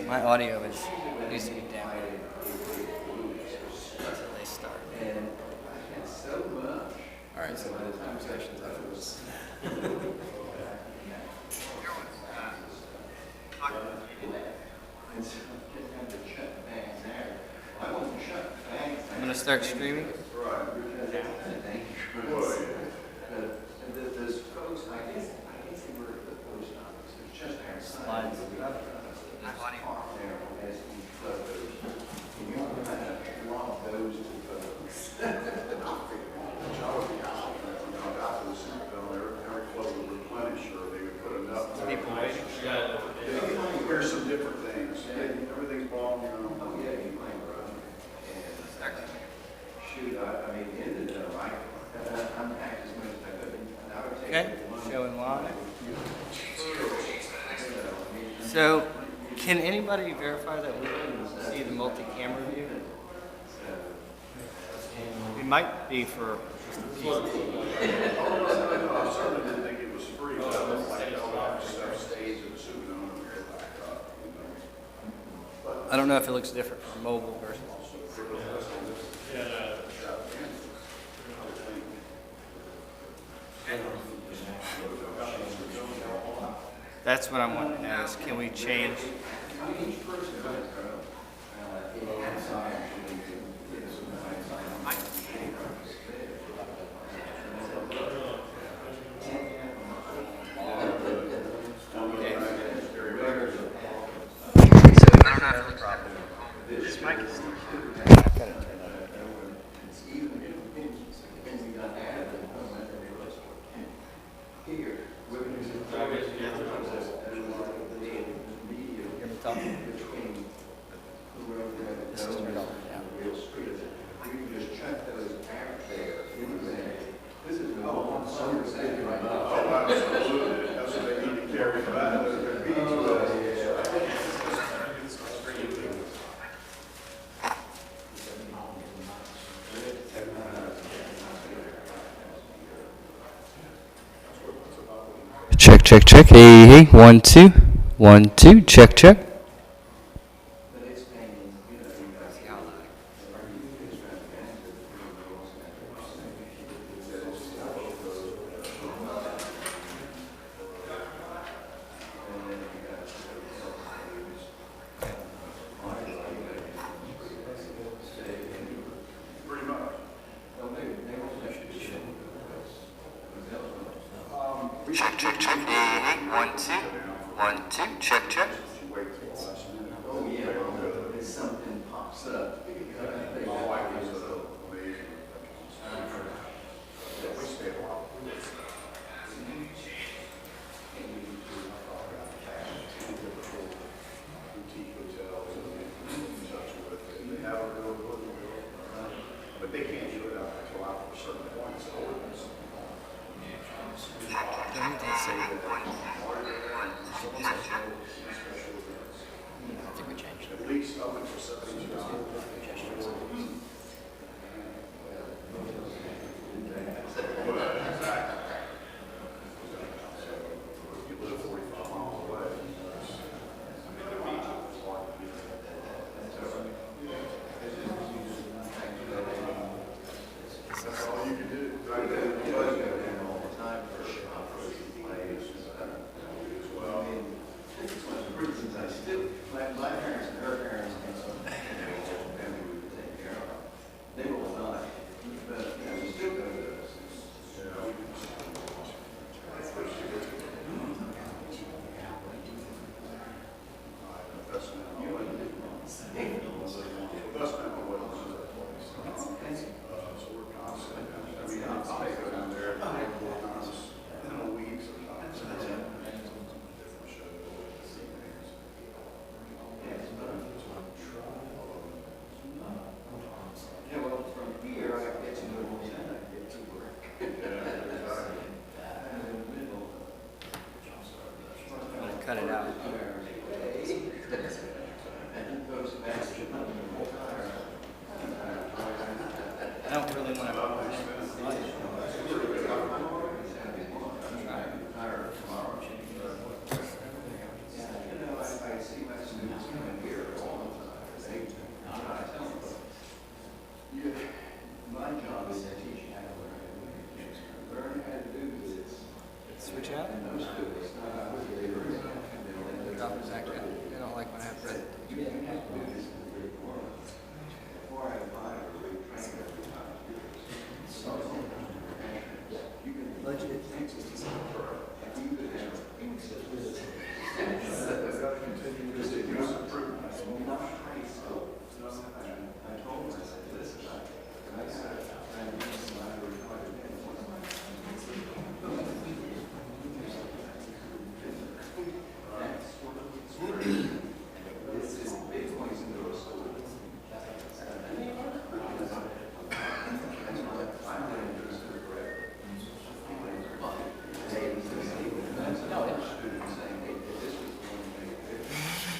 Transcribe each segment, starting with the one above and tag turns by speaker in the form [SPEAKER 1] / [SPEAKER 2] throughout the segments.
[SPEAKER 1] My audio needs to be down until they start. All right, so the conversations afterwards. I'm going to start streaming. Slides. People waiting.
[SPEAKER 2] Here's some different things. Everything's wrong, you know. Oh, yeah, you might run. Shoot, I mean, ended up, I'm packed as much as I could.
[SPEAKER 1] Okay, showing live. So, can anybody verify that we can see the multi-camera view? It might be for just a piece.
[SPEAKER 2] I certainly didn't think it was free, but I was like, stuff stays in the Superdome and we're back up, you know.
[SPEAKER 1] I don't know if it looks different from mobile versus. That's what I'm wanting to know is can we change? Check. Hey. 1, 2. 1, 2. Check. Check. Hey. 1, 2. 1, 2. Check.
[SPEAKER 2] Oh, yeah, something pops up. My wife is amazing. We stay a while. Boutique hotels and such with it. They have a real but they can't do it up until after a certain point. So
[SPEAKER 1] I think we changed.
[SPEAKER 2] at least up until 7 years.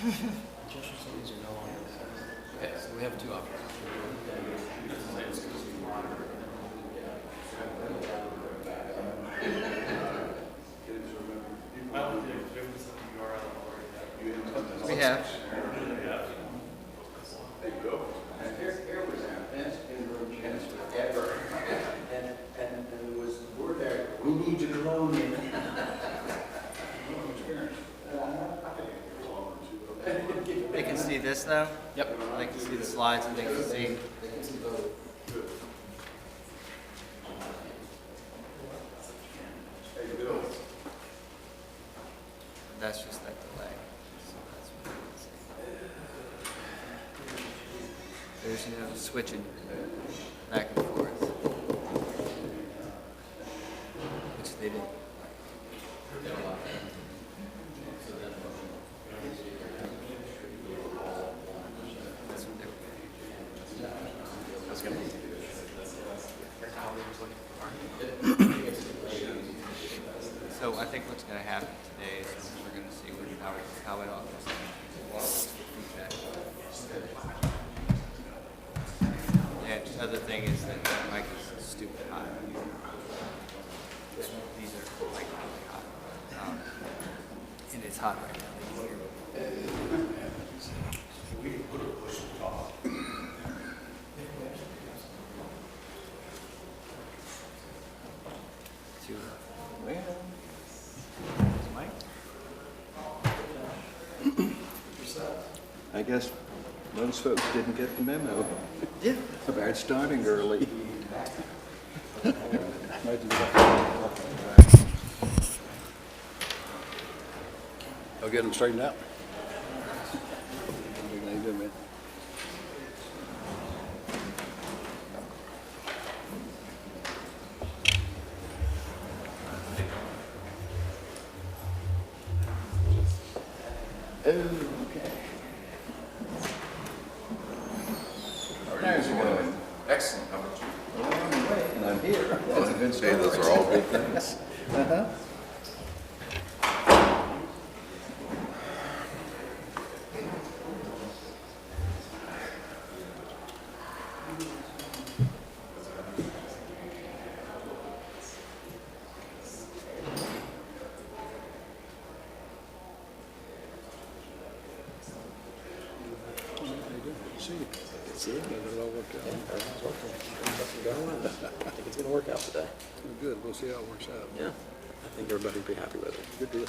[SPEAKER 3] These are no longer. Okay, so we have two options.
[SPEAKER 1] We have.
[SPEAKER 2] Here was advanced enrollment forever. And there was the word there, we need to enrollment.
[SPEAKER 1] They can see this now?
[SPEAKER 3] Yep.
[SPEAKER 1] They can see the slides and they can see.
[SPEAKER 2] Hey, Bill.
[SPEAKER 1] That's just that delay. So that's what you can see. There's no switching back and forth. Which they didn't. That's what they were So I think what's going to happen today is we're going to see how it all goes. Yeah, the other thing is that the mic is stupid hot. These are like really hot. And it's hot right now.
[SPEAKER 2] We can put a push to talk.
[SPEAKER 4] I guess most folks didn't get the memo
[SPEAKER 1] Yeah.
[SPEAKER 4] about starting early.
[SPEAKER 3] I'll get them straightened out.
[SPEAKER 4] How's it going?
[SPEAKER 5] Excellent. How about you?
[SPEAKER 4] And I'm here. That's a good
[SPEAKER 5] Say
[SPEAKER 4] start.
[SPEAKER 5] those are all good things.
[SPEAKER 4] Uh-huh.
[SPEAKER 3] See, it all worked out. Everything's working. I think it's going to work out today.
[SPEAKER 6] Good, we'll see how it works out.
[SPEAKER 3] Yeah. I think everybody will be happy with it.
[SPEAKER 6] Good deal.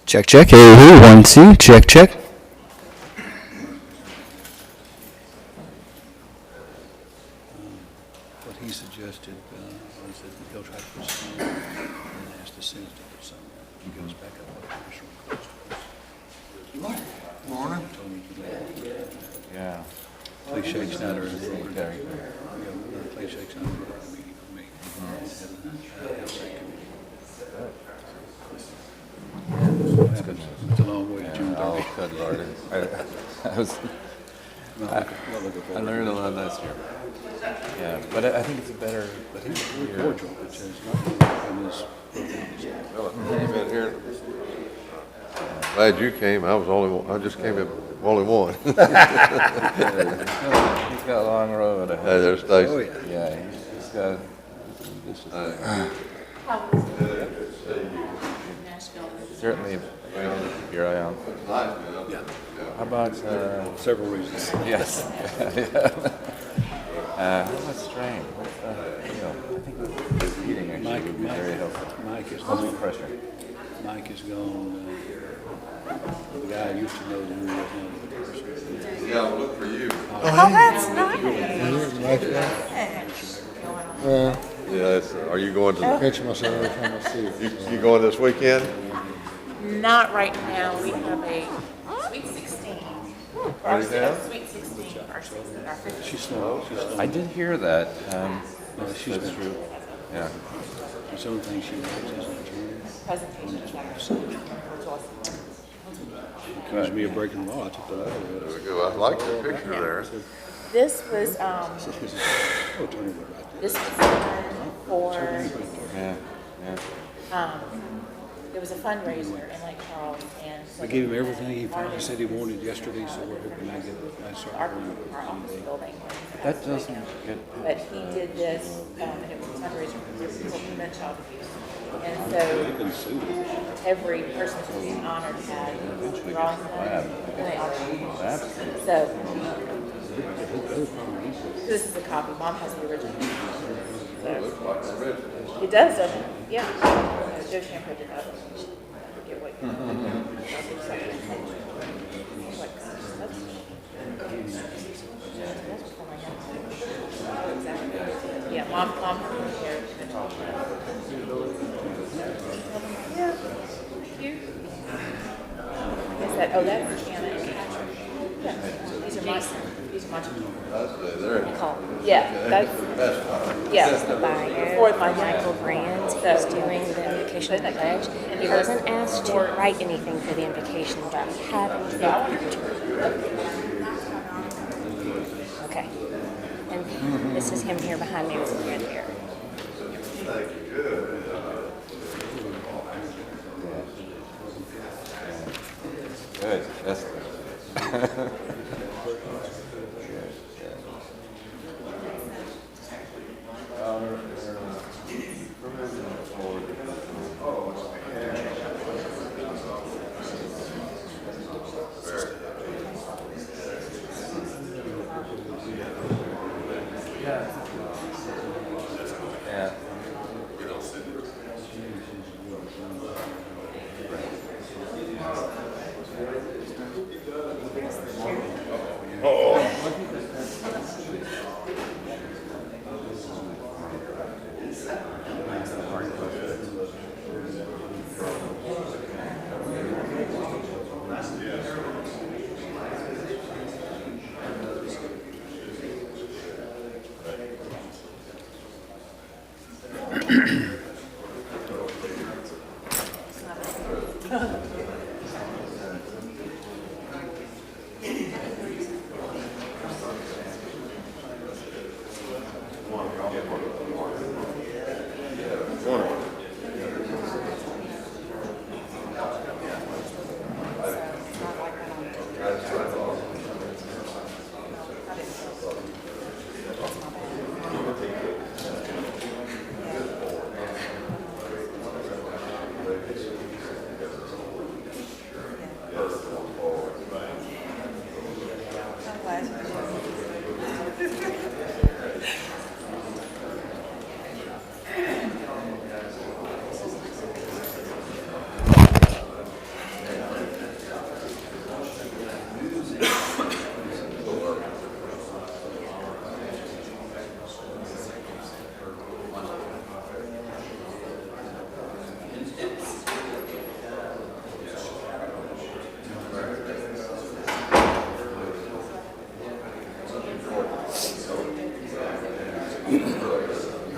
[SPEAKER 1] Check, check. Hey, hey, 1, 2. Check, check.
[SPEAKER 6] What he suggested was that he'll try to put some and then ask the Senate to put some. He goes back up with additional request.
[SPEAKER 1] Morning.
[SPEAKER 6] Told me to do that.
[SPEAKER 5] Yeah.
[SPEAKER 6] Please shake Snyder.
[SPEAKER 5] Okay.
[SPEAKER 6] Please shake Snyder for a meeting with me. It's a long way to June
[SPEAKER 5] Oh,
[SPEAKER 6] 30th.
[SPEAKER 5] good Lord. I learned a lot last year. Yeah, but I think it's a better.
[SPEAKER 6] But he's very cordial, which is not in his program.
[SPEAKER 7] You've been here. Glad you came. I was only one. I just came in only one.
[SPEAKER 5] He's got a long road ahead.
[SPEAKER 7] Hey, there's Stacy.
[SPEAKER 6] Oh, yeah.
[SPEAKER 5] Yeah, he's got. This is certainly keep your eye on.
[SPEAKER 6] Yeah,
[SPEAKER 5] How about
[SPEAKER 6] several reasons.
[SPEAKER 5] yes? What's strange? I think this meeting actually would be very helpful.
[SPEAKER 6] Mike is
[SPEAKER 5] Lots of
[SPEAKER 6] gone.
[SPEAKER 5] pressure.
[SPEAKER 6] Mike is gone. The guy I used to know who was now the person.
[SPEAKER 7] Yeah, I'll look for you.
[SPEAKER 8] Oh, that's nice.
[SPEAKER 7] Yeah, are you going to,
[SPEAKER 8] Catch myself every time I see it.
[SPEAKER 7] you going this weekend?
[SPEAKER 8] Not right now. We have a Sweet 16.
[SPEAKER 7] What do you have?
[SPEAKER 8] Sweet 16. Our 50th.
[SPEAKER 6] She's slow. She's slow.
[SPEAKER 5] I did hear that.
[SPEAKER 6] She's
[SPEAKER 5] That's
[SPEAKER 6] been
[SPEAKER 5] true. Yeah.
[SPEAKER 6] Some of the things she writes as an attorney.
[SPEAKER 8] Presentation.
[SPEAKER 6] Accused me of breaking the law. I took that out of
[SPEAKER 7] There
[SPEAKER 6] it.
[SPEAKER 7] we go. I like the picture there.
[SPEAKER 8] This was
[SPEAKER 6] Oh, attorney would write that.
[SPEAKER 8] this was done for
[SPEAKER 5] Yeah. Yeah.
[SPEAKER 8] it was a fundraiser in Lake Charles, and so
[SPEAKER 6] I gave him everything he finally said he wanted yesterday, so we're hoping I start
[SPEAKER 8] our
[SPEAKER 6] running it
[SPEAKER 8] office
[SPEAKER 6] someday.
[SPEAKER 8] building.
[SPEAKER 5] That doesn't get.
[SPEAKER 8] But he did this, and it was a fundraiser for people who meant child abuse. And
[SPEAKER 6] They
[SPEAKER 8] so
[SPEAKER 6] couldn't sue.
[SPEAKER 8] every person who was being honored had
[SPEAKER 5] Eventually
[SPEAKER 8] drawings
[SPEAKER 5] gets
[SPEAKER 8] on it,
[SPEAKER 5] lab.
[SPEAKER 8] and they honored
[SPEAKER 5] Lab.
[SPEAKER 8] them. So this is a copy. Mom has the original. So, it does, doesn't it? Yeah. Joe Champer did that. I forget what. Yeah, mom prepared. Yeah. Cute. Is that, oh, that's Hannah and Patrick. Yeah. These are my, yeah, that's, yeah.
[SPEAKER 9] The buyer,
[SPEAKER 8] Before my
[SPEAKER 9] Michael Brand,
[SPEAKER 8] So-
[SPEAKER 9] who's doing the invocation pledge. He wasn't asked to write anything for the invocation, but have him to. Okay. And this is him here behind me with the red hair.
[SPEAKER 5] Good. That's good. Yeah.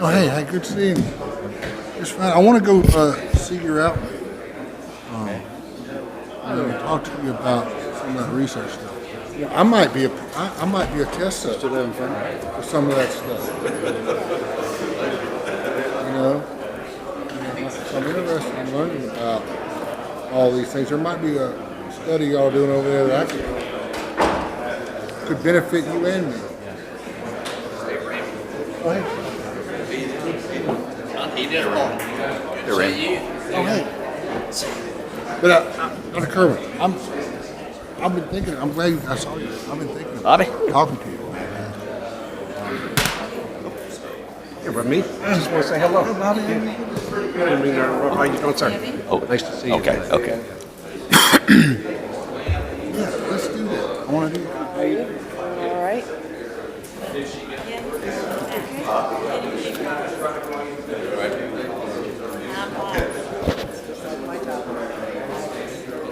[SPEAKER 10] Oh, hey, good seeing you. It's fine. I want to go see your outlet. Talk to you about some of that research stuff. I might be a test subject for some of that stuff. You know, so I'm interested in learning about all these things. There might be a study y'all doing over there that could benefit you and me. Oh, hey.
[SPEAKER 1] He did a lot.
[SPEAKER 10] Oh, hey. But Dr. Kerwin, I've been thinking. I'm glad I saw you. I've been thinking about talking to you.
[SPEAKER 3] Here, but me? I just want to say hello. Hey, Bobby. How you doing, sir? Oh, nice to see you.
[SPEAKER 5] Okay.
[SPEAKER 10] Yeah, let's do that. I want to do that.
[SPEAKER 8] All right.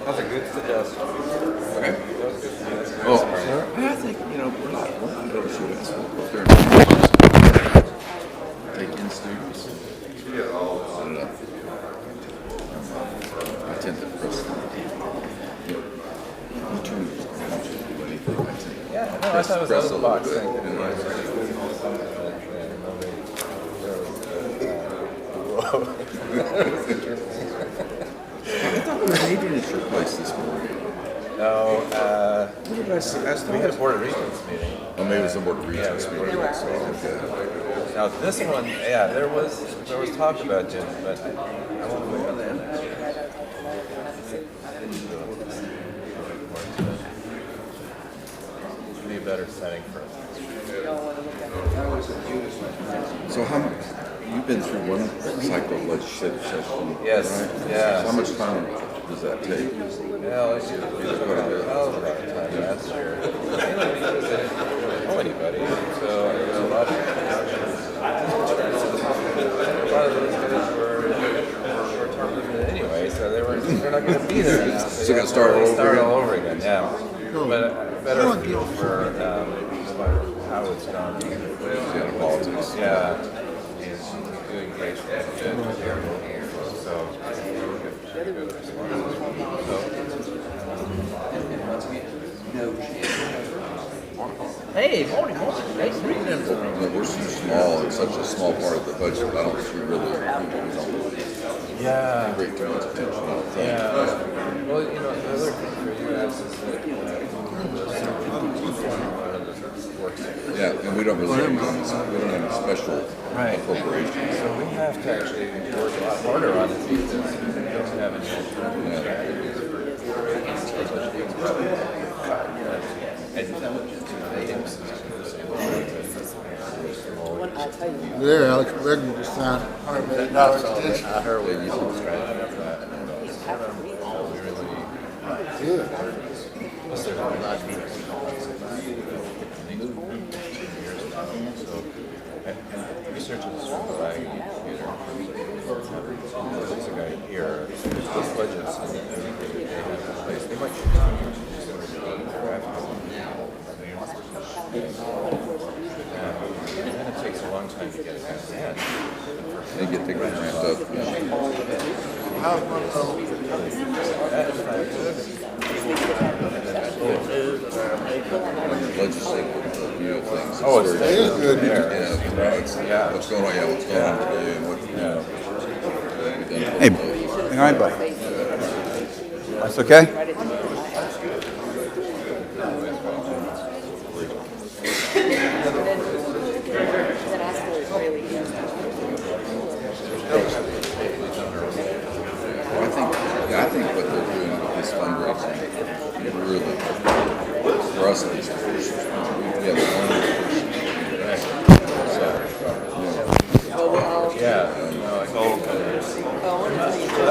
[SPEAKER 5] How's it good to desk? Okay.
[SPEAKER 4] Well, I think, we're not LSU. If they're take in students. I don't know. I tend to press
[SPEAKER 5] Yeah, no, I thought it was out of the box thing.
[SPEAKER 4] I thought we were meeting at your place this morning.
[SPEAKER 5] No,
[SPEAKER 4] What did I say?
[SPEAKER 5] we had a Board of Regents meeting.
[SPEAKER 4] Oh, maybe it was the Board of Regents meeting. Okay.
[SPEAKER 5] Now this one, yeah, there was talk about Jim, but I want to wait on the end. Be a better setting for us.
[SPEAKER 4] So you've been through one cycle of legislative session,
[SPEAKER 5] Yes,
[SPEAKER 4] right?
[SPEAKER 5] yeah.
[SPEAKER 4] So how much time does that take?
[SPEAKER 5] Well, it's just quite a bit. I was about time last year. Mainly because I didn't know anybody, so there was a lot of those guys were short-term limited anyway, so they're not going to be there now.
[SPEAKER 4] So you're gonna start all over again?
[SPEAKER 5] Yeah. But a better feel for how it's gone.
[SPEAKER 4] Yeah, politics.
[SPEAKER 5] Yeah. And good engagement, good. So, good response. Hey, morning. Nice to meet you.
[SPEAKER 4] We're so small, it's such a small part of the budget, I don't see really,
[SPEAKER 5] Yeah.
[SPEAKER 4] great too much attention, I don't think.
[SPEAKER 5] Yeah. Well, the other thing for you guys is that
[SPEAKER 4] Yeah, and we don't really have any special appropriations.
[SPEAKER 5] So we have to actually work a lot harder on it because we don't have any.
[SPEAKER 10] There, Alex Bregman just signed $100 million extension.
[SPEAKER 5] I heard what you said.
[SPEAKER 10] Good.
[SPEAKER 5] Plus, there's a lot of research is sort of like there's a guy here, those budgets and everything they have in place, they might and then it takes a long time to get it back in.
[SPEAKER 4] They get things ramped up.
[SPEAKER 10] How's my phone?
[SPEAKER 4] Legislative, things.
[SPEAKER 5] Oh, it's
[SPEAKER 10] It is good.
[SPEAKER 4] Yeah, what's going on, what's going on today, and what,
[SPEAKER 3] Hey, all right, buddy. That's okay?
[SPEAKER 4] I think what they're doing with this fundraising, really, for us at least, we have one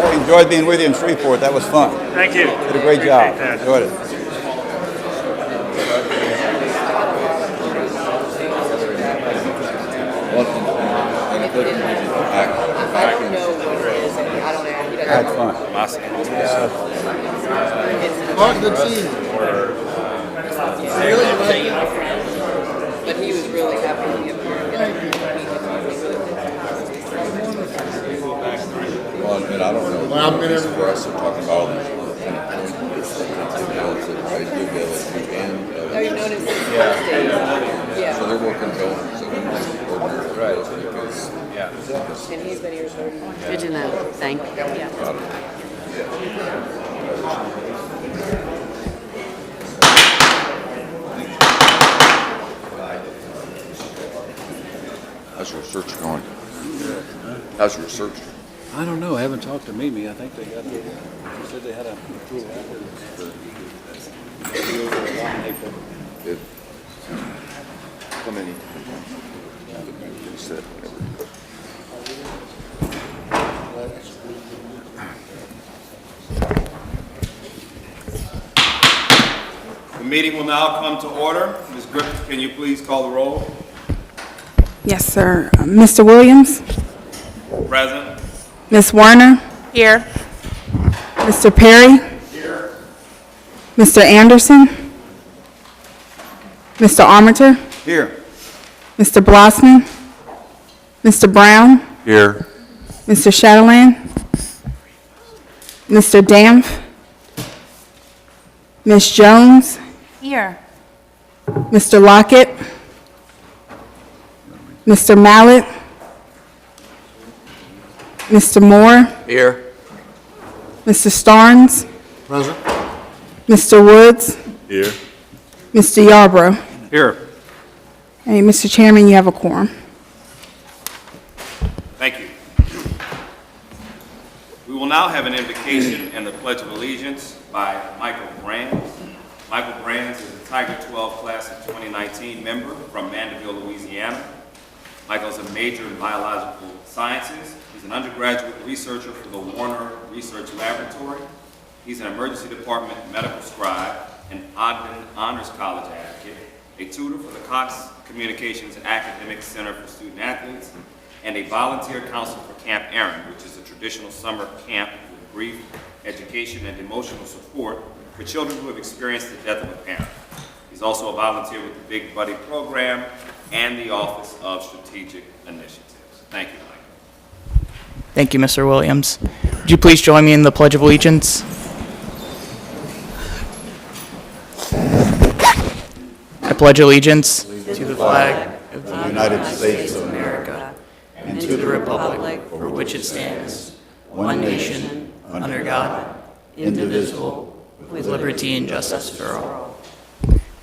[SPEAKER 3] I enjoyed being with you in Shreveport. That was fun.
[SPEAKER 11] Thank you.
[SPEAKER 3] Did a great job. Enjoyed it. I had fun.
[SPEAKER 11] Awesome.
[SPEAKER 10] Mark, good seeing you.
[SPEAKER 8] But he was really happy to get here.
[SPEAKER 10] Thank you.
[SPEAKER 4] And I don't know,
[SPEAKER 10] Well, I've been
[SPEAKER 4] just
[SPEAKER 10] everywhere.
[SPEAKER 4] for us, they're talking about all these kind of appointments that they do the LSU and
[SPEAKER 8] Oh, you noticed?
[SPEAKER 4] so they're working going, so we must be ordinary because
[SPEAKER 8] And he's been here for.
[SPEAKER 9] Good to know. Thank you. Yeah.
[SPEAKER 4] how's your research going? How's your research?
[SPEAKER 6] I don't know, I haven't talked to Mimi, I think they got, she said they had a approval for
[SPEAKER 4] Good. How many? Said
[SPEAKER 11] The meeting will now come to order. Ms. Griffith, can you please call the roll?
[SPEAKER 12] Yes, sir. Mr. Williams?
[SPEAKER 11] Present.
[SPEAKER 12] Ms. Warner?
[SPEAKER 8] Here.
[SPEAKER 12] Mr. Perry?
[SPEAKER 11] Here.
[SPEAKER 12] Mr. Anderson? Mr. Armature?
[SPEAKER 11] Here.
[SPEAKER 12] Mr. Blossman? Mr. Brown?
[SPEAKER 7] Here.
[SPEAKER 12] Mr. Shadowland? Mr. Dampf? Ms. Jones?
[SPEAKER 8] Here.
[SPEAKER 12] Mr. Lockett? Mr. Mallett? Mr. Moore?
[SPEAKER 11] Here.
[SPEAKER 12] Mr. Starnes?
[SPEAKER 10] Present.
[SPEAKER 12] Mr. Woods?
[SPEAKER 7] Here.
[SPEAKER 12] Mr. Yarbrough?
[SPEAKER 11] Here.
[SPEAKER 12] Hey, Mr. Chairman, you have a quorum.
[SPEAKER 11] Thank you. We will now have an invocation and the Pledge of Allegiance by Michael Brands. Michael Brands is a Tiger 12 Class of 2019 member from Mandeville, Louisiana. Michael is a major in biological sciences. He's an undergraduate researcher for the Warner Research Laboratory. He's an emergency department medical scribe, an Ogden Honors College advocate, a tutor for the Cox Communications and Academic Center for Student Athletes, and a volunteer counselor for Camp Aaron, which is a traditional summer camp with grief, education, and emotional support for children who have experienced the death of a parent. He's also a volunteer with the Big Buddy program and the Office of Strategic Initiatives. Thank you, Mike.
[SPEAKER 13] Thank you, Mr. Williams. Would you please join me in the Pledge of Allegiance? I pledge allegiance to the flag of the United States of America and to the republic for which it stands, one nation, under God, indivisible, with liberty and justice for all.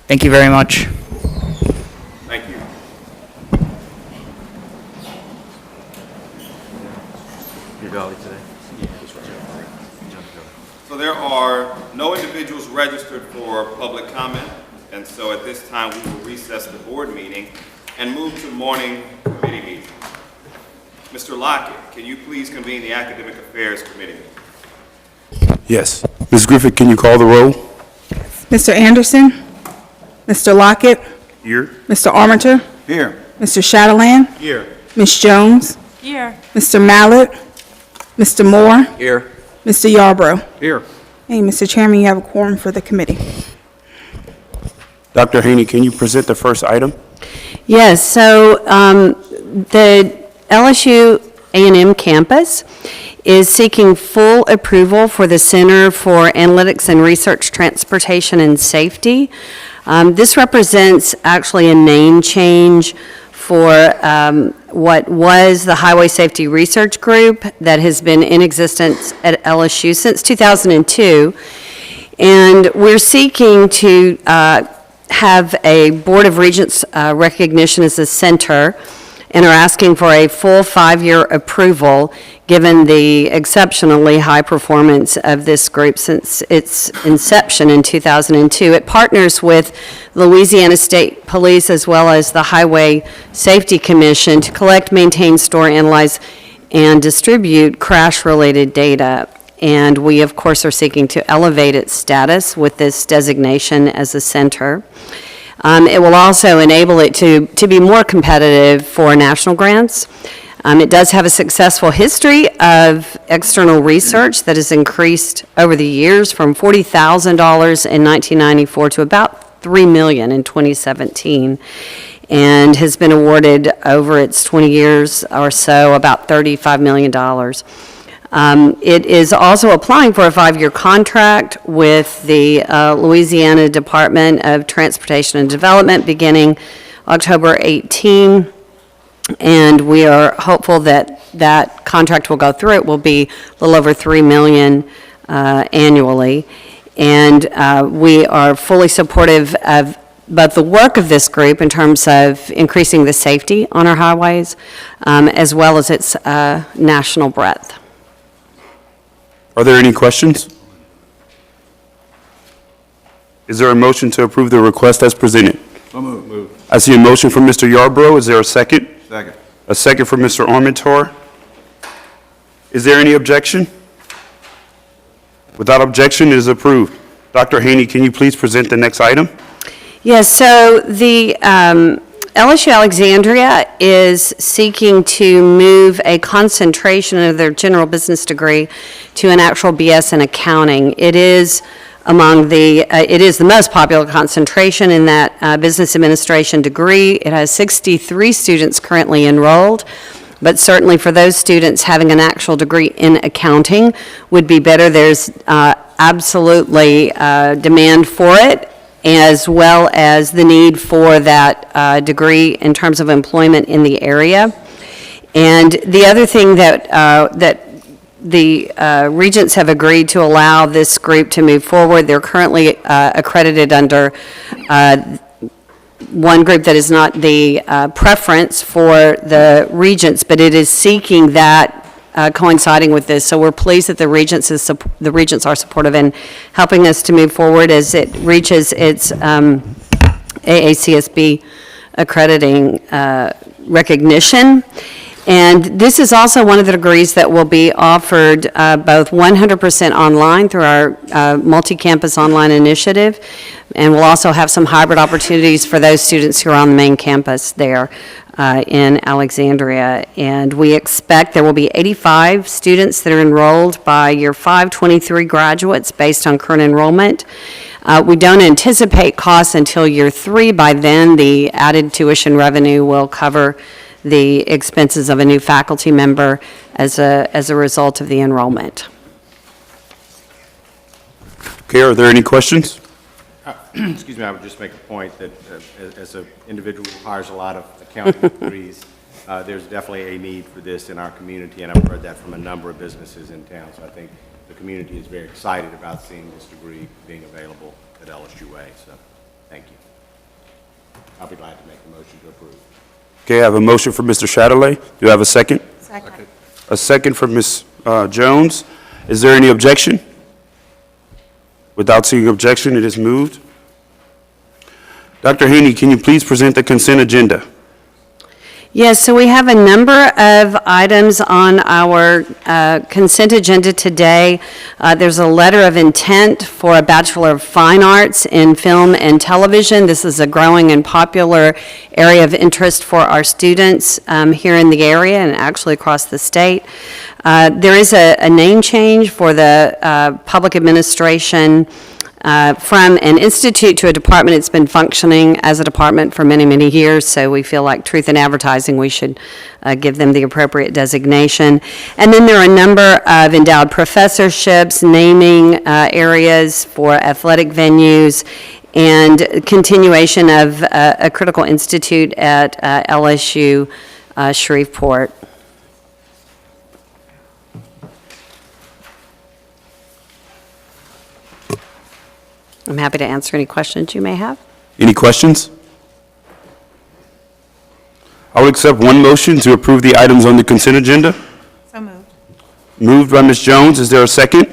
[SPEAKER 13] Thank you very much.
[SPEAKER 11] Thank you.
[SPEAKER 7] Your dolly today?
[SPEAKER 11] So there are no individuals registered for public comment, and so at this time we will recess the board meeting and move to morning committee meeting. Mr. Lockett, can you please convene the Academic Affairs Committee?
[SPEAKER 14] Yes. Ms. Griffith, can you call the roll?
[SPEAKER 12] Mr. Anderson? Mr. Lockett?
[SPEAKER 14] Here.
[SPEAKER 12] Mr. Armature?
[SPEAKER 11] Here.
[SPEAKER 12] Mr. Shadowland?
[SPEAKER 11] Here.
[SPEAKER 12] Ms. Jones?
[SPEAKER 8] Here.
[SPEAKER 12] Mr. Mallett? Mr. Moore?
[SPEAKER 11] Here.
[SPEAKER 12] Mr. Yarbrough?
[SPEAKER 11] Here.
[SPEAKER 12] Hey, Mr. Chairman, you have a quorum for the committee.
[SPEAKER 14] Dr. Haney, can you present the first item?
[SPEAKER 9] Yes, so the LSU A&M campus is seeking full approval for the Center for Analytics and Research, Transportation, and Safety. This represents actually a name change for what was the Highway Safety Research Group that has been in existence at LSU since 2002. And we're seeking to have a Board of Regents recognition as a center and are asking for a full 5-year approval given the exceptionally high performance of this group since its inception in 2002. It partners with Louisiana State Police as well as the Highway Safety Commission to collect, maintain, store, analyze, and distribute crash-related data. And we, of course, are seeking to elevate its status with this designation as a center. It will also enable it to be more competitive for national grants. It does have a successful history of external research that has increased over the years from $40,000 in 1994 to about $3 million in 2017, and has been awarded over its 20 years or so about $35 million. It is also applying for a 5-year contract with the Louisiana Department of Transportation and Development beginning October 18. And we are hopeful that that contract will go through. It will be a little over $3 million annually. And we are fully supportive of both the work of this group in terms of increasing the safety on our highways, as well as its national breadth.
[SPEAKER 14] Are there any questions? Is there a motion to approve the request as presented?
[SPEAKER 4] So moved.
[SPEAKER 14] I see a motion from Mr. Yarbrough. Is there a second?
[SPEAKER 4] Second.
[SPEAKER 14] A second from Mr. Armentor. Is there any objection? Without objection, it is approved. Dr. Haney, can you please present the next item?
[SPEAKER 9] Yes, so the LSU Alexandria is seeking to move a concentration of their general business degree to an actual BS in accounting. It is the most popular concentration in that business administration degree. It has 63 students currently enrolled, but certainly for those students, having an actual degree in accounting would be better. There's absolutely demand for it, as well as the need for that degree in terms of employment in the area. And the other thing that the regents have agreed to allow this group to move forward. They're currently accredited under one group that is not the preference for the regents, but it is seeking that coinciding with this. So we're pleased that the regents are supportive in helping us to move forward as it reaches its AACSB accrediting recognition. And this is also one of the degrees that will be offered both 100% online through our multi-campus online initiative, and we'll also have some hybrid opportunities for those students who are on the main campus there in Alexandria. And we expect there will be 85 students that are enrolled by year 5, 23 graduates based on current enrollment. We don't anticipate costs until year 3. By then, the added tuition revenue will cover the expenses of a new faculty member as a result of the enrollment.
[SPEAKER 14] Okay, are there any questions?
[SPEAKER 15] Excuse me, I would just make a point that as an individual who hires a lot of accounting degrees, there's definitely a need for this in our community, and I've heard that from a number of businesses in town. So I think the community is very excited about seeing this degree being available at LSUA. So thank you. I'll be glad to make a motion to approve.
[SPEAKER 14] Okay, I have a motion for Mr. Chatterley. Do I have a second?
[SPEAKER 8] Second.
[SPEAKER 14] A second from Ms. Jones. Is there any objection? Without seeing objection, it is moved. Dr. Haney, can you please present the consent agenda?
[SPEAKER 9] Yes, so we have a number of items on our consent agenda today. There's a letter of intent for a Bachelor of Fine Arts in Film and Television. This is a growing and popular area of interest for our students here in the area and actually across the state. There is a name change for the public administration from an institute to a department. It's been functioning as a department for many, many years, so we feel like Truth in Advertising, we should give them the appropriate designation. And then there are a number of endowed professorships, naming areas for athletic venues, and continuation of a critical institute at LSU Shreveport. I'm happy to answer any questions you may have.
[SPEAKER 14] Any questions? I will accept one motion to approve the items on the consent agenda.
[SPEAKER 8] So moved.
[SPEAKER 14] Moved by Ms. Jones. Is there a second?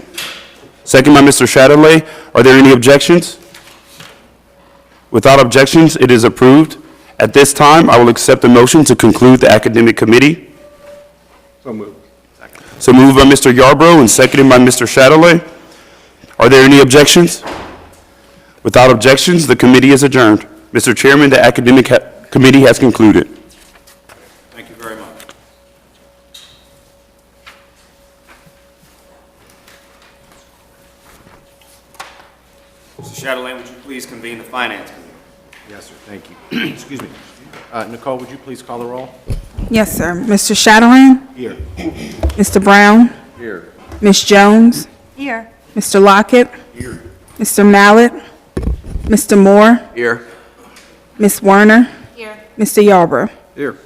[SPEAKER 14] Second by Mr. Chatterley. Are there any objections? Without objections, it is approved. At this time, I will accept a motion to conclude the academic committee.
[SPEAKER 15] So moved.
[SPEAKER 14] So moved by Mr. Yarbrough and seconded by Mr. Chatterley. Are there any objections? Without objections, the committee is adjourned. Mr. Chairman, the academic committee has concluded.
[SPEAKER 11] Thank you very much. Mr. Chatelain, would you please convene the Finance Committee?
[SPEAKER 15] Yes, sir. Thank you. Excuse me. Nicole, would you please call the roll?
[SPEAKER 12] Yes, sir. Mr. Chatelain?
[SPEAKER 15] Here.
[SPEAKER 12] Mr. Brown?
[SPEAKER 7] Here.
[SPEAKER 12] Ms. Jones,
[SPEAKER 9] Here.
[SPEAKER 12] Mr. Lockett, Mr. Mallett, Mr. Moore,
[SPEAKER 4] Here.
[SPEAKER 12] Ms. Werner,
[SPEAKER 8] Here.
[SPEAKER 12] Mr. Yarbrough.
[SPEAKER 15] Here.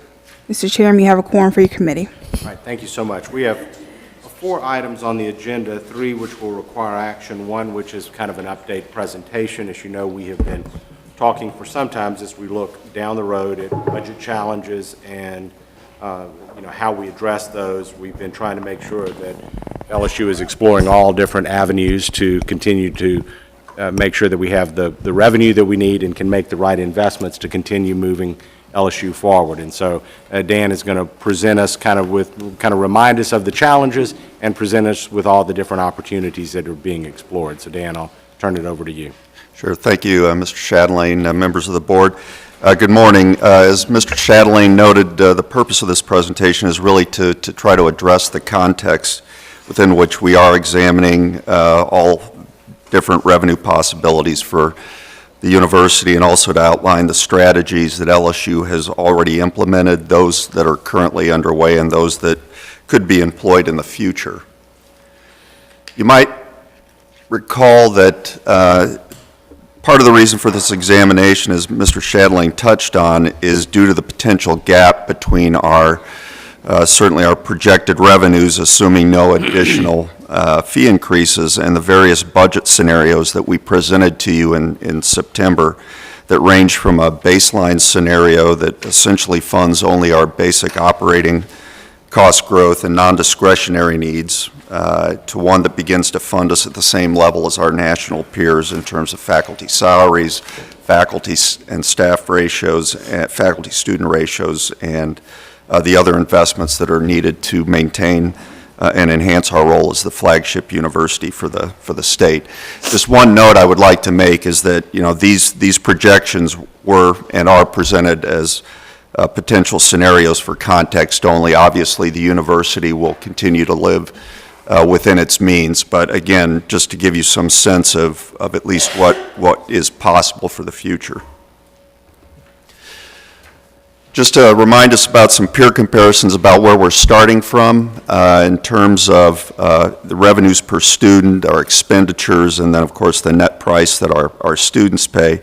[SPEAKER 12] Mr. Chairman, you have a quorum for your committee.
[SPEAKER 15] All right, thank you so much. We have 4 items on the agenda, 3 which will require action, 1 which is kind of an update presentation. As you know, we have been talking for some time as we look down the road at budget challenges and how we address those. We've been trying to make sure that LSU is exploring all different avenues to continue to make sure that we have the revenue that we need and can make the right investments to continue moving LSU forward. And so Dan is going to present us kind of remind us of the challenges and present us with all the different opportunities that are being explored. So Dan, I'll turn it over to you.
[SPEAKER 2] Sure. Thank you, Mr. Chatelain, members of the board. Good morning. As Mr. Chatelain noted, the purpose of this presentation is really to try to address the context within which we are examining all different revenue possibilities for the university, and also to outline the strategies that LSU has already implemented, those that are currently underway, and those that could be employed in the future. You might recall that part of the reason for this examination, as Mr. Chatelain touched on, is due to the potential gap between our certainly our projected revenues, assuming no additional fee increases, and the various budget scenarios that we presented to you in September that range from a baseline scenario that essentially funds only our basic operating cost growth and non-discretionary needs to one that begins to fund us at the same level as our national peers in terms of faculty salaries, faculty and staff ratios, faculty-student ratios, and the other investments that are needed to maintain and enhance our role as the flagship university for the state. Just one note I would like to make is that these projections were and are presented as potential scenarios for context only. Obviously, the university will continue to live within its means, but again, just to give you some sense of at least what is possible for the future. Just to remind us about some peer comparisons about where we're starting from in terms of the revenues per student, our expenditures, and then of course the net price that our students pay.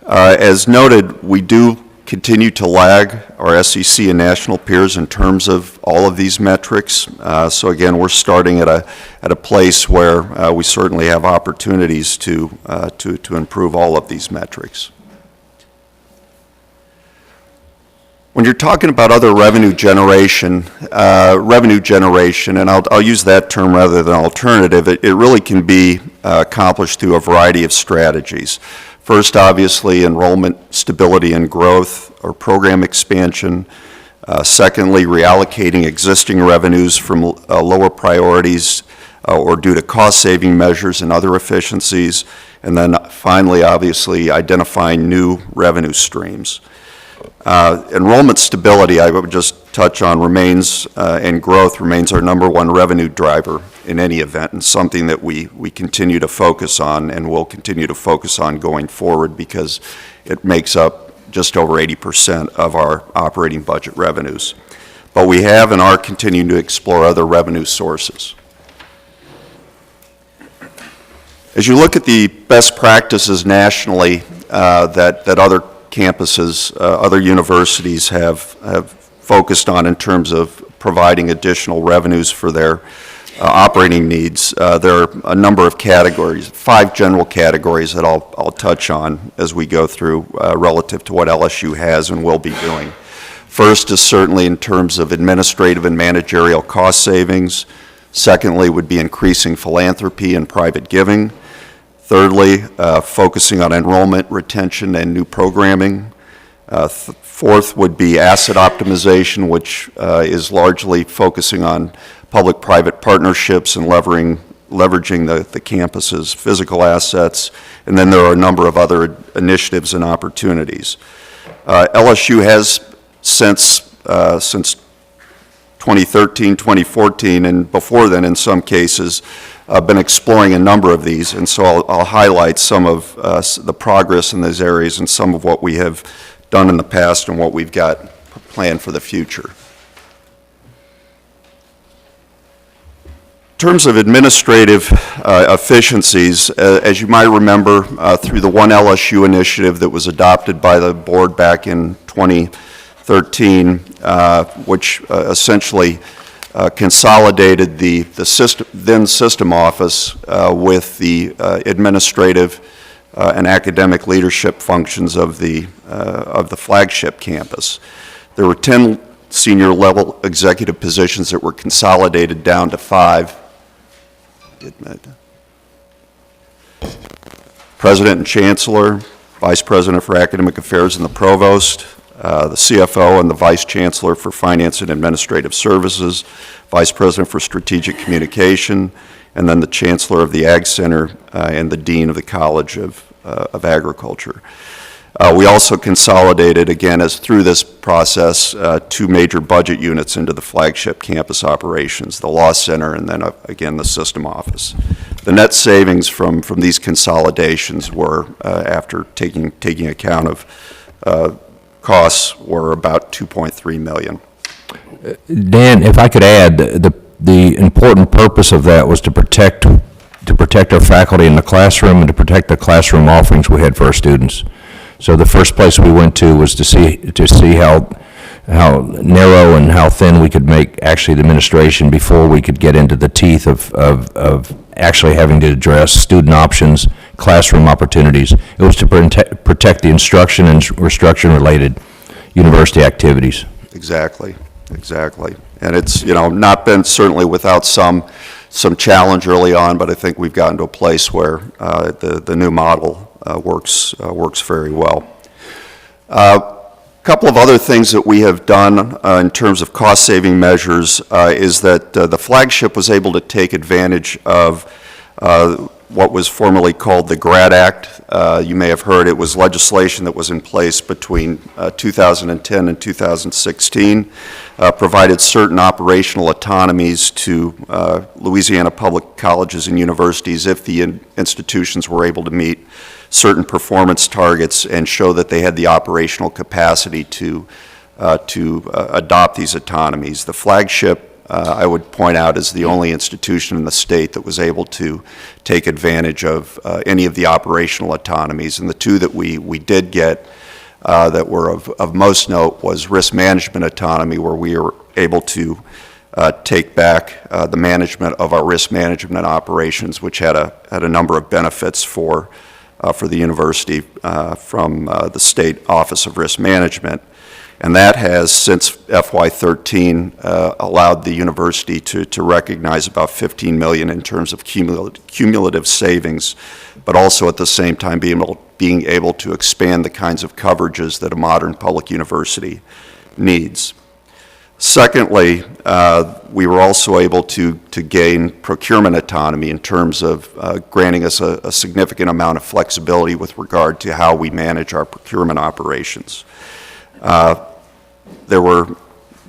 [SPEAKER 2] As noted, we do continue to lag our SEC and national peers in terms of all of these metrics. So again, we're starting at a place where we certainly have opportunities to improve all of these metrics. When you're talking about other revenue generation, and I'll use that term rather than alternative, it really can be accomplished through a variety of strategies. First, obviously, enrollment stability and growth or program expansion. Secondly, reallocating existing revenues from lower priorities or due to cost-saving measures and other efficiencies. And then finally, obviously, identifying new revenue streams. Enrollment stability, I would just touch on, and growth remains our #1 revenue driver in any event, and something that we continue to focus on and will continue to focus on going forward because it makes up just over 80% of our operating budget revenues. But we have and are continuing to explore other revenue sources. As you look at the best practices nationally that other campuses, other universities have focused on in terms of providing additional revenues for their operating needs. There are a number of categories, 5 general categories that I'll touch on as we go through relative to what LSU has and will be doing. First is certainly in terms of administrative and managerial cost savings. Secondly would be increasing philanthropy and private giving. Thirdly, focusing on enrollment, retention, and new programming. Fourth would be asset optimization, which is largely focusing on public-private partnerships and leveraging the campus's physical assets. And then there are a number of other initiatives and opportunities. LSU has since 2013, 2014, and before then in some cases, been exploring a number of these, and so I'll highlight some of the progress in those areas and some of what we have done in the past and what we've got planned for the future. terms of administrative efficiencies, as you might remember, through the One LSU initiative that was adopted by the board back in 2013, which essentially consolidated the then system office with the administrative and academic leadership functions of the flagship campus. There were 10 senior level executive positions that were consolidated down to 5. President and Chancellor, Vice President for Academic Affairs and the Provost, the CFO and the Vice Chancellor for Finance and Administrative Services, Vice President for Strategic Communication, and then the Chancellor of the Ag Center and the Dean of the College of Agriculture. We also consolidated, again, as through this process, 2 major budget units into the flagship campus operations, the Law Center and then, again, the system office. The net savings from these consolidations were, after taking account of costs, were about $2.3 million.
[SPEAKER 16] Dan, if I could add, the important purpose of that was to protect our faculty in the classroom and to protect the classroom offerings we had for our students. So the first place we went to was to see how narrow and how thin we could make actually the administration before we could get into the teeth of actually having to address student options, classroom opportunities. It was to protect the instruction and instruction-related university activities.
[SPEAKER 2] Exactly. And it's, not been certainly without some challenge early on, but I think we've gotten to a place where the new model works very well. A couple of other things that we have done in terms of cost-saving measures is that the flagship was able to take advantage of what was formerly called the GRAD Act. You may have heard it was legislation that was in place between 2010 and 2016, provided certain operational autonomies to Louisiana public colleges and universities if the institutions were able to meet certain performance targets and show that they had the operational capacity to adopt these autonomies. The flagship, I would point out, is the only institution in the state that was able to take advantage of any of the operational autonomies. And the 2 that we did get that were of most note was risk management autonomy, where we were able to take back the management of our risk management operations, which had a number of benefits for the university from the State Office of Risk Management. And that has, since FY13, allowed the university to recognize about $15 million in terms of cumulative savings, but also at the same time being able to expand the kinds of coverages that a modern public university needs. Secondly, we were also able to gain procurement autonomy in terms of granting us a significant amount of flexibility with regard to how we manage our procurement operations. There were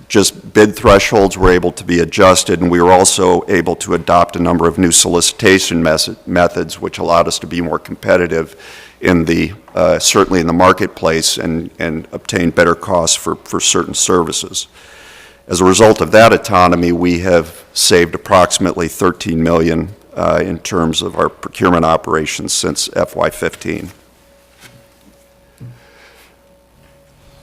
[SPEAKER 2] just bid thresholds were able to be adjusted, and we were also able to adopt a number of new solicitation methods, which allowed us to be more competitive in certainly in the marketplace and obtain better costs for certain services. As a result of that autonomy, we have saved approximately $13 million in terms of our procurement operations since FY15.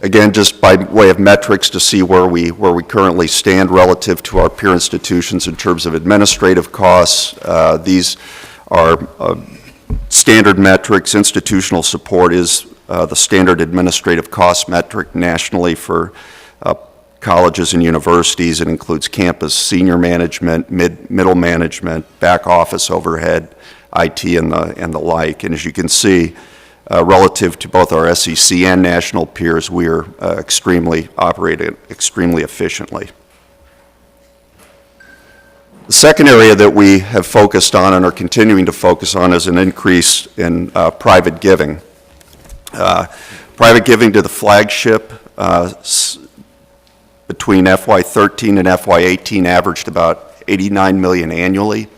[SPEAKER 2] Again, just by way of metrics to see where we currently stand relative to our peer institutions in terms of administrative costs. These are standard metrics. Institutional support is the standard administrative cost metric nationally for colleges and universities. It includes campus senior management, middle management, back office overhead, IT, and the like. And as you can see, relative to both our SEC and national peers, we are operating extremely efficiently. The second area that we have focused on and are continuing to focus on is an increase in private giving. Private giving to the flagship between FY13 and FY18 averaged about $89 million annually.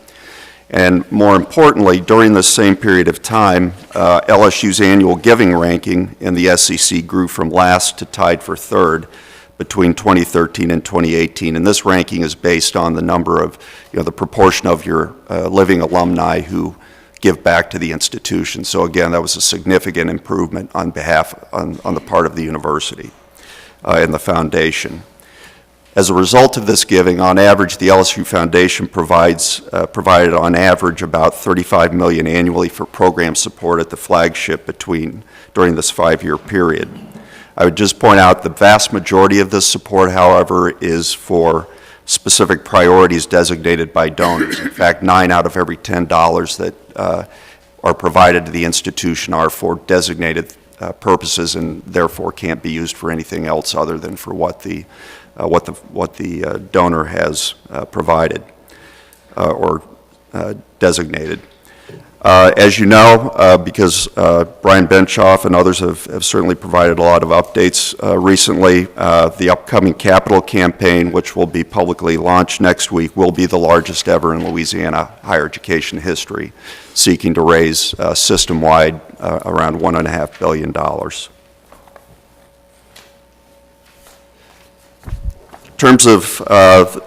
[SPEAKER 2] And more importantly, during this same period of time, LSU's annual giving ranking in the SEC grew from last to tied for third, between 2013 and 2018. And this ranking is based on the number of, the proportion of your living alumni who give back to the institution. So again, that was a significant improvement on the part of the university and the foundation. As a result of this giving, on average, the LSU Foundation provided on average about $35 million annually for program support at the flagship during this 5-year period. I would just point out the vast majority of this support, however, is for specific priorities designated by donors. In fact, 9 out of every $10 that are provided to the institution are for designated purposes and therefore can't be used for anything else other than for what the donor has provided or designated. As you know, because Brian Benchoff and others have certainly provided a lot of updates recently, the upcoming capital campaign, which will be publicly launched next week, will be the largest ever in Louisiana higher education history, seeking to raise system-wide around $1.5 billion. In terms of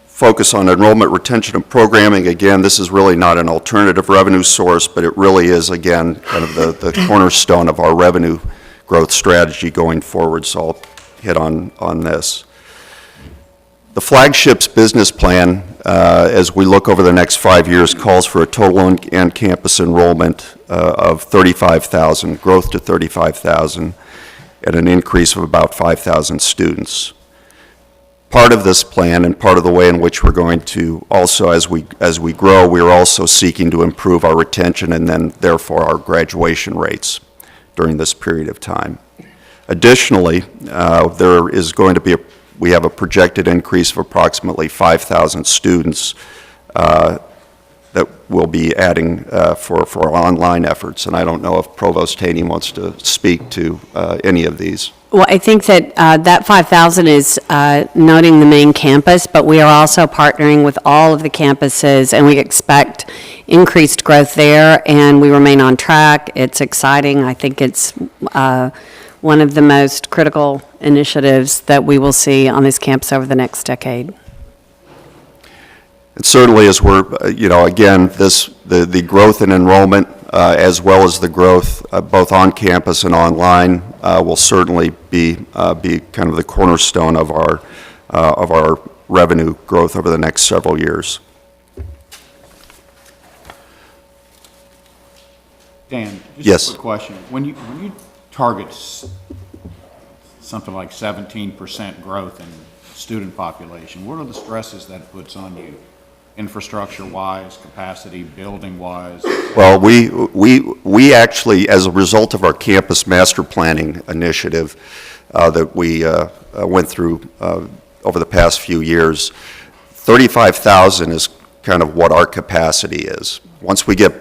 [SPEAKER 2] focus on enrollment, retention, and programming, again, this is really not an alternative revenue source, but it really is, again, kind of the cornerstone of our revenue growth strategy going forward, so I'll hit on this. The flagship's business plan, as we look over the next 5 years, calls for a total on-campus enrollment of 35,000, growth to 35,000, and an increase of about 5,000 students. Part of this plan and part of the way in which we're going to also, as we grow, we're also seeking to improve our retention and then therefore our graduation rates during this period of time. Additionally, there is going to be we have a projected increase of approximately 5,000 students that we'll be adding for our online efforts. And I don't know if Provost Haney wants to speak to any of these.
[SPEAKER 9] Well, I think that that 5,000 is noting the main campus, but we are also partnering with all of the campuses, and we expect increased growth there, and we remain on track. It's exciting. I think it's one of the most critical initiatives that we will see on this campus over the next decade.
[SPEAKER 2] And certainly as we're, again, the growth in enrollment as well as the growth both on campus and online will certainly be kind of the cornerstone of our revenue growth over the next several years.
[SPEAKER 17] Dan, just
[SPEAKER 2] Yes.
[SPEAKER 17] a quick question. When you target something like 17% growth in student population, what are the stresses that it puts on you? Infrastructure-wise, capacity, building-wise?
[SPEAKER 2] Well, we actually, as a result of our campus master planning initiative that we went through over the past few years, 35,000 is kind of what our capacity is. Once we get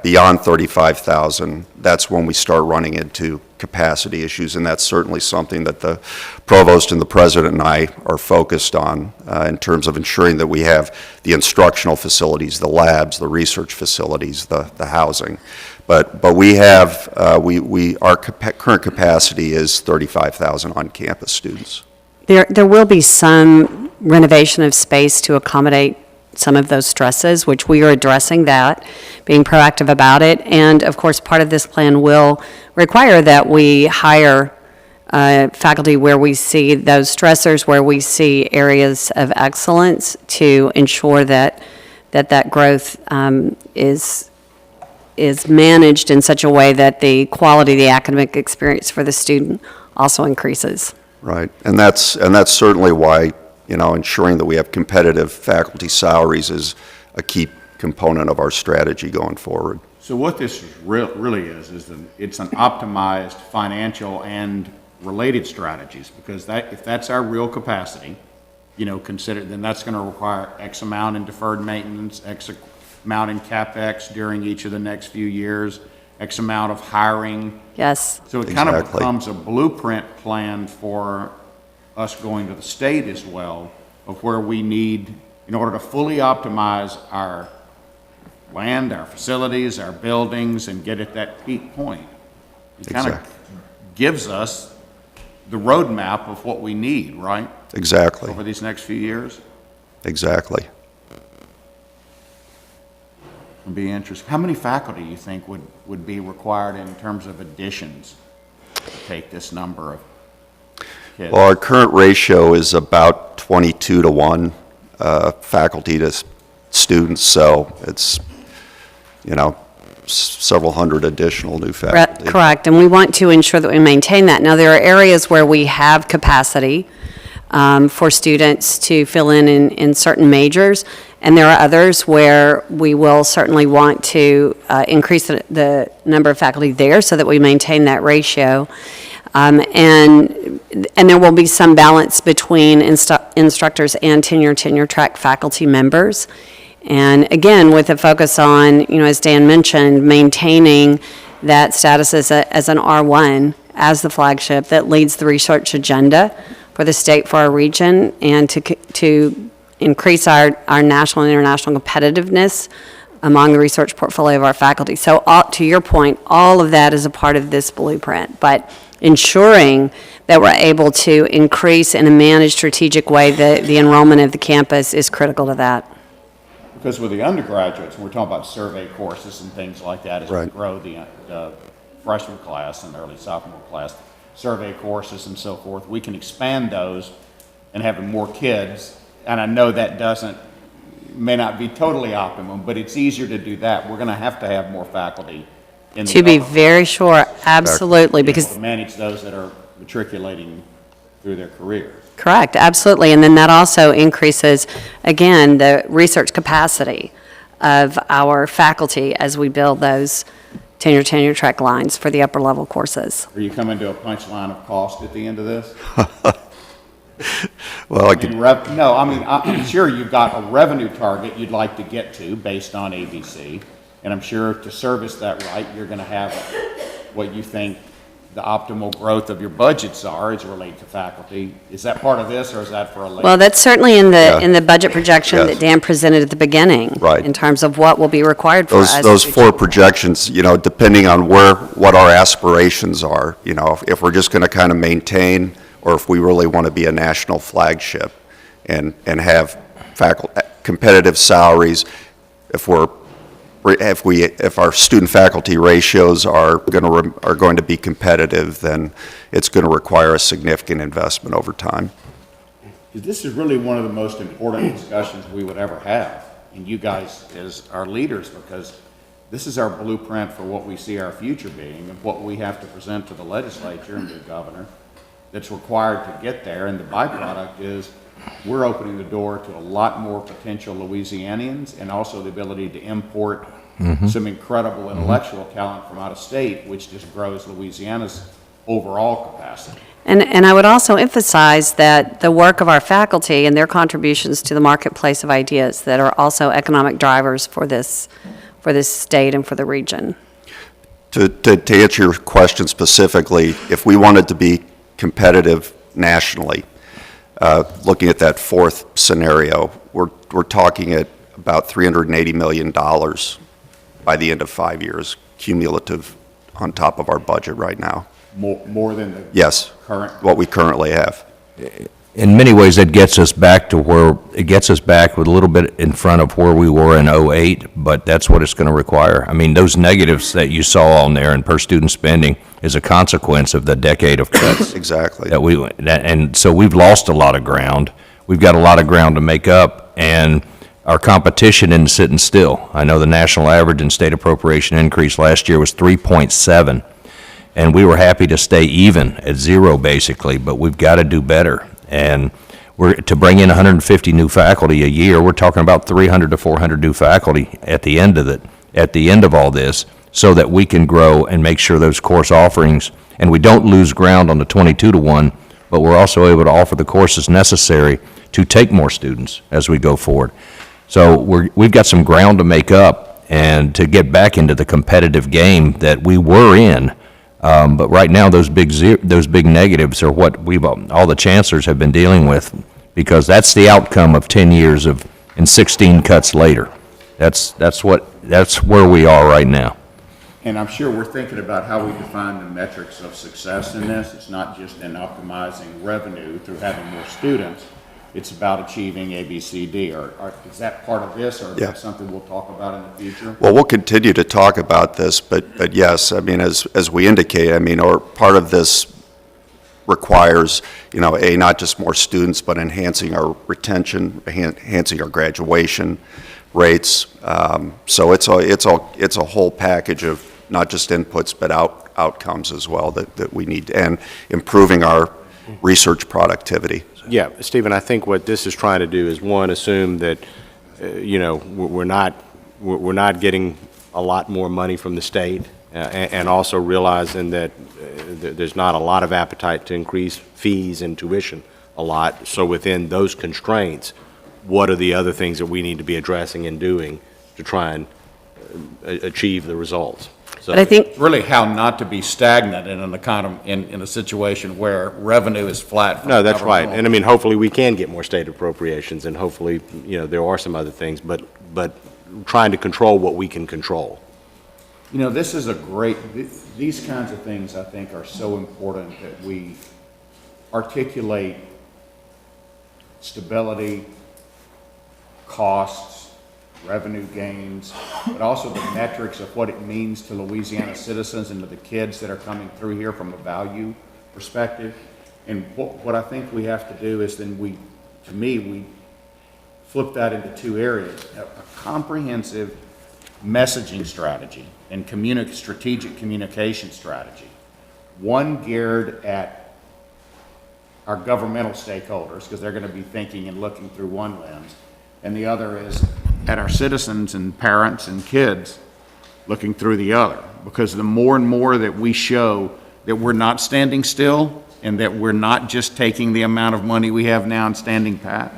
[SPEAKER 2] beyond 35,000, that's when we start running into capacity issues, and that's certainly something that the provost and the president and I are focused on in terms of ensuring that we have the instructional facilities, the labs, the research facilities, the housing. But we have, our current capacity is 35,000 on-campus students.
[SPEAKER 9] There will be some renovation of space to accommodate some of those stresses, which we are addressing that, being proactive about it. And of course, part of this plan will require that we hire faculty where we see those stressors, where we see areas of excellence to ensure that growth is managed in such a way that the quality of the academic experience for the student also increases.
[SPEAKER 2] Right, and that's certainly why, ensuring that we have competitive faculty salaries is a key component of our strategy going forward.
[SPEAKER 17] So what this really is it's an optimized financial and related strategies, because if that's our real capacity, then that's going to require X amount in deferred maintenance, X amount in CapEx during each of the next few years, X amount of hiring.
[SPEAKER 9] Yes.
[SPEAKER 17] So it kind of becomes a blueprint plan for us going to the state as well, of where we need, in order to fully optimize our land, our facilities, our buildings, and get at that peak point. It kind of gives us the roadmap of what we need, right?
[SPEAKER 2] Exactly,
[SPEAKER 17] Over these next few years?
[SPEAKER 2] exactly.
[SPEAKER 17] It'll be interesting. How many faculty you think would be required in terms of additions to take this number of kids?
[SPEAKER 2] Well, our current ratio is about 22 to 1 faculty to students, so it's, several hundred additional new faculty.
[SPEAKER 9] Correct, and we want to ensure that we maintain that. Now, there are areas where we have capacity for students to fill in certain majors, and there are others where we will certainly want to increase the number of faculty there so that we maintain that ratio. And there will be some balance between instructors and tenure track faculty members. And again, with a focus on, as Dan mentioned, maintaining that status as an R1, as the flagship that leads the research agenda for the state, for our region, and to increase our national and international competitiveness among the research portfolio of our faculty. So to your point, all of that is a part of this blueprint, but ensuring that we're able to increase in a managed strategic way the enrollment of the campus is critical to that.
[SPEAKER 17] Because with the undergraduates, we're talking about survey courses and things like that as we grow the freshman class and early sophomore class, survey courses and so forth, we can expand those and have more kids. And I know that may not be totally optimum, but it's easier to do that. We're going to have more faculty in the
[SPEAKER 9] To be very sure, absolutely, because
[SPEAKER 17] to manage those that are matriculating through their career.
[SPEAKER 9] correct, absolutely. And then that also increases, again, the research capacity of our faculty as we build those tenure track lines for the upper level courses.
[SPEAKER 17] Are you coming to a punchline of cost at the end of this?
[SPEAKER 2] Well,
[SPEAKER 17] I'm sure you've got a revenue target you'd like to get to based on ABC, and I'm sure to service that right, you're going to have what you think the optimal growth of your budgets are as related to faculty. Is that part of this, or is that for a later?
[SPEAKER 9] Well, that's certainly in the budget projection
[SPEAKER 2] Yes.
[SPEAKER 9] that Dan presented at the beginning.
[SPEAKER 2] Right.
[SPEAKER 9] In terms of what will be required for us.
[SPEAKER 2] Those four projections, depending on what our aspirations are, if we're just going to kind of maintain, or if we really want to be a national flagship and have competitive salaries, if our student faculty ratios are going to be competitive, then it's going to require a significant investment over time.
[SPEAKER 17] This is really one of the most important discussions we would ever have, and you guys as our leaders, because this is our blueprint for what we see our future being and what we have to present to the legislature and the governor that's required to get there. And the byproduct is we're opening the door to a lot more potential Louisianians, and also the ability to import some incredible intellectual talent from out of state, which just grows Louisiana's overall capacity.
[SPEAKER 9] And I would also emphasize that the work of our faculty and their contributions to the marketplace of ideas that are also economic drivers for this state and for the region.
[SPEAKER 2] To answer your question specifically, if we wanted to be competitive nationally, looking at that fourth scenario, we're talking at about $380 million by the end of 5 years, cumulative on top of our budget right now.
[SPEAKER 17] More than the current?
[SPEAKER 2] What we currently have.
[SPEAKER 16] In many ways, that gets us back with a little bit in front of where we were in '08, but that's what it's going to require. I mean, those negatives that you saw on there in per student spending is a consequence of the decade of cuts.
[SPEAKER 2] Exactly.
[SPEAKER 16] And so we've lost a lot of ground. We've got a lot of ground to make up, and our competition isn't sitting still. I know the national average in state appropriation increase last year was 3.7, and we were happy to stay even at 0 basically, but we've got to do better. And to bring in 150 new faculty a year, we're talking about 300 to 400 new faculty at the end of all this, so that we can grow and make sure those course offerings, and we don't lose ground on the 22 to 1, but we're also able to offer the courses necessary to take more students as we go forward. So we've got some ground to make up and to get back into the competitive game that we were in. But right now, those big negatives are what all the chancellors have been dealing with, because that's the outcome of 10 years and 16 cuts later. That's where we are right now.
[SPEAKER 17] And I'm sure we're thinking about how we define the metrics of success in this. It's not just in optimizing revenue through having more students. It's about achieving A, B, C, D. Is that part of this, or is that something we'll talk about in the future?
[SPEAKER 2] Well, we'll continue to talk about this, but yes, I mean, as we indicate, I mean, or part of this requires, you know, not just more students, but enhancing our retention, enhancing our graduation rates. So it's a whole package of not just inputs, but outcomes as well that we need, and improving our research productivity.
[SPEAKER 15] Yeah, Stephen, I think what this is trying to do is, one, assume that, you know, we're not getting a lot more money from the state, and also realizing that there's not a lot of appetite to increase fees and tuition a lot. So within those constraints, what are the other things that we need to be addressing and doing to try and achieve the results? So,
[SPEAKER 9] But I think
[SPEAKER 17] really how not to be stagnant in a situation where revenue is flat.
[SPEAKER 15] no, that's right. And I mean, hopefully we can get more state appropriations, and hopefully, you know, there are some other things, but trying to control what we can control.
[SPEAKER 17] You know, this is these kinds of things I think are so important that we articulate stability, costs, revenue gains, but also the metrics of what it means to Louisiana citizens and to the kids that are coming through here from a value perspective. And what I think we have to do is then we flip that into two areas: a comprehensive messaging strategy and strategic communication strategy. One geared at our governmental stakeholders, because they're going to be thinking and looking through one lens, and the other is at our citizens and parents and kids looking through the other. Because the more and more that we show that we're not standing still, and that we're not just taking the amount of money we have now and standing pat,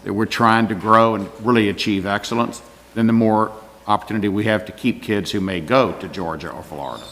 [SPEAKER 17] that we're trying to grow and really achieve excellence, then the more opportunity we have to keep kids who may go to Georgia or Florida.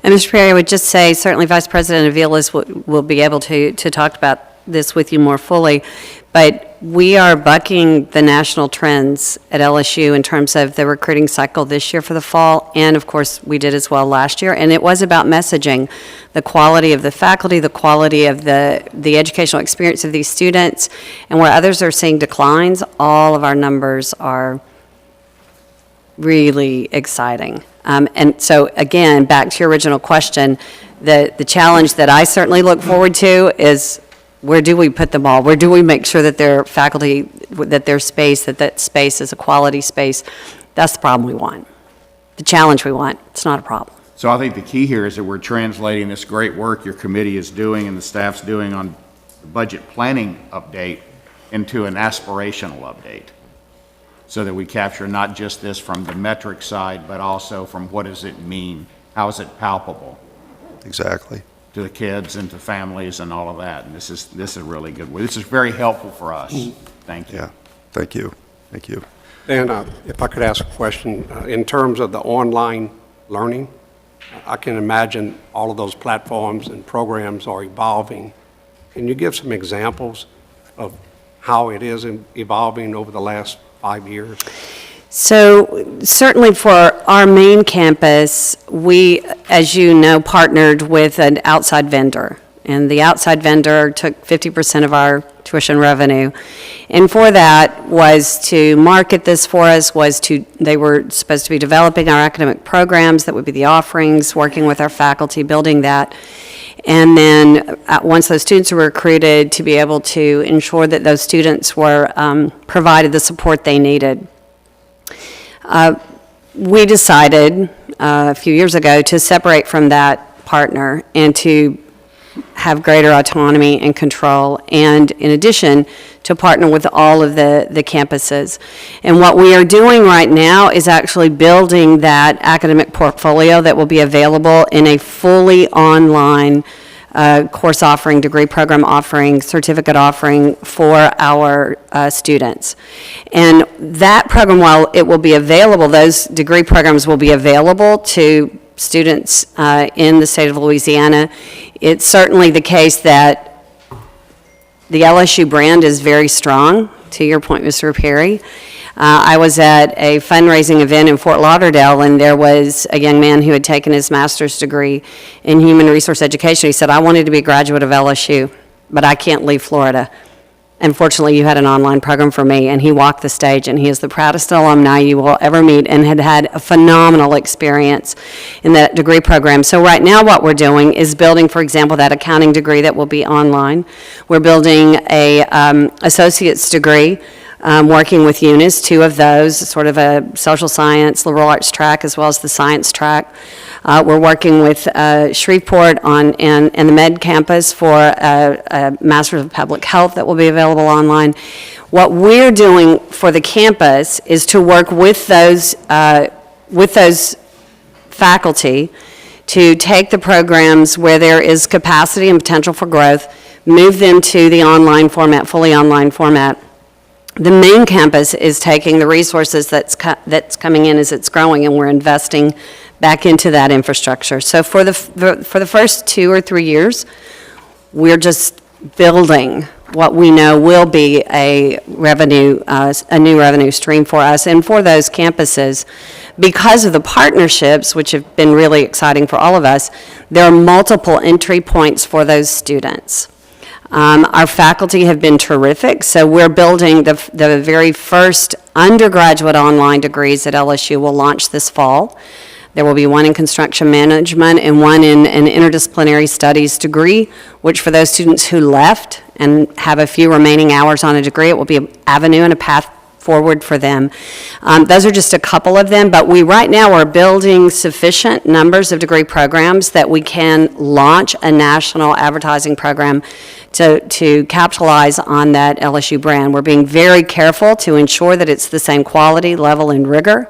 [SPEAKER 9] And Mr. Perry, I would just say, certainly Vice President Aviles will be able to talk about this with you more fully, but we are bucking the national trends at LSU in terms of the recruiting cycle this year for the fall, and of course, we did as well last year, and it was about messaging, the quality of the faculty, the quality of the educational experience of these students, and where others are seeing declines, all of our numbers are really exciting. And so, again, back to your original question, the challenge that I certainly look forward to is, where do we put them all? Where do we make sure that their faculty, that their space, that space is a quality space? That's the problem we want. The challenge we want. It's not a problem.
[SPEAKER 17] So I think the key here is that we're translating this great work your committee is doing and the staff's doing on the budget planning update into an aspirational update, so that we capture not just this from the metric side, but also from what does it mean? How is it palpable?
[SPEAKER 2] Exactly.
[SPEAKER 17] To the kids and to families and all of that. And this is really good. This is very helpful for us. Thank you.
[SPEAKER 2] Yeah, thank you. Thank you.
[SPEAKER 3] Dan, if I could ask a question, in terms of the online learning, I can imagine all of those platforms and programs are evolving. Can you give some examples of how it is evolving over the last 5 years?
[SPEAKER 9] So certainly for our main campus, we, as you know, partnered with an outside vendor. And the outside vendor took 50% of our tuition revenue. And for that was to market this for us, they were supposed to be developing our academic programs, that would be the offerings, working with our faculty, building that. And then once those students were recruited, to be able to ensure that those students were provided the support they needed. We decided a few years ago to separate from that partner and to have greater autonomy and control, and in addition, to partner with all of the campuses. And what we are doing right now is actually building that academic portfolio that will be available in a fully online course offering, degree program offering, certificate offering for our students. And that program, while it will be available, those degree programs will be available to students in the state of Louisiana. It's certainly the case that the LSU brand is very strong, to your point, Mr. Perry. I was at a fundraising event in Fort Lauderdale, and there was a young man who had taken his master's degree in human resource education. He said, I wanted to be a graduate of LSU, but I can't leave Florida. Unfortunately, you had an online program for me, and he walked the stage, and he is the proudest alumni you will ever meet, and had had a phenomenal experience in that degree program. So right now what we're doing is building, for example, that accounting degree that will be online. We're building a associate's degree, working with Eunice, 2 of those, sort of a social science, liberal arts track, as well as the science track. We're working with Shreveport and the Med campus for a Master's of Public Health that will be available online. What we're doing for the campus is to work with those faculty to take the programs where there is capacity and potential for growth, move them to the online format, fully online format. The main campus is taking the resources that's coming in as it's growing, and we're investing back into that infrastructure. So for the first 2 or 3 years, we're just building what we know will be a new revenue stream for us and for those campuses. Because of the partnerships, which have been really exciting for all of us, there are multiple entry points for those students. Our faculty have been terrific, so we're building the very first undergraduate online degrees at LSU will launch this fall. There will be one in construction management and one in an interdisciplinary studies degree, which for those students who left and have a few remaining hours on a degree, it will be an avenue and a path forward for them. Those are just a couple of them, but we right now are building sufficient numbers of degree programs that we can launch a national advertising program to capitalize on that LSU brand. We're being very careful to ensure that it's the same quality, level, and rigor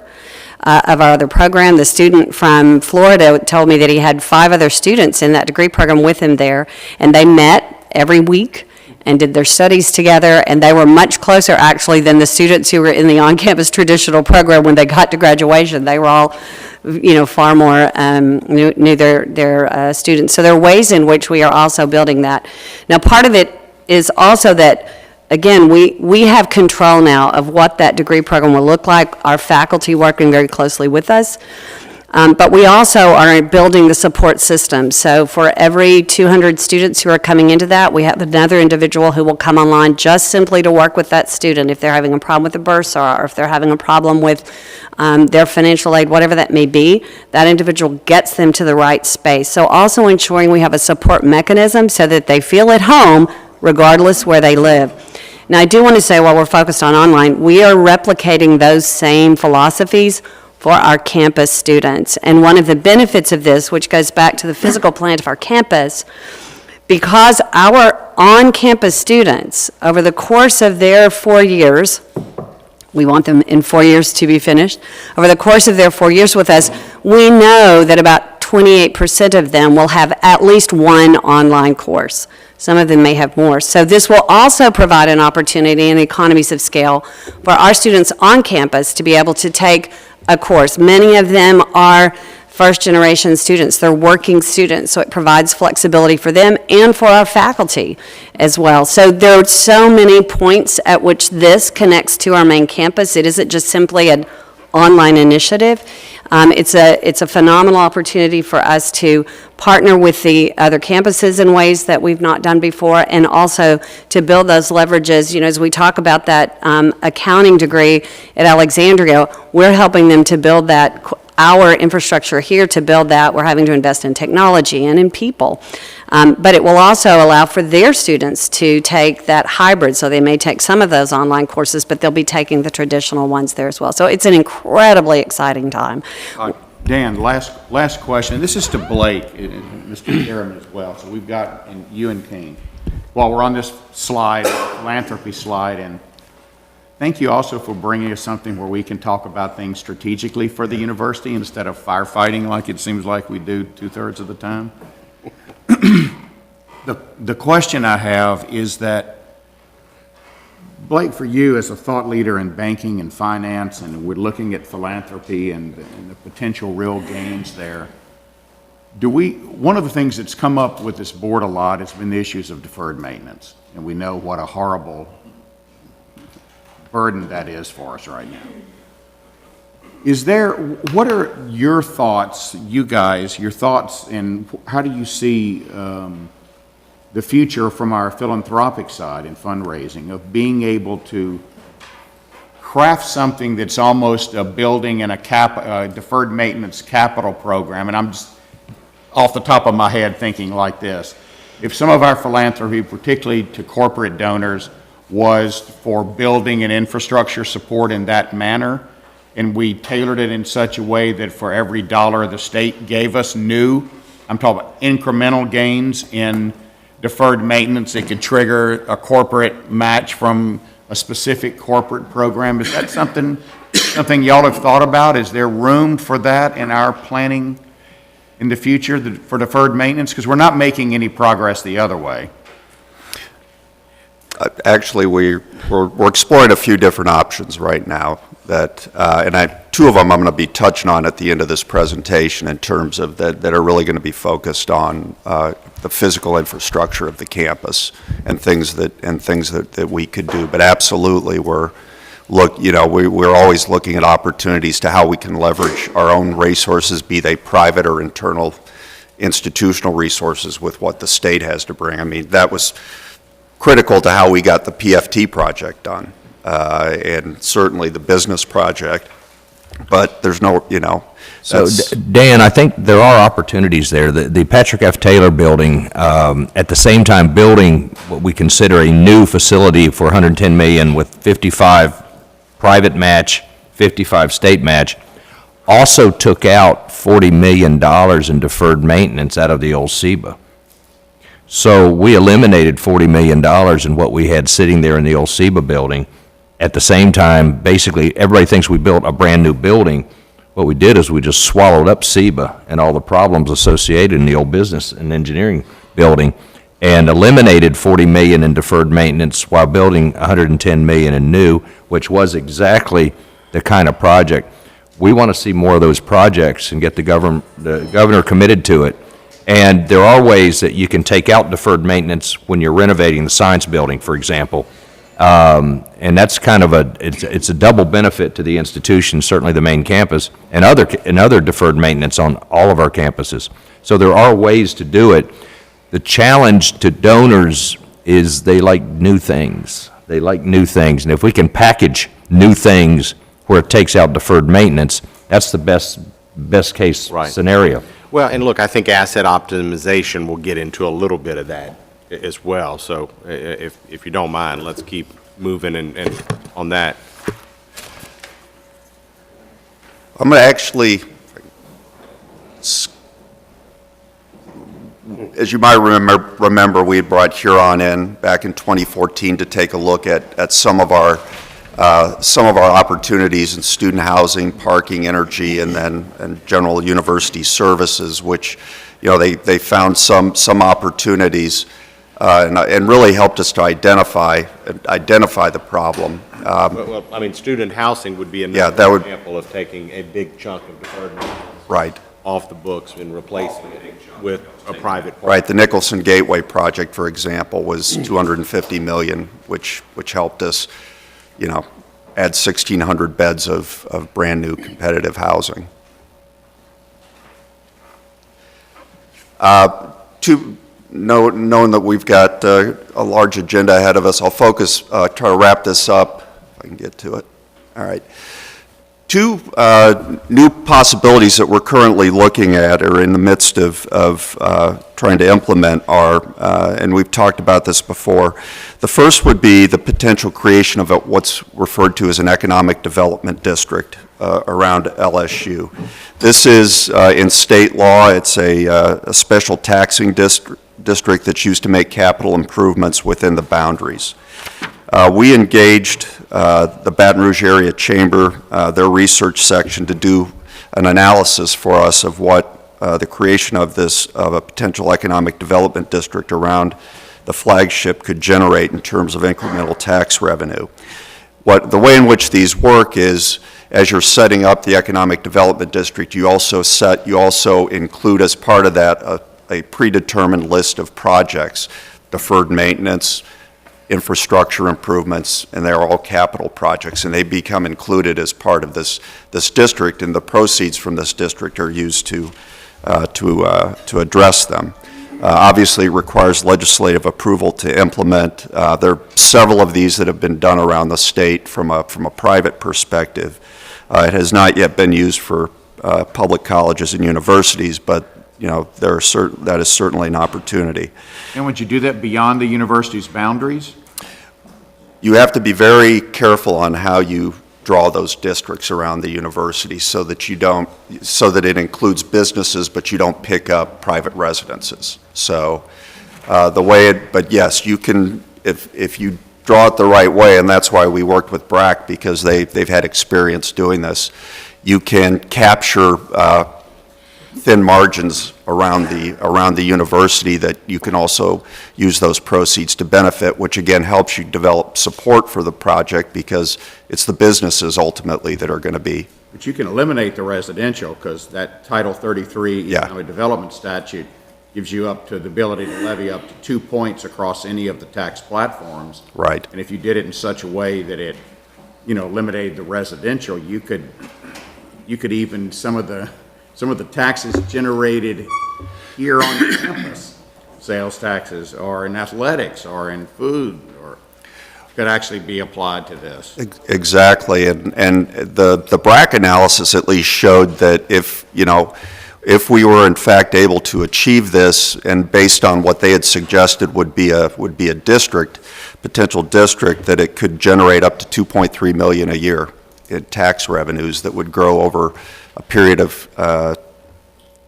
[SPEAKER 9] of our other program. The student from Florida told me that he had 5 other students in that degree program with him there, and they met every week and did their studies together, and they were much closer actually than the students who were in the on-campus traditional program when they got to graduation. They were all, far more knew their students. So there are ways in which we are also building that. Now, part of it is also that, again, we have control now of what that degree program will look like, our faculty working very closely with us. But we also are building the support system. So for every 200 students who are coming into that, we have another individual who will come online just simply to work with that student. If they're having a problem with the bursar, or if they're having a problem with their financial aid, whatever that may be, that individual gets them to the right space. So also ensuring we have a support mechanism so that they feel at home regardless where they live. Now, I do want to say, while we're focused on online, we are replicating those same philosophies for our campus students. And one of the benefits of this, which goes back to the physical plant of our campus, because our on-campus students, over the course of their 4 years, we want them in 4 years to be finished, over the course of their 4 years with us, we know that about 28% of them will have at least one online course. Some of them may have more. So this will also provide an opportunity and economies of scale for our students on campus to be able to take a course. Many of them are first-generation students. They're working students, so it provides flexibility for them and for our faculty as well. So there are so many points at which this connects to our main campus. It isn't just simply an online initiative. It's a phenomenal opportunity for us to partner with the other campuses in ways that we've not done before, and also to build those leverages. As we talk about that accounting degree at Alexandria, we're helping them to build that, our infrastructure here to build that. We're having to invest in technology and in people. But it will also allow for their students to take that hybrid, so they may take some of those online courses, but they'll be taking the traditional ones there as well. So it's an incredibly exciting time.
[SPEAKER 17] Dan, last question. This is to Blake and Mr. Chairman as well. So we've got you and Kane. While we're on this slide, philanthropy slide, and thank you also for bringing us something where we can talk about things strategically for the university instead of firefighting like it seems like we do 2/3 of the time. The question I have is that, Blake, for you as a thought leader in banking and finance, and we're looking at philanthropy and the potential real gains there, one of the things that's come up with this board a lot has been the issues of deferred maintenance. And we know what a horrible burden that is for us right now. What are your thoughts, you guys, your thoughts, and how do you see the future from our philanthropic side in fundraising, of being able to craft something that's almost a building and a deferred maintenance capital program? And I'm just off the top of my head thinking like this. If some of our philanthropy, particularly to corporate donors, was for building and infrastructure support in that manner, and we tailored it in such a way that for every dollar the state gave us new, I'm talking about incremental gains in deferred maintenance, it could trigger a corporate match from a specific corporate program. Is that something y'all have thought about? Is there room for that in our planning in the future for deferred maintenance? Because we're not making any progress the other way.
[SPEAKER 2] Actually, we're exploring a few different options right now that, and two of them I'm going to be touching on at the end of this presentation in terms of that are really going to be focused on the physical infrastructure of the campus and things that we could do. But absolutely, we're always looking at opportunities to how we can leverage our own resources, be they private or internal institutional resources, with what the state has to bring. I mean, that was critical to how we got the PFT project done, and certainly the business project. But there's no,
[SPEAKER 16] So, Dan, I think there are opportunities there. The Patrick F. Taylor building, at the same time building what we consider a new facility for $110 million with 55 private match, 55 state match, also took out $40 million in deferred maintenance out of the old SEBA. So we eliminated $40 million in what we had sitting there in the old SEBA building. At the same time, basically, everybody thinks we built a brand-new building. What we did is we just swallowed up SEBA and all the problems associated in the old business and engineering building and eliminated $40 million in deferred maintenance while building $110 million in new, which was exactly the kind of project. We want to see more of those projects and get the governor committed to it. And there are ways that you can take out deferred maintenance when you're renovating the science building, for example. And that's kind of it's a double benefit to the institution, certainly the main campus, and other deferred maintenance on all of our campuses. So there are ways to do it. The challenge to donors is they like new things. They like new things. And if we can package new things where it takes out deferred maintenance, that's the best case scenario.
[SPEAKER 15] Well, and look, I think asset optimization will get into a little bit of that as well. So if you don't mind, let's keep moving and on that.
[SPEAKER 2] I'm going to actually, as you might remember, we had brought Huron in back in 2014 to take a look at some of our opportunities in student housing, parking, energy, and general university services, which, they found some opportunities and really helped us to identify the problem.
[SPEAKER 15] Well, I mean, student housing would be another example of taking a big chunk of deferred maintenance off the books and replacing it with a private partner.
[SPEAKER 2] Right. The Nicholson Gateway project, for example, was $250 million, which helped us, add 1,600 beds of brand-new competitive housing. Knowing that we've got a large agenda ahead of us, I'll try to wrap this up, if I can get to it. All right. Two new possibilities that we're currently looking at or in the midst of trying to implement are, and we've talked about this before, the first would be the potential creation of what's referred to as an economic development district around LSU. This is, in state law, it's a special taxing district that's used to make capital improvements within the boundaries. We engaged the Baton Rouge Area Chamber, their research section, to do an analysis for us of what the creation of a potential economic development district around the flagship could generate in terms of incremental tax revenue. The way in which these work is, as you're setting up the economic development district, you also include as part of that a predetermined list of projects, deferred maintenance, infrastructure improvements, and they're all capital projects, and they become included as part of this district, and the proceeds from this district are used to address them. Obviously, it requires legislative approval to implement. There are several of these that have been done around the state from a private perspective. It has not yet been used for public colleges and universities, but that is certainly an opportunity.
[SPEAKER 17] And would you do that beyond the university's boundaries?
[SPEAKER 2] You have to be very careful on how you draw those districts around the university so that it includes businesses, but you don't pick up private residences. So but yes, you can, if you draw it the right way, and that's why we worked with BRAC, because they've had experience doing this, you can capture thin margins around the university that you can also use those proceeds to benefit, which again helps you develop support for the project, because it's the businesses ultimately that are going to be.
[SPEAKER 17] But you can eliminate the residential, because that Title 33 economic development statute gives you up to the ability to levy up to 2 points across any of the tax platforms.
[SPEAKER 2] Right.
[SPEAKER 17] And if you did it in such a way that it, eliminated the residential, you could even some of the taxes generated here on campus, sales taxes, or in athletics, or in food, or could actually be applied to this.
[SPEAKER 2] Exactly, and the BRAC analysis at least showed that if we were in fact able to achieve this, and based on what they had suggested would be a potential district, that it could generate up to $2.3 million a year in tax revenues that would grow over a period of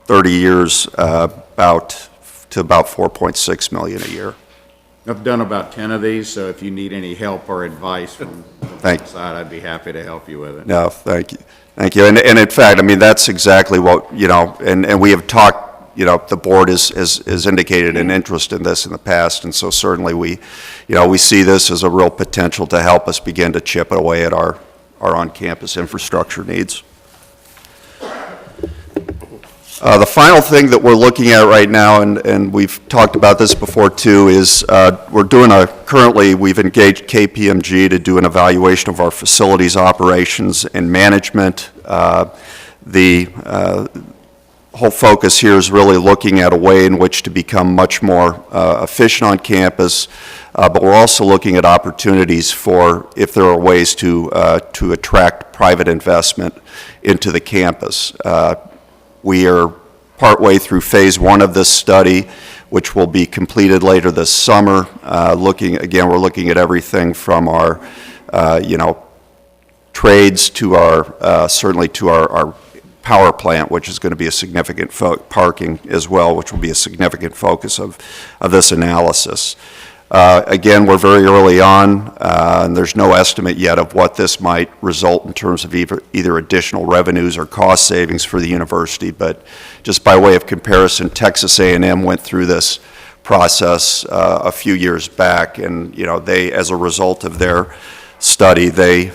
[SPEAKER 2] 30 years to about $4.6 million a year.
[SPEAKER 17] I've done about 10 of these, so if you need any help or advice from the side, I'd be happy to help you with it.
[SPEAKER 2] No, thank you. Thank you. And in fact, I mean, that's exactly what, and we have talked, the board has indicated an interest in this in the past, and so certainly we see this as a real potential to help us begin to chip away at our on-campus infrastructure needs. The final thing that we're looking at right now, and we've talked about this before too, is currently we've engaged KPMG to do an evaluation of our facilities operations and management. The whole focus here is really looking at a way in which to become much more efficient on campus, but we're also looking at opportunities for if there are ways to attract private investment into the campus. We are partway through phase 1 of this study, which will be completed later this summer. We're looking at everything from our, trades to certainly to our power plant, which is going to be a significant parking as well, which will be a significant focus of this analysis. Again, we're very early on, and there's no estimate yet of what this might result in terms of either additional revenues or cost savings for the university, but just by way of comparison, Texas A&M went through this process a few years back, and they, as a result of their study, they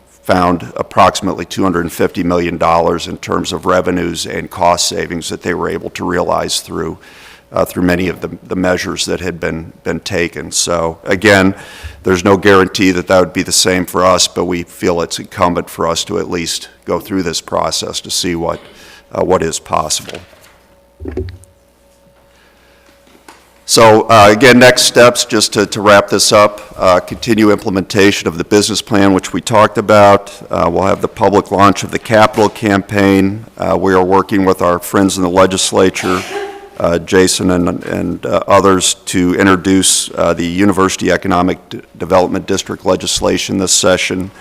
[SPEAKER 2] found approximately $250 million in terms of revenues and cost savings that they were able to realize through many of the measures that had been taken. So again, there's no guarantee that would be the same for us, but we feel it's incumbent for us to at least go through this process to see what is possible. So again, next steps, just to wrap this up, continue implementation of the business plan, which we talked about. We'll have the public launch of the capital campaign. We are working with our friends in the legislature, Jason and others, to introduce the University Economic Development District legislation this session.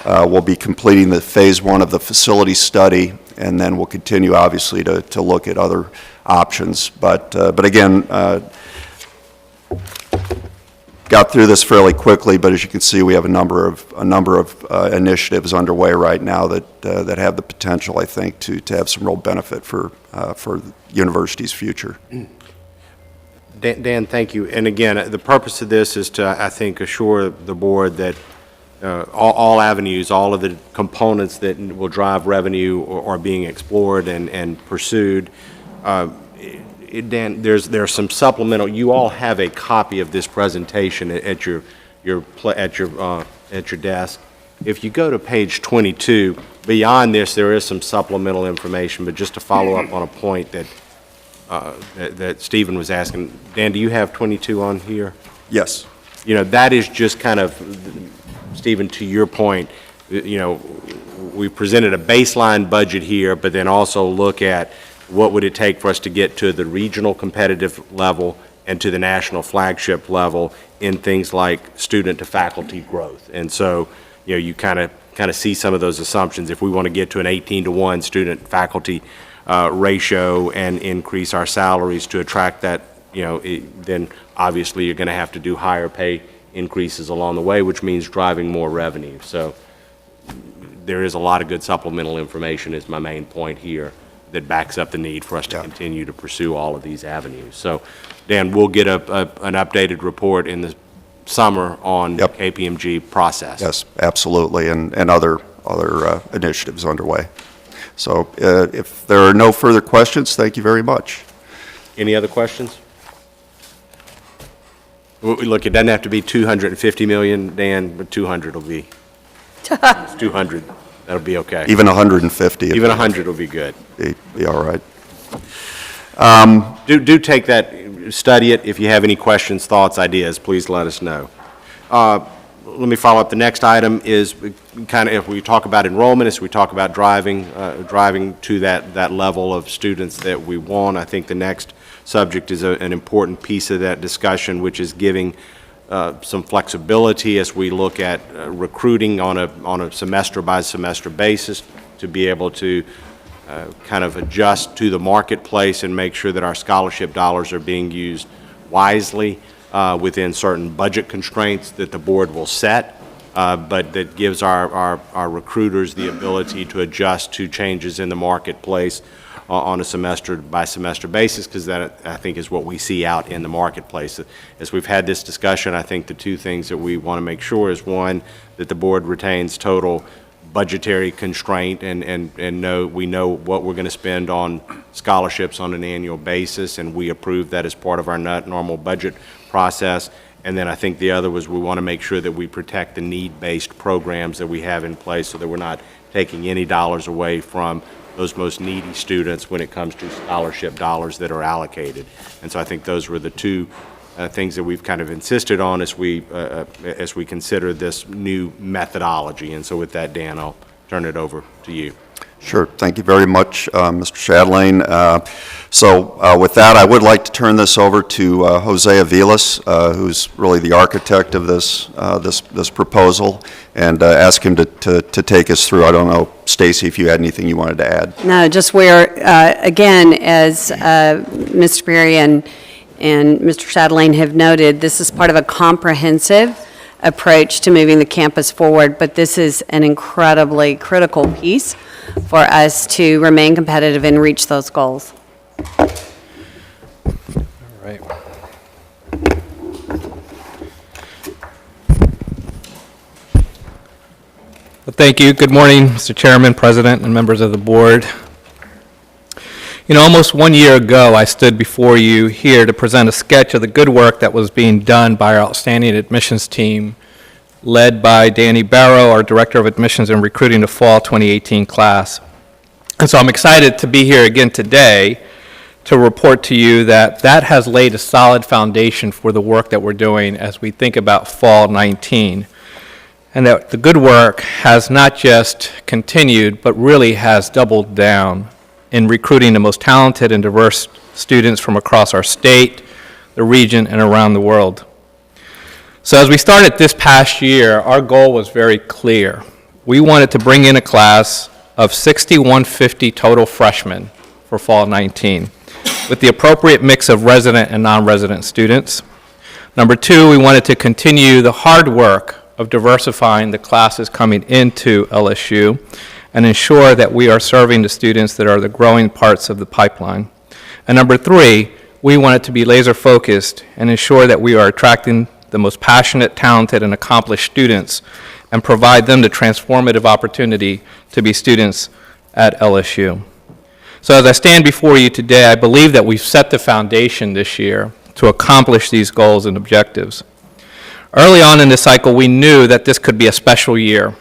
[SPEAKER 2] We'll be completing the phase 1 of the facility study, and then we'll continue, obviously, to look at other options. But again, got through this fairly quickly, but as you can see, we have a number of initiatives underway right now that have the potential, I think, to have some real benefit for the university's future.
[SPEAKER 15] Dan, thank you. And again, the purpose of this is to, I think, assure the board that all avenues, all of the components that will drive revenue are being explored and pursued. Dan, there's some supplemental, you all have a copy of this presentation at your desk. If you go to page 22, beyond this, there is some supplemental information, but just to follow up on a point that Stephen was asking, Dan, do you have 22 on here?
[SPEAKER 2] Yes.
[SPEAKER 15] You know, that is just kind of, Stephen, to your point, you know, we presented a baseline budget here, but then also look at what would it take for us to get to the regional competitive level and to the national flagship level in things like student to faculty growth. And so, you know, you kind of see some of those assumptions. If we want to get to an 18-to-1 student-faculty ratio and increase our salaries to attract that, you know, then obviously you're going to have to do higher pay increases along the way, which means driving more revenue. So there is a lot of good supplemental information is my main point here that backs up the need for us to continue to pursue all of these avenues. So, Dan, we'll get an updated report in the summer on the KPMG process.
[SPEAKER 2] Yes, absolutely, and other initiatives underway. So if there are no further questions, thank you very much.
[SPEAKER 15] Any other questions? Look, it doesn't have to be 250 million, Dan, but 200 will be, it's 200, that'll be okay.
[SPEAKER 2] Even 150.
[SPEAKER 15] Even 100 will be good.
[SPEAKER 2] Be all right.
[SPEAKER 15] Do take that, study it. If you have any questions, thoughts, ideas, please let us know. Let me follow up. The next item is kind of, if we talk about enrollment, as we talk about driving to that level of students that we want, I think the next subject is an important piece of that discussion, which is giving some flexibility as we look at recruiting on a semester-by-semester basis to be able to kind of adjust to the marketplace and make sure that our scholarship dollars are being used wisely within certain budget constraints that the board will set, but that gives our recruiters the ability to adjust to changes in the marketplace on a semester-by-semester basis, because that, I think, is what we see out in the marketplace. As we've had this discussion, I think the two things that we want to make sure is, one, that the board retains total budgetary constraint and we know what we're going to spend on scholarships on an annual basis, and we approve that as part of our normal budget process. And then I think the other was we want to make sure that we protect the need-based programs that we have in place so that we're not taking any dollars away from those most needy students when it comes to scholarship dollars that are allocated. And so I think those were the two things that we've kind of insisted on as we consider this new methodology. And so with that, Dan, I'll turn it over to you.
[SPEAKER 2] Sure. Thank you very much, Mr. Shadlane. So with that, I would like to turn this over to Jose Aviles, who's really the architect of this proposal, and ask him to take us through. I don't know, Stacy, if you had anything you wanted to add.
[SPEAKER 9] No, just where, again, as Mr. Berry and Mr. Shadlane have noted, this is part of a comprehensive approach to moving the campus forward, but this is an incredibly critical piece for us to remain competitive and reach those goals.
[SPEAKER 18] All right. Well, thank you. Good morning, Mr. Chairman, President, and members of the board. You know, almost 1 year ago, I stood before you here to present a sketch of the good work that was being done by our outstanding admissions team, led by Danny Barrow, our Director of Admissions and Recruiting, the fall 2018 class. And so I'm excited to be here again today to report to you that that has laid a solid foundation for the work that we're doing as we think about fall 19. And that the good work has not just continued, but really has doubled down in recruiting the most talented and diverse students from across our state, the region, and around the world. So as we started this past year, our goal was very clear. We wanted to bring in a class of 6,150 total freshmen for fall 19, with the appropriate mix of resident and non-resident students. Number two, we wanted to continue the hard work of diversifying the classes coming into LSU and ensure that we are serving the students that are the growing parts of the pipeline. And number three, we wanted to be laser focused and ensure that we are attracting the most passionate, talented, and accomplished students and provide them the transformative opportunity to be students at LSU. So as I stand before you today, I believe that we've set the foundation this year to accomplish these goals and objectives. Early on in this cycle, we knew that this could be a special year.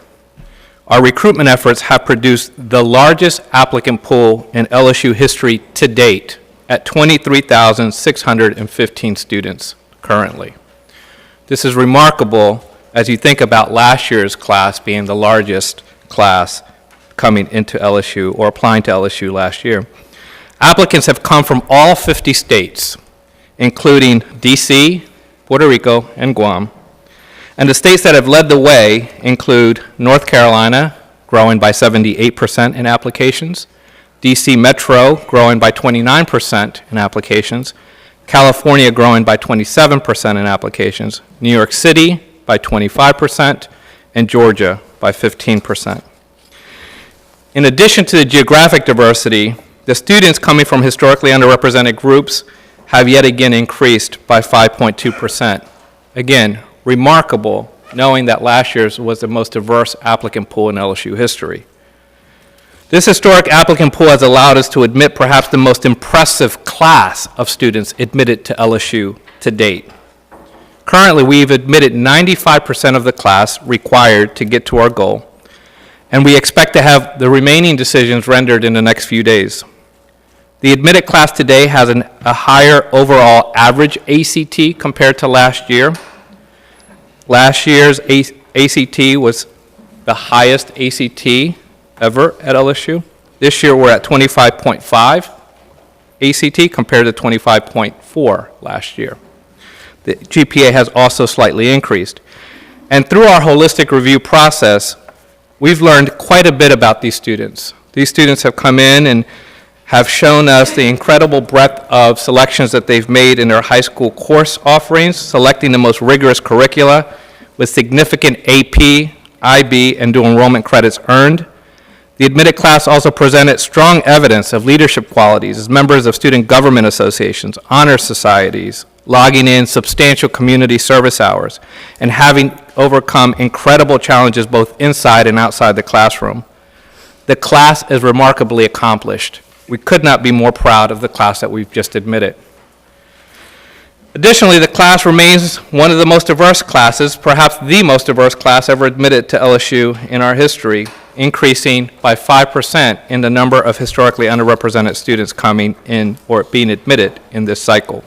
[SPEAKER 18] Our recruitment efforts have produced the largest applicant pool in LSU history to date at 23,615 students currently. This is remarkable as you think about last year's class being the largest class coming into LSU or applying to LSU last year. Applicants have come from all 50 states, including DC, Puerto Rico, and Guam. And the states that have led the way include North Carolina, growing by 78% in applications, DC Metro, growing by 29% in applications, California growing by 27% in applications, New York City by 25%, and Georgia by 15%. In addition to the geographic diversity, the students coming from historically underrepresented groups have yet again increased by 5.2%. Again, remarkable, knowing that last year's was the most diverse applicant pool in LSU history. This historic applicant pool has allowed us to admit perhaps the most impressive class of students admitted to LSU to date. Currently, we've admitted 95% of the class required to get to our goal, and we expect to have the remaining decisions rendered in the next few days. The admitted class today has a higher overall average ACT compared to last year. Last year's ACT was the highest ACT ever at LSU. This year we're at 25.5 ACT compared to 25.4 last year. The GPA has also slightly increased. And through our holistic review process, we've learned quite a bit about these students. These students have come in and have shown us the incredible breadth of selections that they've made in their high school course offerings, selecting the most rigorous curricula with significant AP, IB, and dual enrollment credits earned. The admitted class also presented strong evidence of leadership qualities as members of student government associations, honor societies, logging in substantial community service hours, and having overcome incredible challenges both inside and outside the classroom. The class is remarkably accomplished. We could not be more proud of the class that we've just admitted. Additionally, the class remains one of the most diverse classes, perhaps the most diverse class ever admitted to LSU in our history, increasing by 5% in the number of historically underrepresented students coming in or being admitted in this cycle.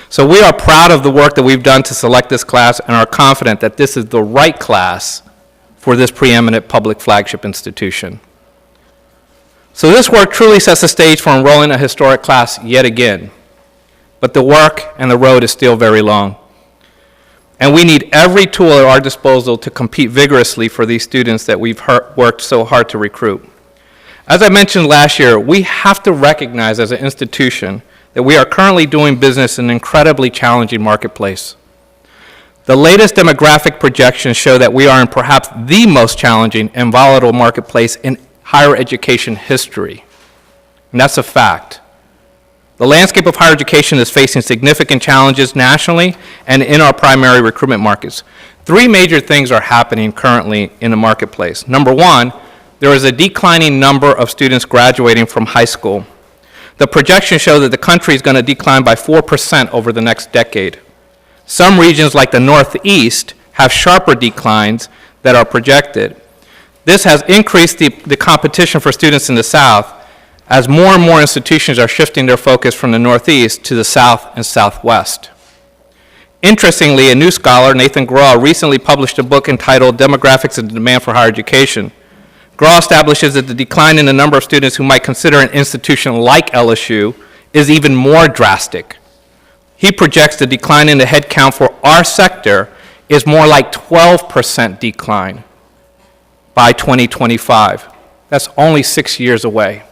[SPEAKER 18] So we are proud of the work that we've done to select this class and are confident that this is the right class for this preeminent public flagship institution. So this work truly sets the stage for enrolling a historic class yet again. But the work and the road is still very long. And we need every tool at our disposal to compete vigorously for these students that we've worked so hard to recruit. As I mentioned last year, we have to recognize as an institution that we are currently doing business in an incredibly challenging marketplace. The latest demographic projections show that we are in perhaps the most challenging and volatile marketplace in higher education history. And that's a fact. The landscape of higher education is facing significant challenges nationally and in our primary recruitment markets. Three major things are happening currently in the marketplace. Number one, there is a declining number of students graduating from high school. The projections show that the country is going to decline by 4% over the next decade. Some regions like the Northeast have sharper declines that are projected. This has increased the competition for students in the South as more and more institutions are shifting their focus from the Northeast to the South and Southwest. Interestingly, a new scholar, Nathan Graw, recently published a book entitled Demographics and Demand for Higher Education. Graw establishes that the decline in the number of students who might consider an institution like LSU is even more drastic. He projects the decline in the headcount for our sector is more like 12% decline by 2025. That's only 6 years away.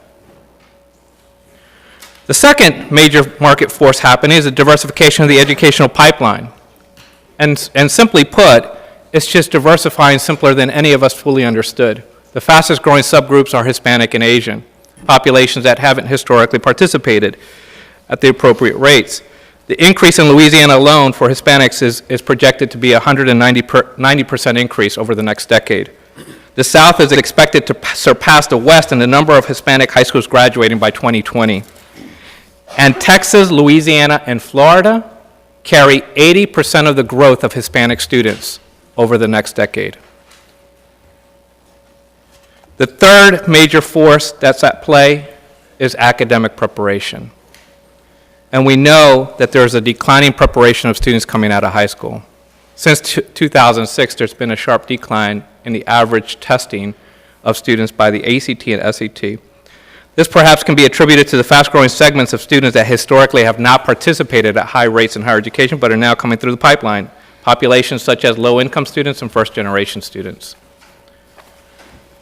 [SPEAKER 18] The second major market force happening is the diversification of the educational pipeline. And simply put, it's just diversifying simpler than any of us fully understood. The fastest growing subgroups are Hispanic and Asian, populations that haven't historically participated at the appropriate rates. The increase in Louisiana alone for Hispanics is projected to be a 190% increase over the next decade. The South is expected to surpass the West in the number of Hispanic high schools graduating by 2020. And Texas, Louisiana, and Florida carry 80% of the growth of Hispanic students over the next decade. The third major force that's at play is academic preparation. And we know that there's a declining preparation of students coming out of high school. Since 2006, there's been a sharp decline in the average testing of students by the ACT and SAT. This perhaps can be attributed to the fast-growing segments of students that historically have not participated at high rates in higher education but are now coming through the pipeline, populations such as low-income students and first-generation students.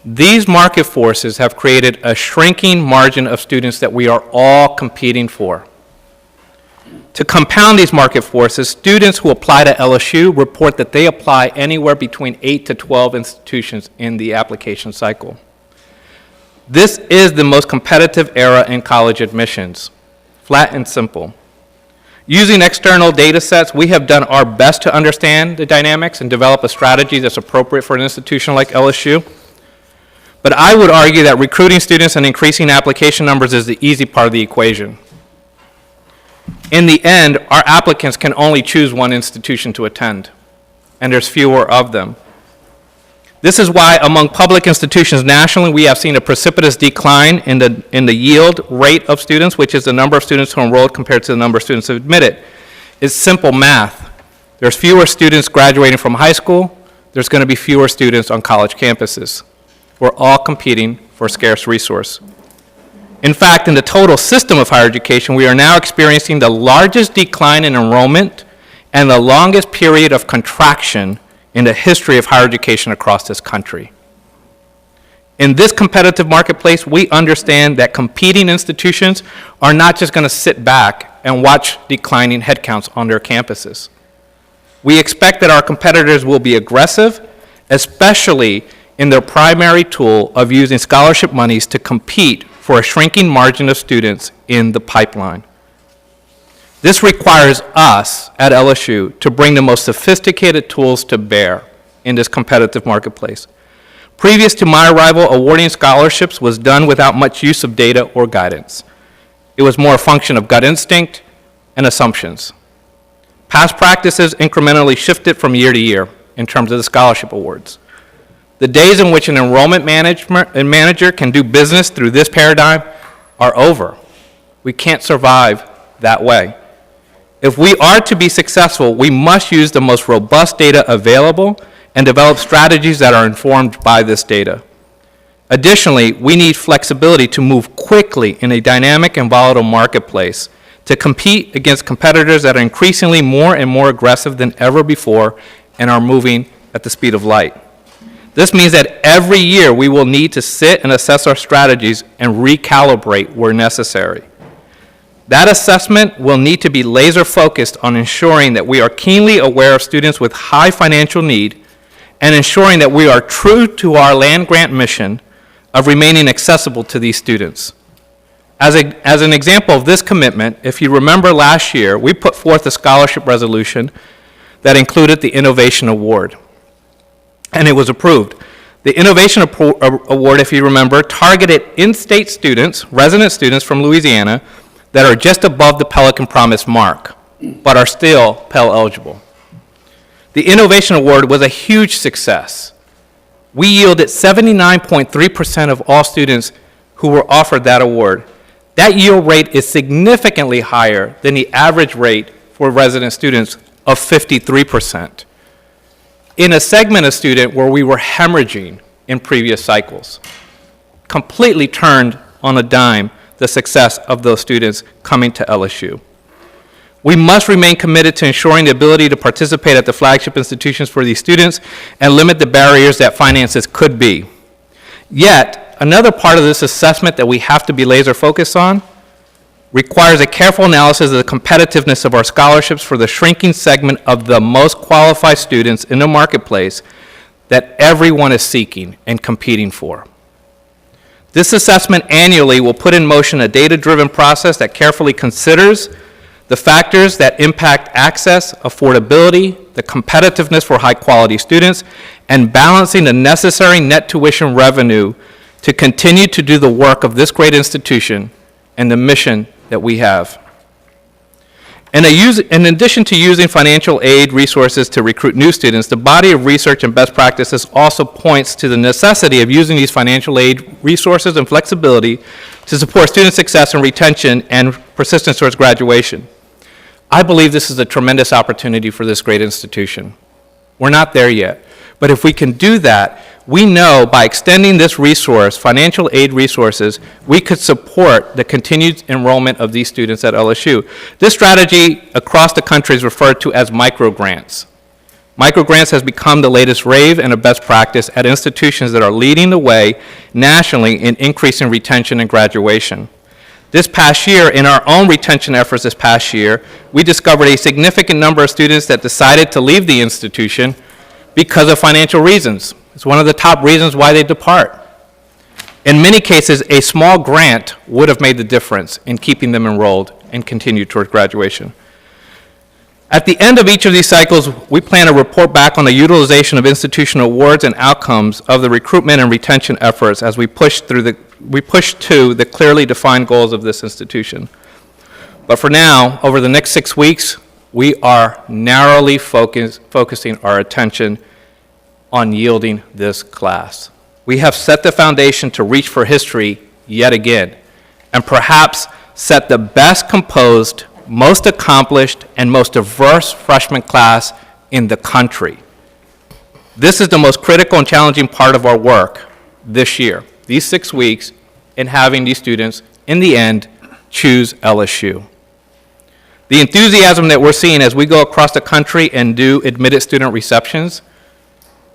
[SPEAKER 18] These market forces have created a shrinking margin of students that we are all competing for. To compound these market forces, students who apply to LSU report that they apply anywhere between 8 to 12 institutions in the application cycle. This is the most competitive era in college admissions, flat and simple. Using external data sets, we have done our best to understand the dynamics and develop a strategy that's appropriate for an institution like LSU. But I would argue that recruiting students and increasing application numbers is the easy part of the equation. In the end, our applicants can only choose one institution to attend, and there's fewer of them. This is why among public institutions nationally, we have seen a precipitous decline in the yield rate of students, which is the number of students who are enrolled compared to the number of students admitted. It's simple math. There's fewer students graduating from high school. There's going to be fewer students on college campuses. We're all competing for a scarce resource. In fact, in the total system of higher education, we are now experiencing the largest decline in enrollment and the longest period of contraction in the history of higher education across this country. In this competitive marketplace, we understand that competing institutions are not just going to sit back and watch declining headcounts on their campuses. We expect that our competitors will be aggressive, especially in their primary tool of using scholarship monies to compete for a shrinking margin of students in the pipeline. This requires us at LSU to bring the most sophisticated tools to bear in this competitive marketplace. Previous to my arrival, awarding scholarships was done without much use of data or guidance. It was more a function of gut instinct and assumptions. Past practices incrementally shifted from year to year in terms of the scholarship awards. The days in which an enrollment manager can do business through this paradigm are over. We can't survive that way. If we are to be successful, we must use the most robust data available and develop strategies that are informed by this data. Additionally, we need flexibility to move quickly in a dynamic and volatile marketplace to compete against competitors that are increasingly more and more aggressive than ever before and are moving at the speed of light. This means that every year we will need to sit and assess our strategies and recalibrate where necessary. That assessment will need to be laser focused on ensuring that we are keenly aware of students with high financial need and ensuring that we are true to our land-grant mission of remaining accessible to these students. As an example of this commitment, if you remember last year, we put forth a scholarship resolution that included the Innovation Award, and it was approved. The Innovation Award, if you remember, targeted in-state students, resident students from Louisiana, that are just above the Pelican Promise mark, but are still Pell eligible. The Innovation Award was a huge success. We yielded 79.3% of all students who were offered that award. That yield rate is significantly higher than the average rate for resident students of 53%. In a segment of student where we were hemorrhaging in previous cycles, completely turned on a dime the success of those students coming to LSU. We must remain committed to ensuring the ability to participate at the flagship institutions for these students and limit the barriers that finances could be. Yet, another part of this assessment that we have to be laser focused on requires a careful analysis of the competitiveness of our scholarships for the shrinking segment of the most qualified students in the marketplace that everyone is seeking and competing for. This assessment annually will put in motion a data-driven process that carefully considers The factors that impact access, affordability, the competitiveness for high-quality students, and balancing the necessary net tuition revenue to continue to do the work of this great institution and the mission that we have. In addition to using financial aid resources to recruit new students, the body of research and best practices also points to the necessity of using these financial aid resources and flexibility to support student success and retention and persistence towards graduation. I believe this is a tremendous opportunity for this great institution. We're not there yet, but if we can do that, we know by extending this resource, financial aid resources, we could support the continued enrollment of these students at LSU. This strategy across the country is referred to as microgrants. Microgrants has become the latest rave and a best practice at institutions that are leading the way nationally in increasing retention and graduation. This past year, in our own retention efforts this past year, we discovered a significant number of students that decided to leave the institution because of financial reasons. It's one of the top reasons why they depart. In many cases, a small grant would have made the difference in keeping them enrolled and continue toward graduation. At the end of each of these cycles, we plan to report back on the utilization of institutional awards and outcomes of the recruitment and retention efforts as we push to the clearly defined goals of this institution. But for now, over the next 6 weeks, we are narrowly focusing our attention on yielding this class. We have set the foundation to reach for history yet again, and perhaps set the best composed, most accomplished, and most diverse freshman class in the country. This is the most critical and challenging part of our work this year, these 6 weeks, in having these students, in the end, choose LSU. The enthusiasm that we're seeing as we go across the country and do admitted student receptions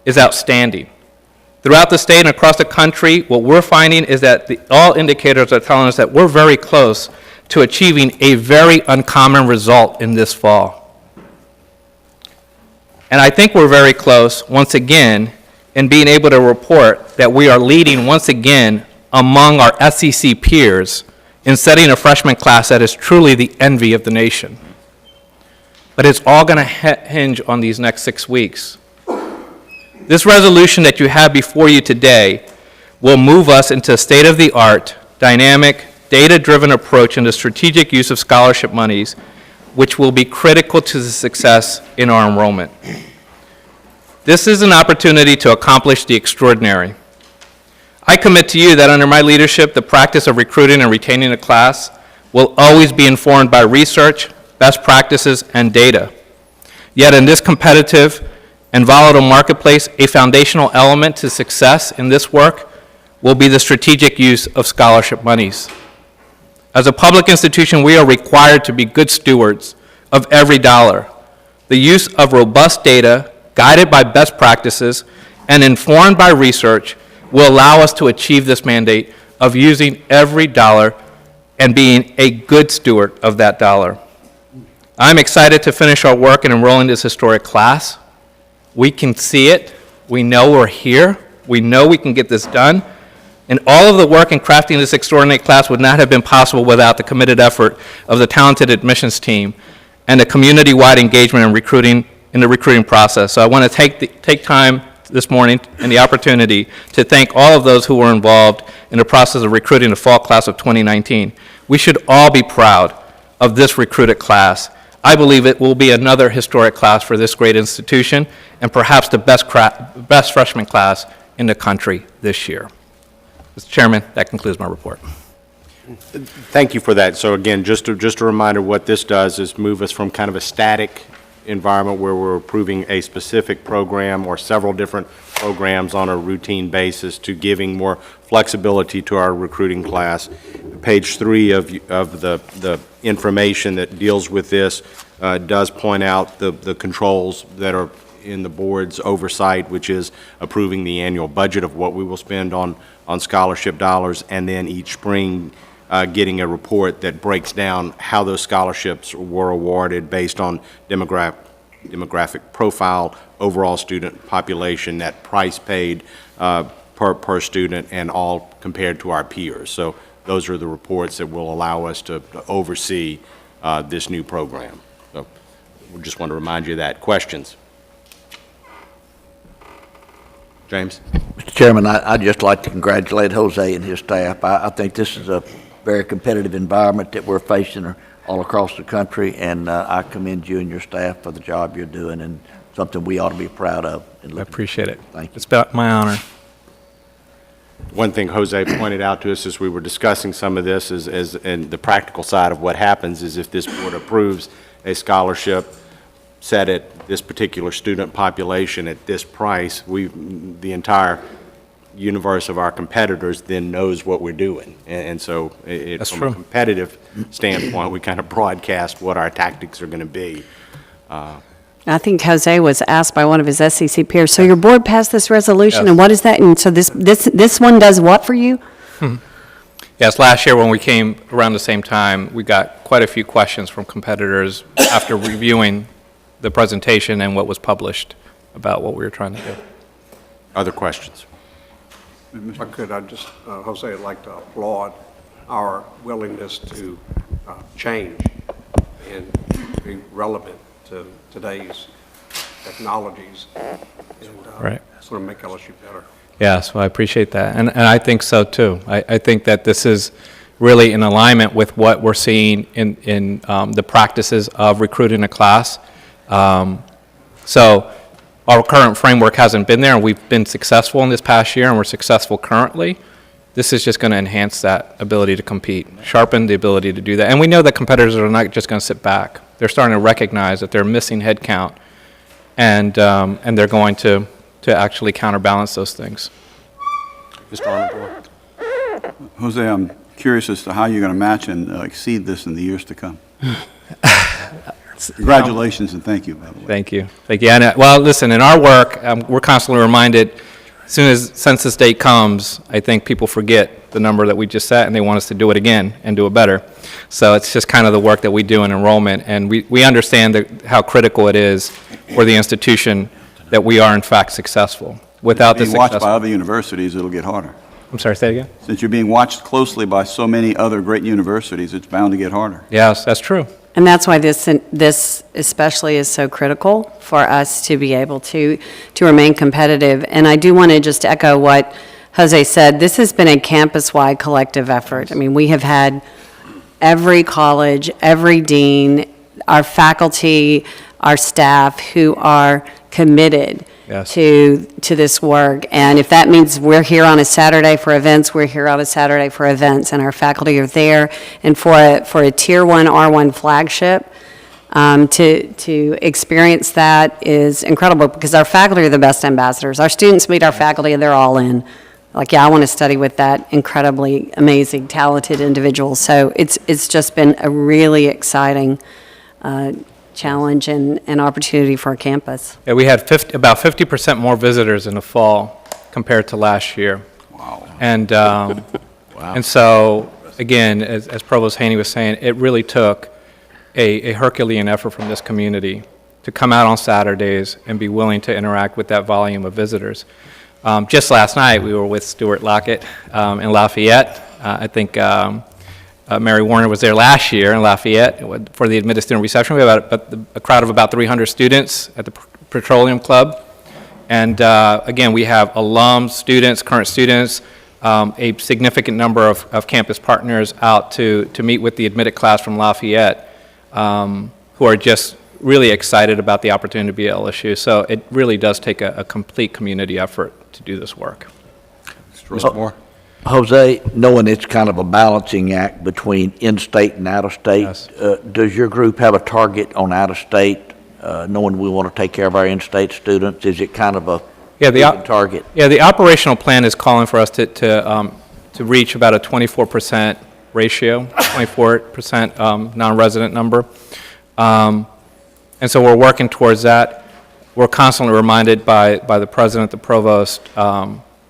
[SPEAKER 18] is outstanding. Throughout the state and across the country, what we're finding is that all indicators are telling us that we're very close to achieving a very uncommon result in this fall. And I think we're very close, once again, in being able to report that we are leading once again among our SEC peers in setting a freshman class that is truly the envy of the nation. But it's all going to hinge on these next 6 weeks. This resolution that you have before you today will move us into a state-of-the-art, dynamic, data-driven approach in the strategic use of scholarship monies, which will be critical to the success in our enrollment. This is an opportunity to accomplish the extraordinary. I commit to you that under my leadership, the practice of recruiting and retaining a class will always be informed by research, best practices, and data. Yet in this competitive and volatile marketplace, a foundational element to success in this work will be the strategic use of scholarship monies. As a public institution, we are required to be good stewards of every dollar. The use of robust data, guided by best practices, and informed by research will allow us to achieve this mandate of using every dollar and being a good steward of that dollar. I'm excited to finish our work in enrolling this historic class. We can see it. We know we're here. We know we can get this done. And all of the work in crafting this extraordinary class would not have been possible without the committed effort of the talented admissions team and the community-wide engagement in the recruiting process. So I want to take time this morning and the opportunity to thank all of those who were involved in the process of recruiting the fall class of 2019. We should all be proud of this recruited class. I believe it will be another historic class for this great institution and perhaps the best freshman class in the country this year. Mr. Chairman, that concludes my report.
[SPEAKER 15] Thank you for that. So again, just a reminder, what this does is move us from kind of a static environment where we're approving a specific program or several different programs on a routine basis to giving more flexibility to our recruiting class. Page 3 of the information that deals with this does point out the controls that are in the board's oversight, which is approving the annual budget of what we will spend on scholarship dollars, and then each spring getting a report that breaks down how those scholarships were awarded based on demographic profile, overall student population, net price paid per student, and all compared to our peers. So those are the reports that will allow us to oversee this new program. So we just want to remind you of that. Questions? James?
[SPEAKER 19] Mr. Chairman, I'd just like to congratulate Jose and his staff. I think this is a very competitive environment that we're facing all across the country, and I commend you and your staff for the job you're doing, and something we ought to be proud of.
[SPEAKER 18] I appreciate it.
[SPEAKER 19] Thank you.
[SPEAKER 18] It's about my honor.
[SPEAKER 15] One thing Jose pointed out to us as we were discussing some of this is and the practical side of what happens is if this board approves a scholarship set at this particular student population at this price, the entire universe of our competitors then knows what we're doing. And so from a competitive standpoint, we kind of broadcast what our tactics are going to be.
[SPEAKER 9] I think Jose was asked by one of his SEC peers, so your board passed this resolution, and what is that? And so this one does what for you?
[SPEAKER 18] Yes, last year when we came around the same time, we got quite a few questions from competitors after reviewing the presentation and what was published about what we were trying to do.
[SPEAKER 15] Other questions?
[SPEAKER 3] If I could, Jose, I'd like to applaud our willingness to change and be relevant to today's technologies and
[SPEAKER 18] Right.
[SPEAKER 3] sort of make LSU better.
[SPEAKER 18] Yes, well, I appreciate that, and I think so too. I think that this is really in alignment with what we're seeing in the practices of recruiting a class. So our current framework hasn't been there, and we've been successful in this past year, and we're successful currently. This is just going to enhance that ability to compete, sharpen the ability to do that. And we know that competitors are not just going to sit back. They're starting to recognize that they're missing headcount, and they're going to actually counterbalance those things.
[SPEAKER 15] Mr. Armandor?
[SPEAKER 6] Jose, I'm curious as to how you're going to match and exceed this in the years to come. Congratulations and thank you, by the way.
[SPEAKER 18] Thank you. Thank you. And, well, listen, in our work, we're constantly reminded, as soon as census date comes, I think people forget the number that we just set, and they want us to do it again and do it better. So it's just kind of the work that we do in enrollment, and we understand how critical it is for the institution that we are, in fact, successful. Without this
[SPEAKER 6] Being watched by other universities, it'll get harder.
[SPEAKER 18] I'm sorry, say it again?
[SPEAKER 6] Since you're being watched closely by so many other great universities, it's bound to get harder.
[SPEAKER 18] Yes, that's true.
[SPEAKER 9] And that's why this especially is so critical for us to be able to remain competitive. And I do want to just echo what Jose said. This has been a campus-wide collective effort. I mean, we have had every college, every dean, our faculty, our staff who are committed to this work. And if that means we're here on a Saturday for events, we're here on a Saturday for events, and our faculty are there. And for a Tier 1 R1 flagship, to experience that is incredible, because our faculty are the best ambassadors. Our students meet our faculty and they're all in. Like, yeah, I want to study with that incredibly amazing, talented individual. So it's just been a really exciting challenge and opportunity for our campus.
[SPEAKER 18] Yeah, we had about 50% more visitors in the fall compared to last year.
[SPEAKER 6] Wow.
[SPEAKER 18] And and so, again, as Provost Haney was saying, it really took a Herculean effort from this community to come out on Saturdays and be willing to interact with that volume of visitors. Just last night, we were with Stuart Lockett in Lafayette. I think Mary Warner was there last year in Lafayette for the admitted student reception. We had a crowd of about 300 students at the Petroleum Club. And again, we have alums, students, current students, a significant number of campus partners out to meet with the admitted class from Lafayette, who are just really excited about the opportunity to be at LSU. So it really does take a complete community effort to do this work.
[SPEAKER 15] Mr. Moore?
[SPEAKER 19] Jose, knowing it's kind of a balancing act between in-state and out-of-state, does your group have a target on out-of-state, knowing we want to take care of our in-state students? Is it kind of a target?
[SPEAKER 18] Yeah, the operational plan is calling for us to reach about a 24% ratio, 24% non-resident number. And so we're working towards that. We're constantly reminded by the president, the provost,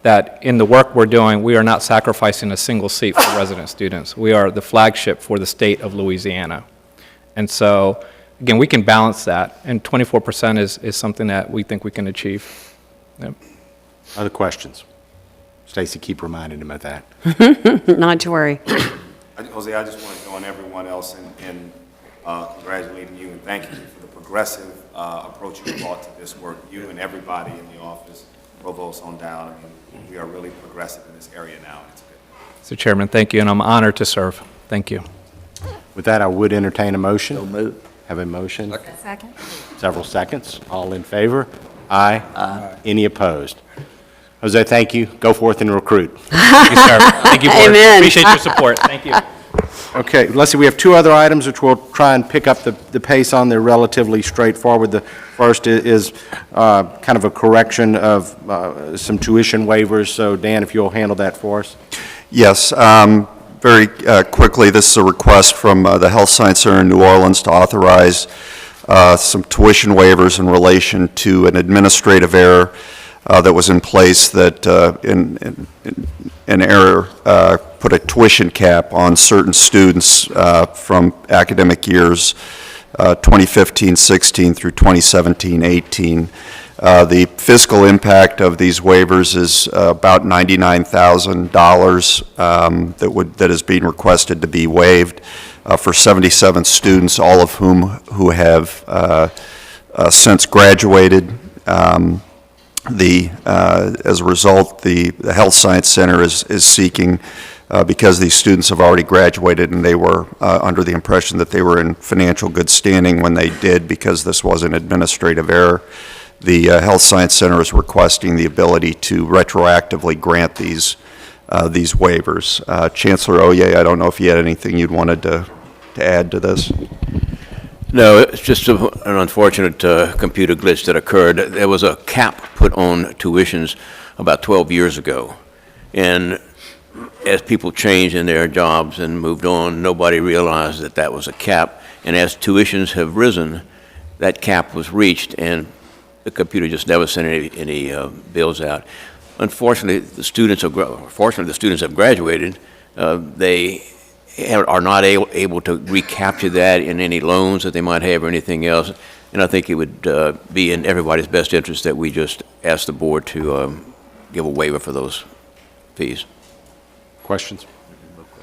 [SPEAKER 18] that in the work we're doing, we are not sacrificing a single seat for resident students. We are the flagship for the state of Louisiana. And so, again, we can balance that, and 24% is something that we think we can achieve. Yep.
[SPEAKER 15] Other questions? Stacy, keep reminding him of that.
[SPEAKER 9] Not to worry.
[SPEAKER 11] Jose, I just want to join everyone else in
[SPEAKER 15] congratulating you and thanking you for the progressive approach you brought to this work. You and everybody in the office, provost on down. I mean, we are really progressive in this area now. It's good.
[SPEAKER 18] Mr. Chairman, thank you, and I'm honored to serve. Thank you.
[SPEAKER 15] With that, I would entertain a motion.
[SPEAKER 19] So moved.
[SPEAKER 15] Have a motion.
[SPEAKER 8] Second.
[SPEAKER 15] Several seconds. All in favor? Aye. Aye. Any opposed? Jose, thank you. Go forth and recruit.
[SPEAKER 18] Thank you, sir. Thank you, Board.
[SPEAKER 9] Amen.
[SPEAKER 18] Appreciate your support. Thank you.
[SPEAKER 15] Okay, let's see, we have two other items which we'll try and pick up the pace on. They're relatively straightforward. The first is kind of a correction of some tuition waivers. So Dan, if you'll handle that for us.
[SPEAKER 2] Yes, very quickly, this is a request from the Health Science Center in New Orleans to authorize some tuition waivers in relation to an administrative error that was in place that an error put a tuition cap on certain students from academic years 2015-16 through 2017-18. The fiscal impact of these waivers is about $99,000 that is being requested to be waived for 77 students, all of whom have since graduated. As a result, the Health Science Center is seeking, because these students have already graduated and they were under the impression that they were in financial good standing when they did, because this was an administrative error, the Health Science Center is requesting the ability to retroactively grant these waivers. Chancellor Oye, I don't know if you had anything you'd wanted to add to this.
[SPEAKER 20] No, it's just an unfortunate computer glitch that occurred. There was a cap put on tuitions about 12 years ago. And as people changed in their jobs and moved on, nobody realized that that was a cap. And as tuitions have risen, that cap was reached, and the computer just never sent any bills out. Unfortunately, the students have graduated. They are not able to recapture that in any loans that they might have or anything else. And I think it would be in everybody's best interest that we just ask the board to give a waiver for those fees.
[SPEAKER 15] Questions?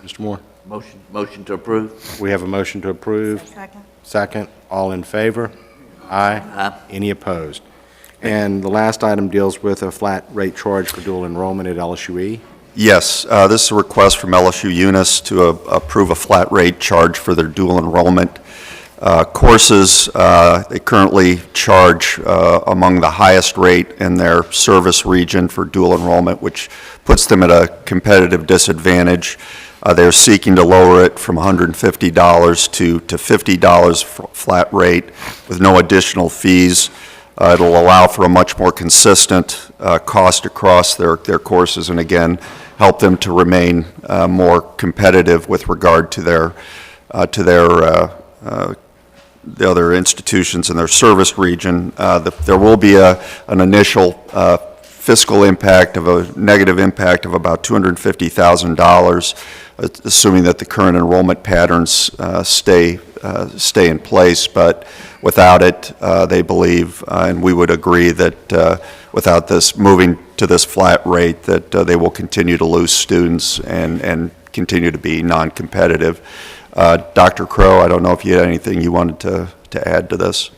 [SPEAKER 15] Mr. Moore?
[SPEAKER 19] Motion to approve.
[SPEAKER 15] We have a motion to approve.
[SPEAKER 8] Second.
[SPEAKER 15] Second. All in favor? Aye.
[SPEAKER 19] Aye.
[SPEAKER 15] Any opposed? And the last item deals with a flat rate charge for dual enrollment at LSUE.
[SPEAKER 2] Yes, this is a request from LSU Eunice to approve a flat rate charge for their dual enrollment courses. They currently charge among the highest rate in their service region for dual enrollment, which puts them at a competitive disadvantage. They're seeking to lower it from $150 to $50 flat rate with no additional fees. It'll allow for a much more consistent cost across their courses, and again, help them to remain more competitive with regard to the other institutions in their service region. There will be an initial fiscal impact of a negative impact of about $250,000, assuming that the current enrollment patterns stay in place. But without it, they believe, and we would agree that without this moving to this flat rate, that they will continue to lose students and continue to be non-competitive. Dr. Crow, I don't know if you had anything you wanted to add to this.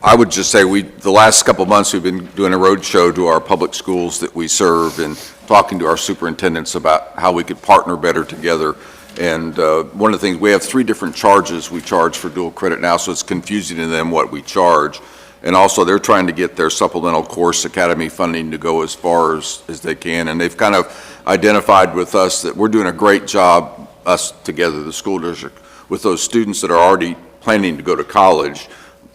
[SPEAKER 4] I would just say the last couple of months we've been doing a road show to our public schools that we serve and talking to our superintendents about how we could partner better together. And one of the things, we have 3 different charges we charge for dual credit now, so it's confusing to them what we charge. And also they're trying to get their supplemental course academy funding to go as far as they can. And they've kind of identified with us that we're doing a great job, us together, the school district, with those students that are already planning to go to college.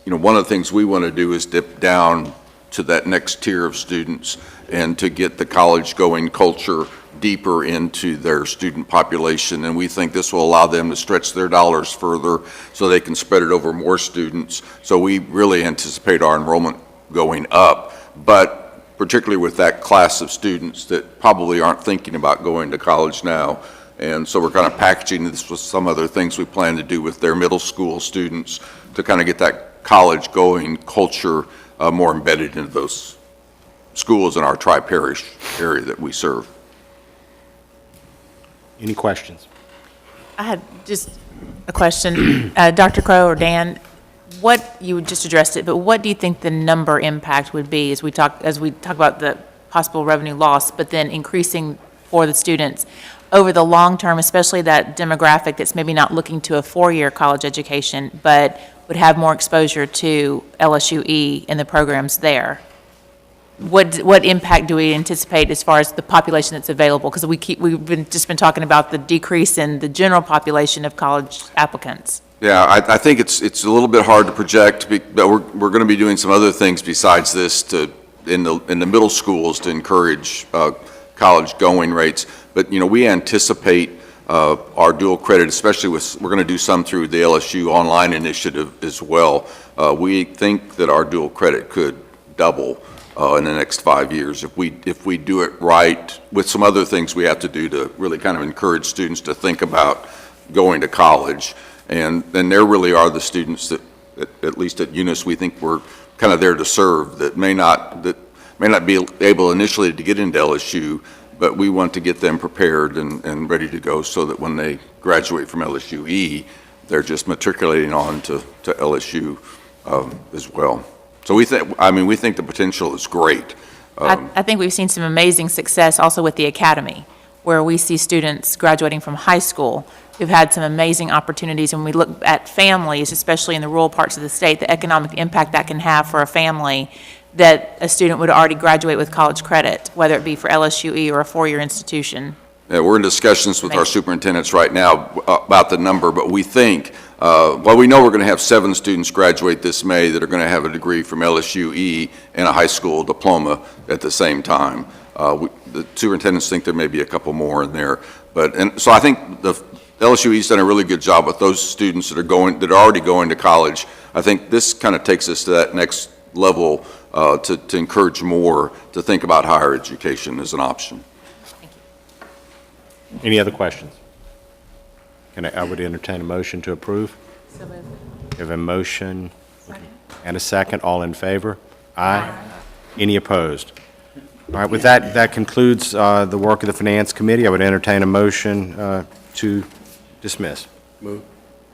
[SPEAKER 4] You know, one of the things we want to do is dip down to that next tier of students and to get the college-going culture deeper into their student population. And we think this will allow them to stretch their dollars further so they can spread it over more students. So we really anticipate our enrollment going up, but particularly with that class of students that probably aren't thinking about going to college now. And so we're kind of packaging this with some other things we plan to do with their middle school students to kind of get that college-going culture more embedded into those schools in our tri-parish area that we serve.
[SPEAKER 15] Any questions?
[SPEAKER 8] I had just a question. Dr. Crow or Dan, you just addressed it, but what do you think the number impact would be as we talk about the possible revenue loss, but then increasing for the students over the long term, especially that demographic that's maybe not looking to a 4-year college education, but would have more exposure to LSUE and the programs there? What impact do we anticipate as far as the population that's available? Because we've just been talking about the decrease in the general population of college applicants.
[SPEAKER 4] Yeah, I think it's a little bit hard to project, but we're going to be doing some other things besides this in the middle schools to encourage college going rates. But we anticipate our dual credit, especially we're going to do some through the LSU online initiative as well. We think that our dual credit could double in the next 5 years if we do it right, with some other things we have to do to really kind of encourage students to think about going to college. And then there really are the students that, at least at Eunice, we think we're kind of there to serve, that may not be able initially to get into LSU, but we want to get them prepared and ready to go so that when they graduate from LSUE, they're just matriculating on to LSU as well. So we think the potential is great.
[SPEAKER 8] I think we've seen some amazing success also with the academy, where we see students graduating from high school who've had some amazing opportunities. When we look at families, especially in the rural parts of the state, the economic impact that can have for a family, that a student would already graduate with college credit, whether it be for LSUE or a 4-year institution.
[SPEAKER 4] Yeah, we're in discussions with our superintendents right now about the number, but we think, we know we're going to have 7 students graduate this May that are going to have a degree from LSUE and a high school diploma at the same time. The superintendents think there may be a couple more in there, so I think the LSUE's done a really good job with those students that are already going to college. I think this kind of takes us to that next level to encourage more to think about higher education as an option.
[SPEAKER 15] Any other questions? I would entertain a motion to approve.
[SPEAKER 8] So moved.
[SPEAKER 15] We have a motion and a second. All in favor? Aye. Any opposed? All right, with that concludes the work of the Finance Committee. I would entertain a motion to dismiss.
[SPEAKER 6] Move.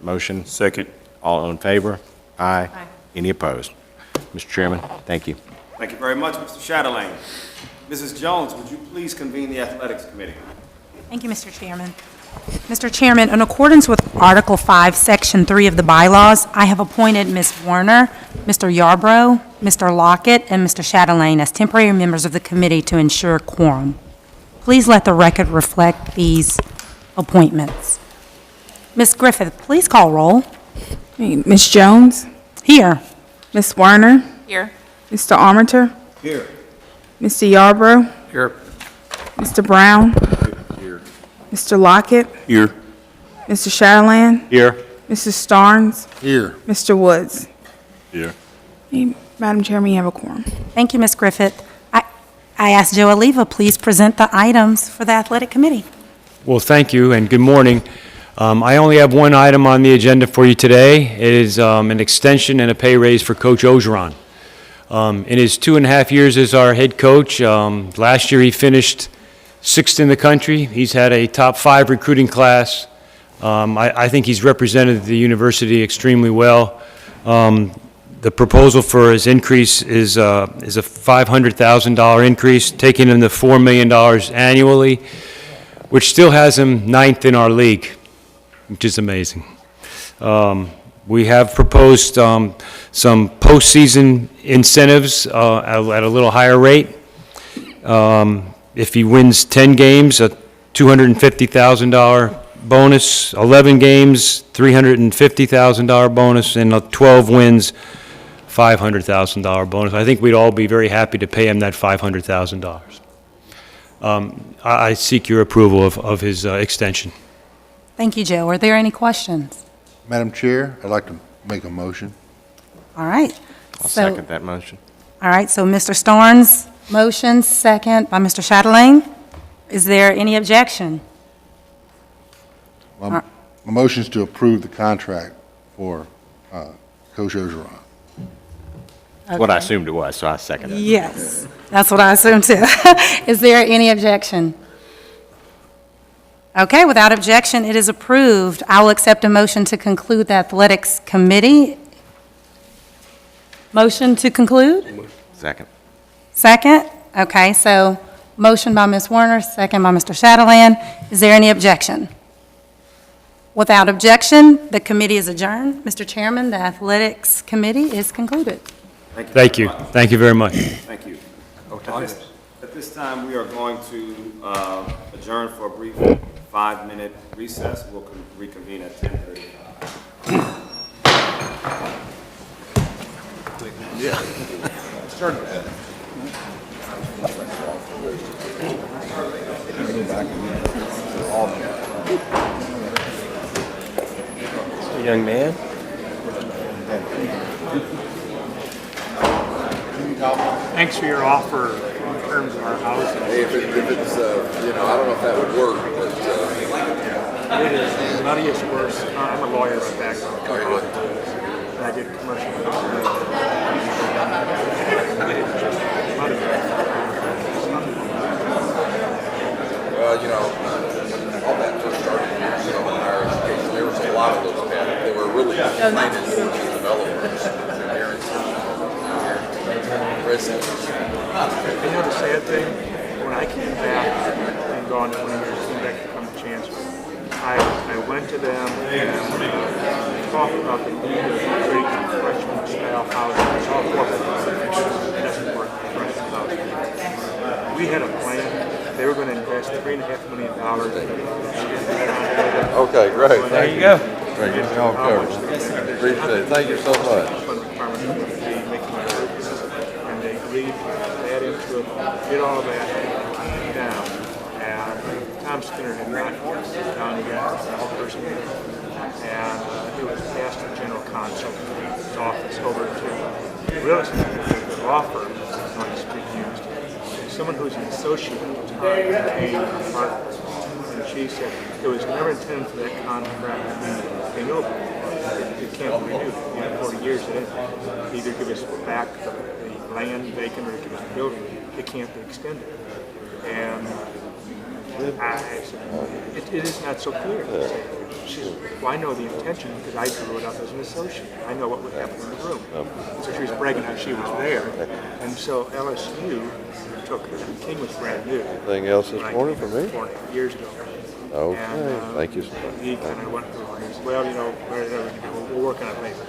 [SPEAKER 15] Motion.
[SPEAKER 6] Second.
[SPEAKER 15] All in favor? Aye.
[SPEAKER 8] Aye.
[SPEAKER 15] Any opposed? Mr. Chairman, thank you.
[SPEAKER 11] Thank you very much, Mr. Chatelain. Mrs. Jones, would you please convene the Athletics Committee?
[SPEAKER 21] Thank you, Mr. Chairman. Mr. Chairman, in accordance with Article 5, Section 3 of the bylaws, I have appointed Ms. Werner, Mr. Yarbrough, Mr. Lockett, and Mr. Chatelain as temporary members of the committee to ensure quorum. Please let the record reflect these appointments. Ms. Griffith, please call roll.
[SPEAKER 12] Ms. Jones?
[SPEAKER 21] Here.
[SPEAKER 12] Ms. Werner?
[SPEAKER 8] Here.
[SPEAKER 12] Mr. Armater?
[SPEAKER 6] Here.
[SPEAKER 12] Mr. Yarbrough?
[SPEAKER 6] Here.
[SPEAKER 12] Mr. Brown?
[SPEAKER 6] Here.
[SPEAKER 12] Mr. Lockett?
[SPEAKER 14] Here.
[SPEAKER 12] Mr. Chatelain?
[SPEAKER 15] Here.
[SPEAKER 12] Mrs. Starnes?
[SPEAKER 10] Here.
[SPEAKER 12] Mr. Woods?
[SPEAKER 14] Here.
[SPEAKER 12] Madam Chairman, you have a quorum.
[SPEAKER 21] Thank you, Ms. Griffith. I ask Joe Oliva, please present the items for the Athletic Committee.
[SPEAKER 22] Well, thank you, and good morning. I only have one item on the agenda for you today. It is an extension and a pay raise for Coach Ogeron. In his 2.5 years as our head coach, last year he finished 6th in the country. He's had a top 5 recruiting class. I think he's represented the university extremely well. The proposal for his increase is a $500,000 increase, taking him to $4 million annually, which still has him 9th in our league, which is amazing. We have proposed some postseason incentives at a little higher rate. If he wins 10 games, a $250,000 bonus, 11 games, $350,000 bonus, and 12 wins, $500,000 bonus. I think we'd all be very happy to pay him that $500,000. I seek your approval of his extension.
[SPEAKER 21] Thank you, Joe. Are there any questions?
[SPEAKER 10] Madam Chair, I'd like to make a motion.
[SPEAKER 21] All right.
[SPEAKER 15] I'll second that motion.
[SPEAKER 21] All right, so Mr. Starnes, motion, second by Mr. Chatelain. Is there any objection?
[SPEAKER 10] My motion is to approve the contract for Coach Ogeron.
[SPEAKER 15] What I assumed it was, so I second it.
[SPEAKER 21] Yes, that's what I assumed too. Is there any objection? Okay, without objection, it is approved. I will accept a motion to conclude the Athletics Committee. Motion to conclude?
[SPEAKER 4] Second.
[SPEAKER 21] Second? Okay, so motion by Ms. Werner, second by Mr. Chatelain. Is there any objection? Without objection, the committee is adjourned. Mr. Chairman, the Athletics Committee is concluded.
[SPEAKER 22] Thank you. Thank you very much.
[SPEAKER 11] Thank you. At this time, we are going to adjourn for a brief 5-minute recess. We'll reconvene at 10:35.
[SPEAKER 10] Yeah. Start.
[SPEAKER 6] Young man.
[SPEAKER 1] Thanks for your offer in terms of our housing.
[SPEAKER 4] Hey, if it's, you know, I don't know if that would work, but,
[SPEAKER 1] It is, the money is worse. I'm a lawyer by background. And I did commercial.
[SPEAKER 4] well, you know, all that first started years ago in higher education. There was a lot of those bad. They were really planted developers. Parents, residents.
[SPEAKER 1] You know the sad thing? When I came back and gone 20 years, came back to become a chancellor, I went to them and talked about the need of creating freshman-style housing. It's all corporate housing. It doesn't work for freshman housing. We had a plan. They were going to invest $3.5 million.
[SPEAKER 7] Okay, great.
[SPEAKER 1] There you go.
[SPEAKER 7] Great, getting all covered. Appreciate it. Thank you so much.
[SPEAKER 1] And they agreed to add into it, get all of that down. And Tom Skinner had not done yet, all person. And it was passed to general counsel's office over to real estate, the law firm, not to speak used. Someone who's an associate at the time, Marketforce. And she said it was never intended for that contract to be renewable. It can't be renewed. You have 40 years in it. Either give us back the land vacant or give us the building. It can't be extended. And I said, it is not so clear. She said, well, I know the intention because I drew it up as an associate. I know what would happen in the room. So she was bragging how she was there. And so LSU took her. King was brand new.
[SPEAKER 7] Anything else this morning for me?
[SPEAKER 1] 4 years ago.
[SPEAKER 7] Okay,
[SPEAKER 1] and,
[SPEAKER 7] thank you so much.
[SPEAKER 1] He kind of went through it. He said, well, you know, we'll work on it later.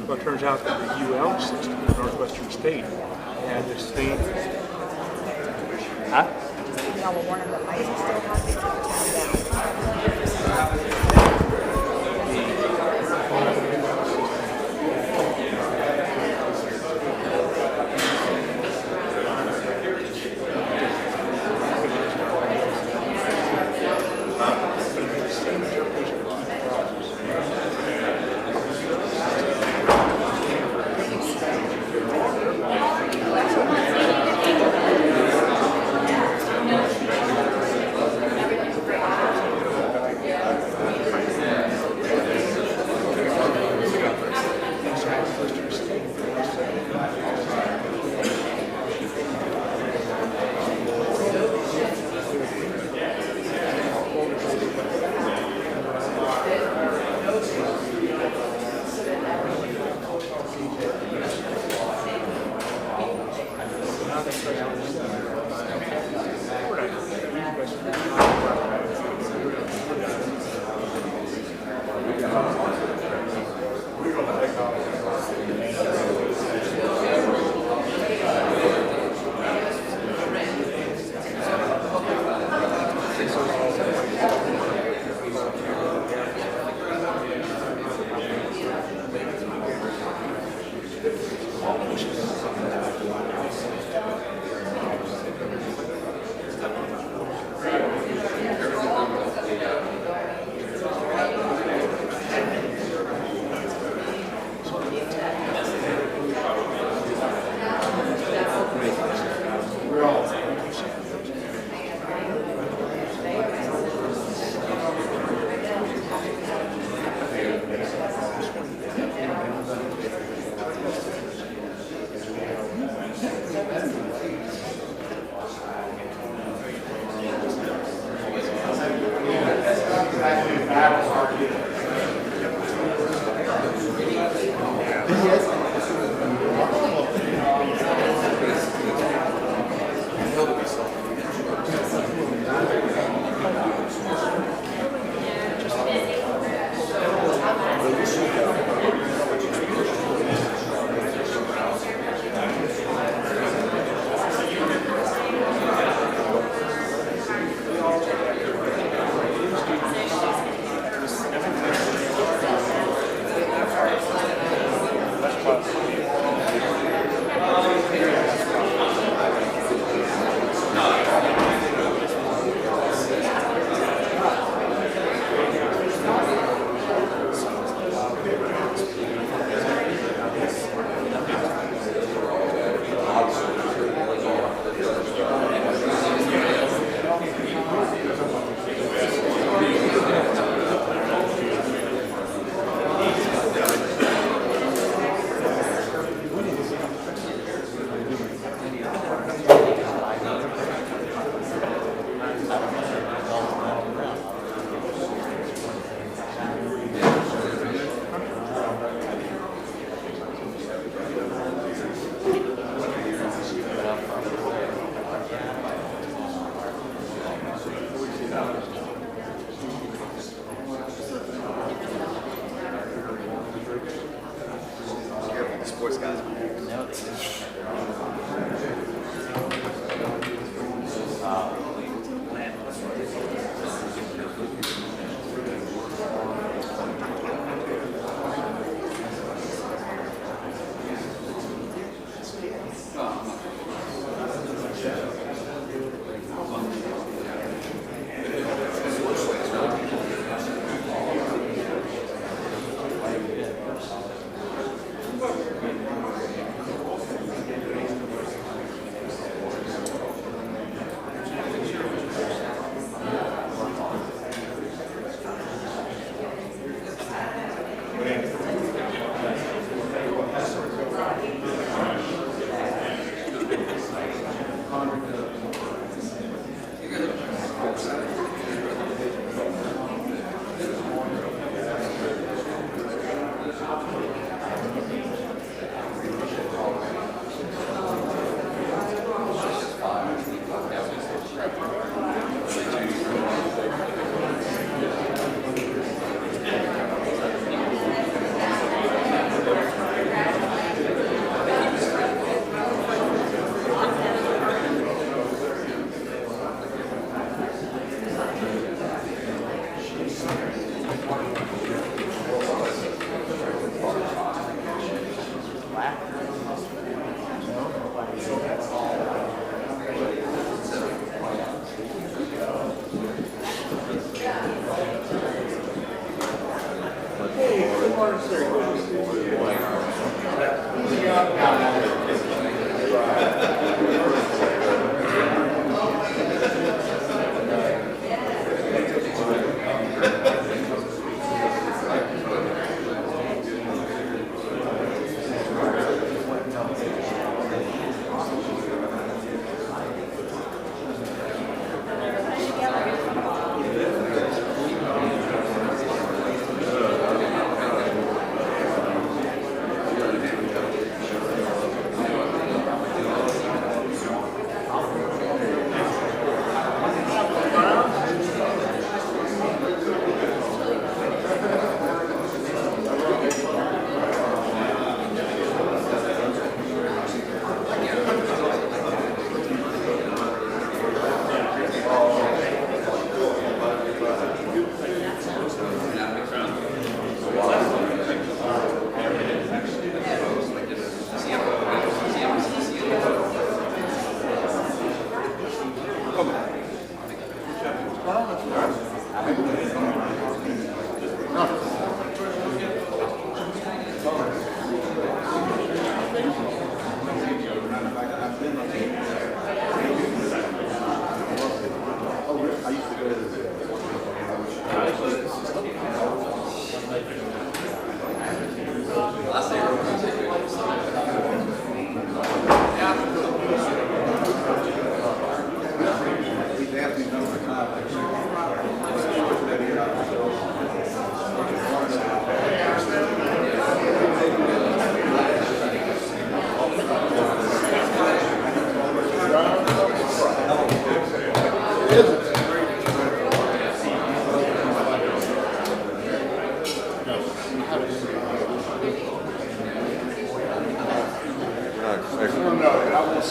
[SPEAKER 1] Well, it turns out that the UL system, Northwestern State, had the same. Huh? I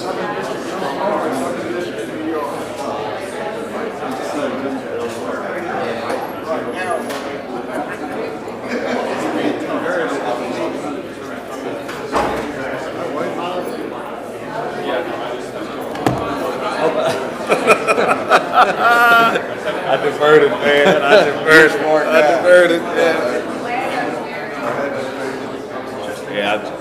[SPEAKER 1] deferred it, man. I deferred it, man. Yeah.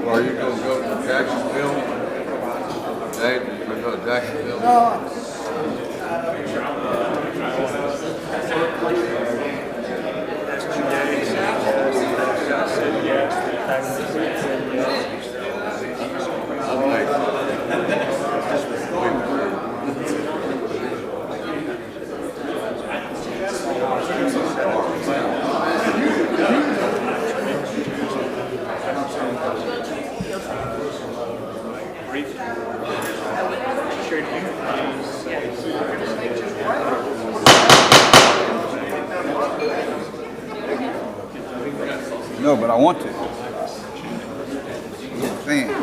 [SPEAKER 7] Are you gonna go to Jacksonville? Dave, you gonna go to Jacksonville?
[SPEAKER 6] No, but I want to. Fan.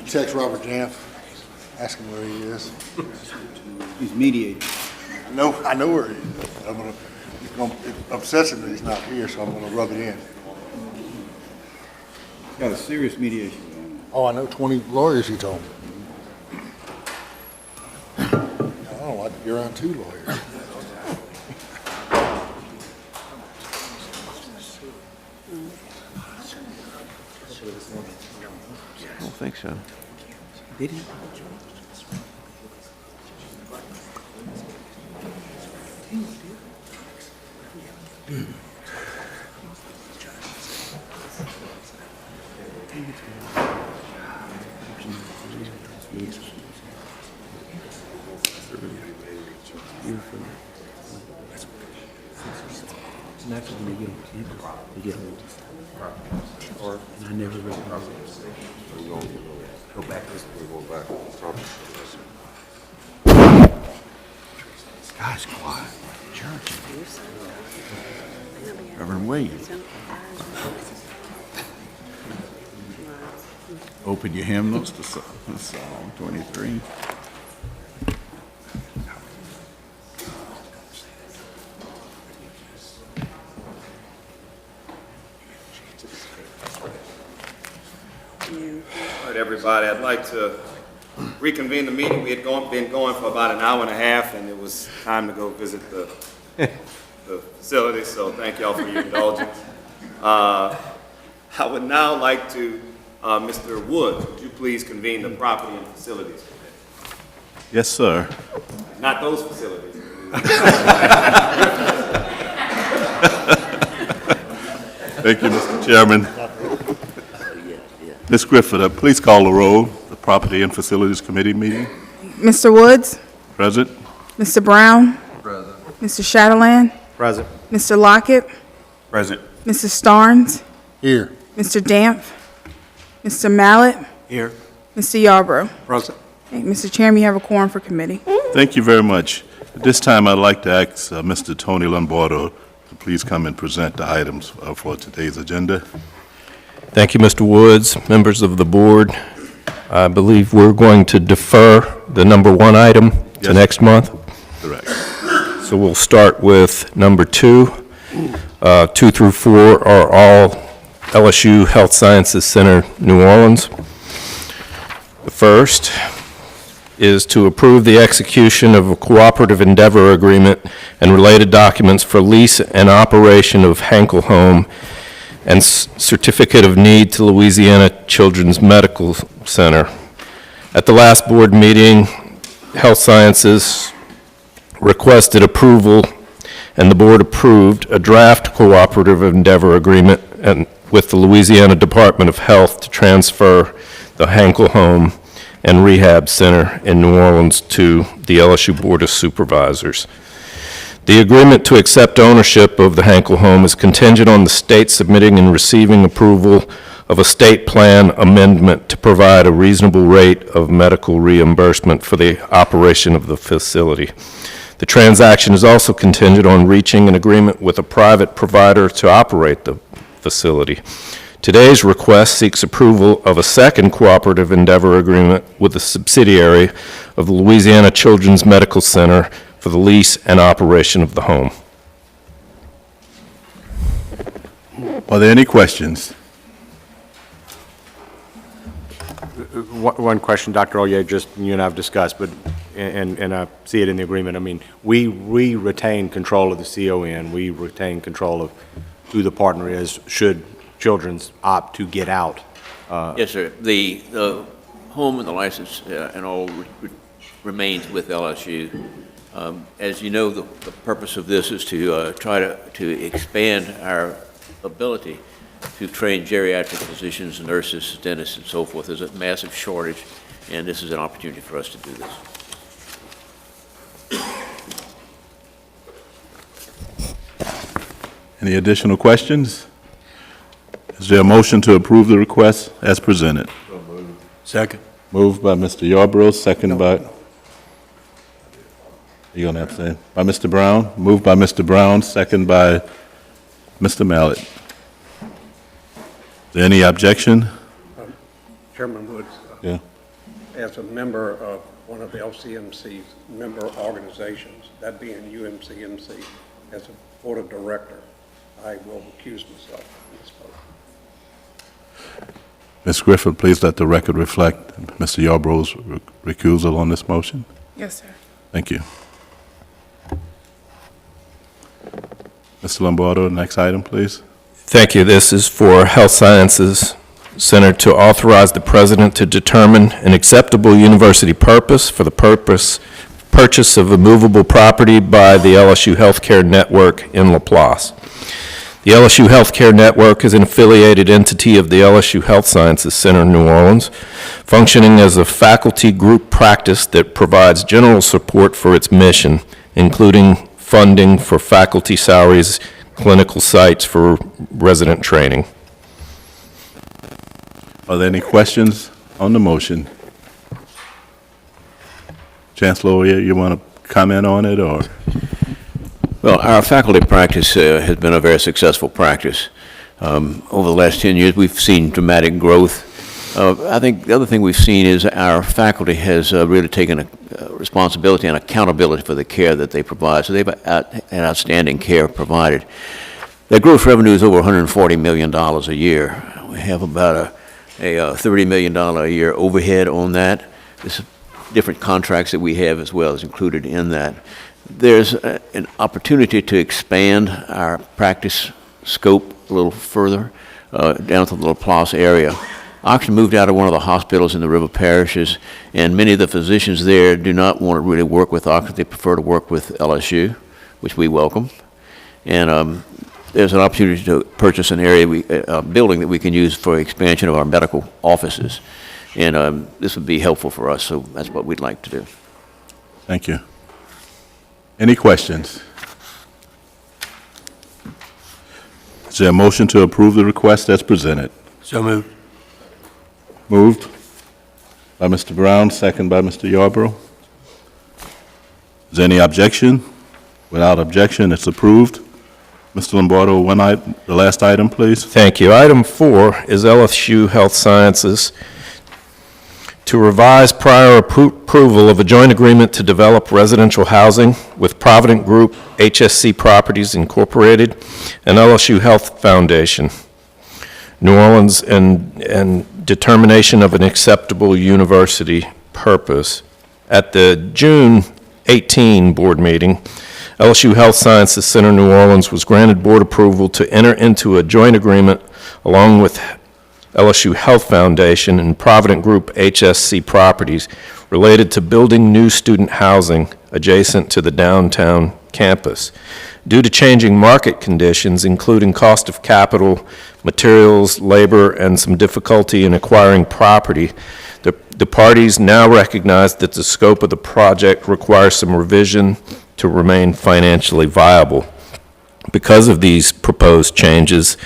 [SPEAKER 10] Text Robert Janff, ask him where he is.
[SPEAKER 6] He's mediating.
[SPEAKER 10] I know where he is. It's gonna upset him that he's not here, so I'm gonna rub it in.
[SPEAKER 6] Got a serious mediation going on.
[SPEAKER 10] Oh, I know 20 lawyers, he told me. I don't like to be around 2 lawyers.
[SPEAKER 20] I don't think so.
[SPEAKER 6] Did he? That's when they get old. And I never really
[SPEAKER 7] Go back this way, go back.
[SPEAKER 17] This guy's quiet. Church. Reverend Williams. Open your hymnals to Psalm 23.
[SPEAKER 11] All right, everybody, I'd like to reconvene the meeting. We had been going for about an hour and a half, and it was time to go visit the facility, so thank y'all for your indulgence. I would now like to, Mr. Woods, would you please convene the Property and Facilities Committee?
[SPEAKER 5] Yes, sir.
[SPEAKER 11] Not those facilities.
[SPEAKER 5] Thank you, Mr. Chairman. Ms. Griffith, please call the roll, the Property and Facilities Committee meeting.
[SPEAKER 12] Mr. Woods?
[SPEAKER 5] Present.
[SPEAKER 12] Mr. Brown?
[SPEAKER 7] Present.
[SPEAKER 12] Mr. Shadowland?
[SPEAKER 15] Present.
[SPEAKER 12] Mr. Lockett?
[SPEAKER 15] Present.
[SPEAKER 12] Mrs. Starnes?
[SPEAKER 10] Here.
[SPEAKER 12] Mr. Damp? Mr. Mallett?
[SPEAKER 15] Here.
[SPEAKER 12] Mr. Yarbrough?
[SPEAKER 3] Present.
[SPEAKER 12] Okay, Mr. Chairman, you have a quorum for committee.
[SPEAKER 5] Thank you very much. At this time, I'd like to ask Mr. Tony Lombardo to please come and present the items for today's agenda.
[SPEAKER 13] Thank you, Mr. Woods, members of the board. I believe we're going to defer the number 1 item to next month.
[SPEAKER 5] Correct.
[SPEAKER 13] So we'll start with number 2. 2 through 4 are all LSU Health Sciences Center, New Orleans. The first is to approve the execution of a cooperative endeavor agreement and related documents for lease and operation of Hankel Home and certificate of need to Louisiana Children's Medical Center. At the last board meeting, Health Sciences requested approval, and the board approved a draft cooperative endeavor agreement with the Louisiana Department of Health to transfer the Hankel Home and Rehab Center in New Orleans to the LSU Board of Supervisors. The agreement to accept ownership of the Hankel Home is contingent on the state submitting and receiving approval of a state plan amendment to provide a reasonable rate of medical reimbursement for the operation of the facility. The transaction is also contingent on reaching an agreement with a private provider to operate the facility. Today's request seeks approval of a second cooperative endeavor agreement with a subsidiary of the Louisiana Children's Medical Center for the lease and operation of the home.
[SPEAKER 5] Are there any questions?
[SPEAKER 15] One question, Dr. Oye, just you and I have discussed, but, and I see it in the agreement. I mean, we retain control of the CON. We retain control of who the partner is, should Children's opt to get out.
[SPEAKER 20] Yes, sir. The home and the license and all remains with LSU. As you know, the purpose of this is to try to expand our ability to train geriatric physicians, nurses, dentists, and so forth. There's a massive shortage, and this is an opportunity for us to do this.
[SPEAKER 5] Any additional questions? Is there a motion to approve the request as presented?
[SPEAKER 6] Second.
[SPEAKER 5] Moved by Mr. Yarborough, second by, you going to abstain? By Mr. Brown, moved by Mr. Brown, second by Mr. Mallett. Is there any objection?
[SPEAKER 3] Chairman Woods,
[SPEAKER 5] Yeah.
[SPEAKER 3] as a member of one of the LCMC's member organizations, that being UMCMC, as a board of director, I will recuse myself from this vote.
[SPEAKER 5] Ms. Griffith, please let the record reflect Mr. Yarborough's recusal on this motion.
[SPEAKER 12] Yes, sir.
[SPEAKER 5] Thank you. Mr. Lombardo, next item, please.
[SPEAKER 13] Thank you. This is for Health Sciences Center to authorize the president to determine an acceptable university purpose for the purchase of a movable property by the LSU Healthcare Network in Laplace. The LSU Healthcare Network is an affiliated entity of the LSU Health Sciences Center in New Orleans, functioning as a faculty group practice that provides general support for its mission, including funding for faculty salaries, clinical sites for resident training.
[SPEAKER 5] Are there any questions on the motion? Chancellor, you want to comment on it, or?
[SPEAKER 20] Well, our faculty practice has been a very successful practice. Over the last 10 years, we've seen dramatic growth. I think the other thing we've seen is our faculty has really taken a responsibility and accountability for the care that they provide. So they've had outstanding care provided. Their gross revenue is over $140 million a year. We have about a $30 million a year overhead on that. There's different contracts that we have as well as included in that. There's an opportunity to expand our practice scope a little further down to the Laplace area. Oxford moved out of one of the hospitals in the river parishes, and many of the physicians there do not want to really work with Oxford. They prefer to work with LSU, which we welcome. And there's an opportunity to purchase an area, a building that we can use for expansion of our medical offices. And this would be helpful for us, so that's what we'd like to do.
[SPEAKER 5] Thank you. Any questions? Is there a motion to approve the request as presented?
[SPEAKER 6] So moved.
[SPEAKER 5] Moved by Mr. Brown, second by Mr. Yarborough. Is there any objection? Without objection, it's approved. Mr. Lombardo, the last item, please.
[SPEAKER 13] Thank you. Item 4 is LSU Health Sciences to revise prior approval of a joint agreement to develop residential housing with Provident Group HSC Properties Incorporated and LSU Health Foundation, New Orleans, and determination of an acceptable university purpose. At the June 18 board meeting, LSU Health Sciences Center New Orleans was granted board approval to enter into a joint agreement along with LSU Health Foundation and Provident Group HSC Properties related to building new student housing adjacent to the downtown campus. Due to changing market conditions, including cost of capital, materials, labor, and some difficulty in acquiring property, the parties now recognize that the scope of the project requires some revision to remain financially viable. Because of these proposed changes,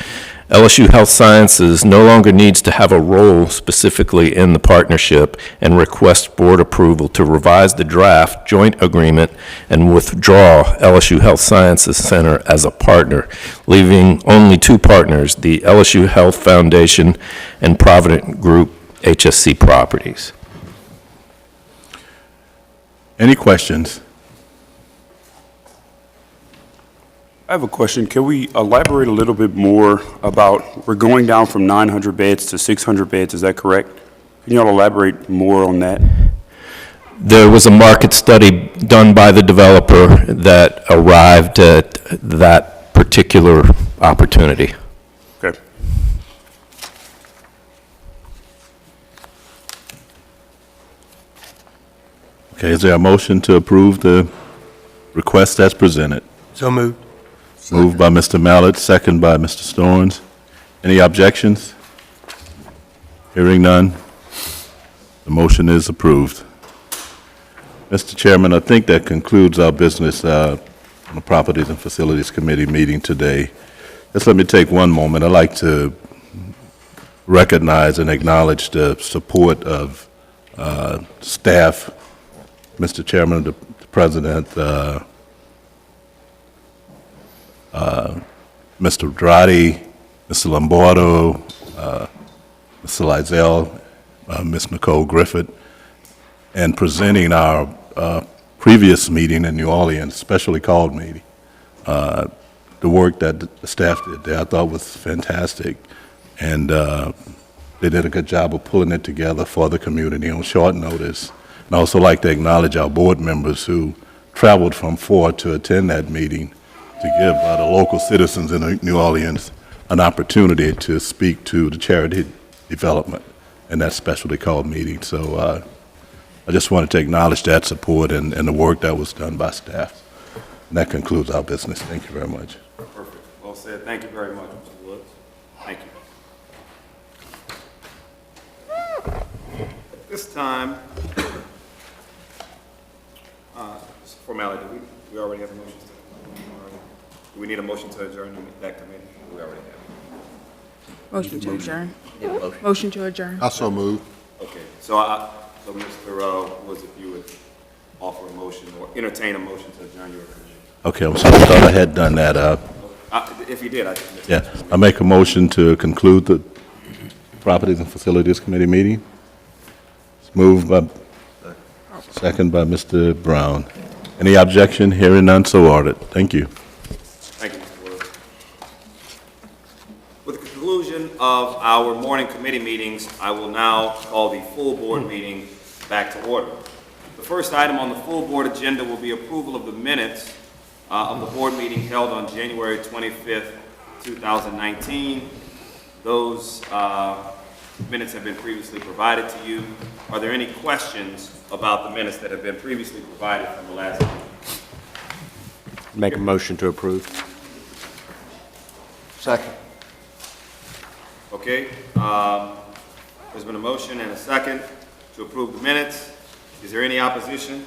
[SPEAKER 13] LSU Health Sciences no longer needs to have a role specifically in the partnership and requests board approval to revise the draft joint agreement and withdraw LSU Health Sciences Center as a partner, leaving only two partners, the LSU Health Foundation and Provident Group HSC Properties.
[SPEAKER 5] Any questions?
[SPEAKER 14] I have a question. Can we elaborate a little bit more about, we're going down from 900 beds to 600 beds, is that correct? Can you all elaborate more on that?
[SPEAKER 13] There was a market study done by the developer that arrived at that particular opportunity.
[SPEAKER 14] Okay.
[SPEAKER 5] Okay, is there a motion to approve the request as presented?
[SPEAKER 10] So moved.
[SPEAKER 5] Moved by Mr. Mallett, second by Mr. Storms. Any objections? Hearing none, the motion is approved. Mr. Chairman, I think that concludes our business on the Properties and Facilities Committee meeting today. Just let me take one moment. I'd like to recognize and acknowledge the support of staff, Mr. Chairman, the President, Mr. Drati, Mr. Lombardo, Mr. Lizell, Ms. Nicole Griffith, and presenting our previous meeting in New Orleans, specially called meeting. The work that the staff did there I thought was fantastic, and they did a good job of pulling it together for the community on short notice. And I also like to acknowledge our board members who traveled from Fort to attend that meeting to give the local citizens in New Orleans an opportunity to speak to the charity development in that specially called meeting. So I just wanted to acknowledge that support and the work that was done by staff. And that concludes our business. Thank you very much.
[SPEAKER 11] Perfect. Well said. Thank you very much, Mr. Woods. Thank you. At this time, formality, we already have a motion. Do we need a motion to adjourn that committee? We already have.
[SPEAKER 12] Motion to adjourn. Motion to adjourn.
[SPEAKER 10] I so move.
[SPEAKER 11] Okay, so Mr. Woods, if you would offer a motion or entertain a motion to adjourn your committee.
[SPEAKER 5] Okay, I'm sorry, I thought I had done that.
[SPEAKER 11] If you did, I think.
[SPEAKER 5] Yeah, I make a motion to conclude the Properties and Facilities Committee meeting. It's moved by, second by Mr. Brown. Any objection? Hearing none, so ordered. Thank you.
[SPEAKER 11] Thank you, Mr. Woods. With the conclusion of our morning committee meetings, I will now call the full board meeting back to order. The first item on the full board agenda will be approval of the minutes of the board meeting held on January 25th, 2019. Those minutes have been previously provided to you. Are there any questions about the minutes that have been previously provided from the last meeting?
[SPEAKER 6] Make a motion to approve.
[SPEAKER 10] Second.
[SPEAKER 11] Okay, there's been a motion and a second to approve the minutes. Is there any opposition?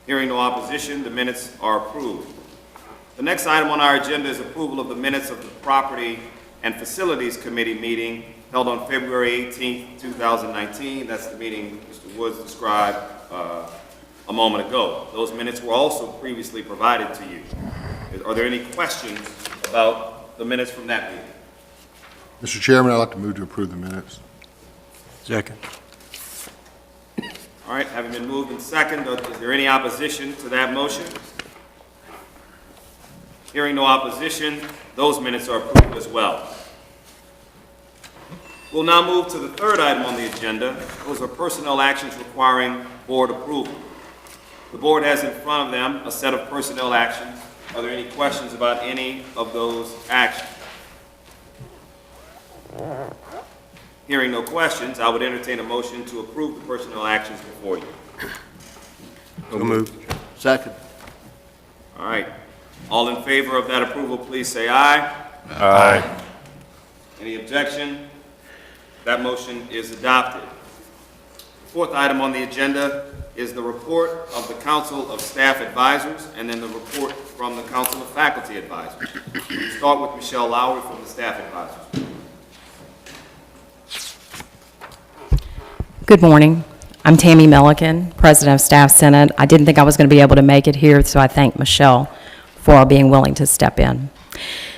[SPEAKER 11] Hearing no opposition, the minutes are approved. The next item on our agenda is approval of the minutes of the Property and Facilities Committee meeting held on February 18th, 2019. That's the meeting Mr. Woods described a moment ago. Those minutes were also previously provided to you. Are there any questions about the minutes from that meeting?
[SPEAKER 10] Mr. Chairman, I'd like to move to approve the minutes.
[SPEAKER 22] Second.
[SPEAKER 11] All right, having been moved and seconded, is there any opposition to that motion? Hearing no opposition, those minutes are approved as well. We'll now move to the third item on the agenda. Those are personnel actions requiring board approval. The board has in front of them a set of personnel actions. Are there any questions about any of those actions? Hearing no questions, I would entertain a motion to approve the personnel actions before you.
[SPEAKER 22] So moved.
[SPEAKER 19] Second.
[SPEAKER 11] All right. All in favor of that approval, please say aye.
[SPEAKER 22] Aye.
[SPEAKER 11] Any objection? That motion is adopted. The fourth item on the agenda is the report of the Council of Staff Advisors and then the report from the Council of Faculty Advisors. We'll start with Michelle Lowry from the Staff Advisors.
[SPEAKER 9] Good morning. I'm Tammy Milliken, President of Staff Senate. I didn't think I was going to be able to make it here, so I thank Michelle for being willing to step in.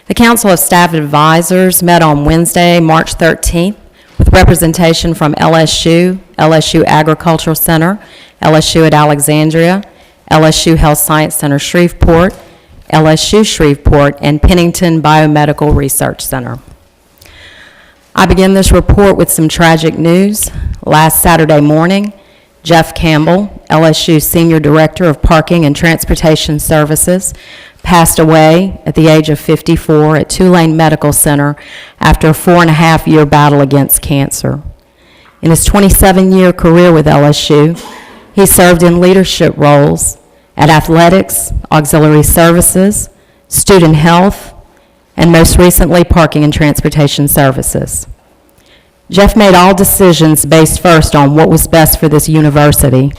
[SPEAKER 9] The Council of Staff Advisors met on Wednesday, March 13th, with representation from LSU, LSU Agricultural Center, LSU at Alexandria, LSU Health Science Center Shreveport, LSU Shreveport, and Pennington Biomedical Research Center. I begin this report with some tragic news. Last Saturday morning, Jeff Campbell, LSU Senior Director of Parking and Transportation Services, passed away at the age of 54 at Tulane Medical Center after a 4.5-year battle against cancer. In his 27-year career with LSU, he served in leadership roles at athletics, auxiliary services, student health, and most recently, parking and transportation services. Jeff made all decisions based first on what was best for this university,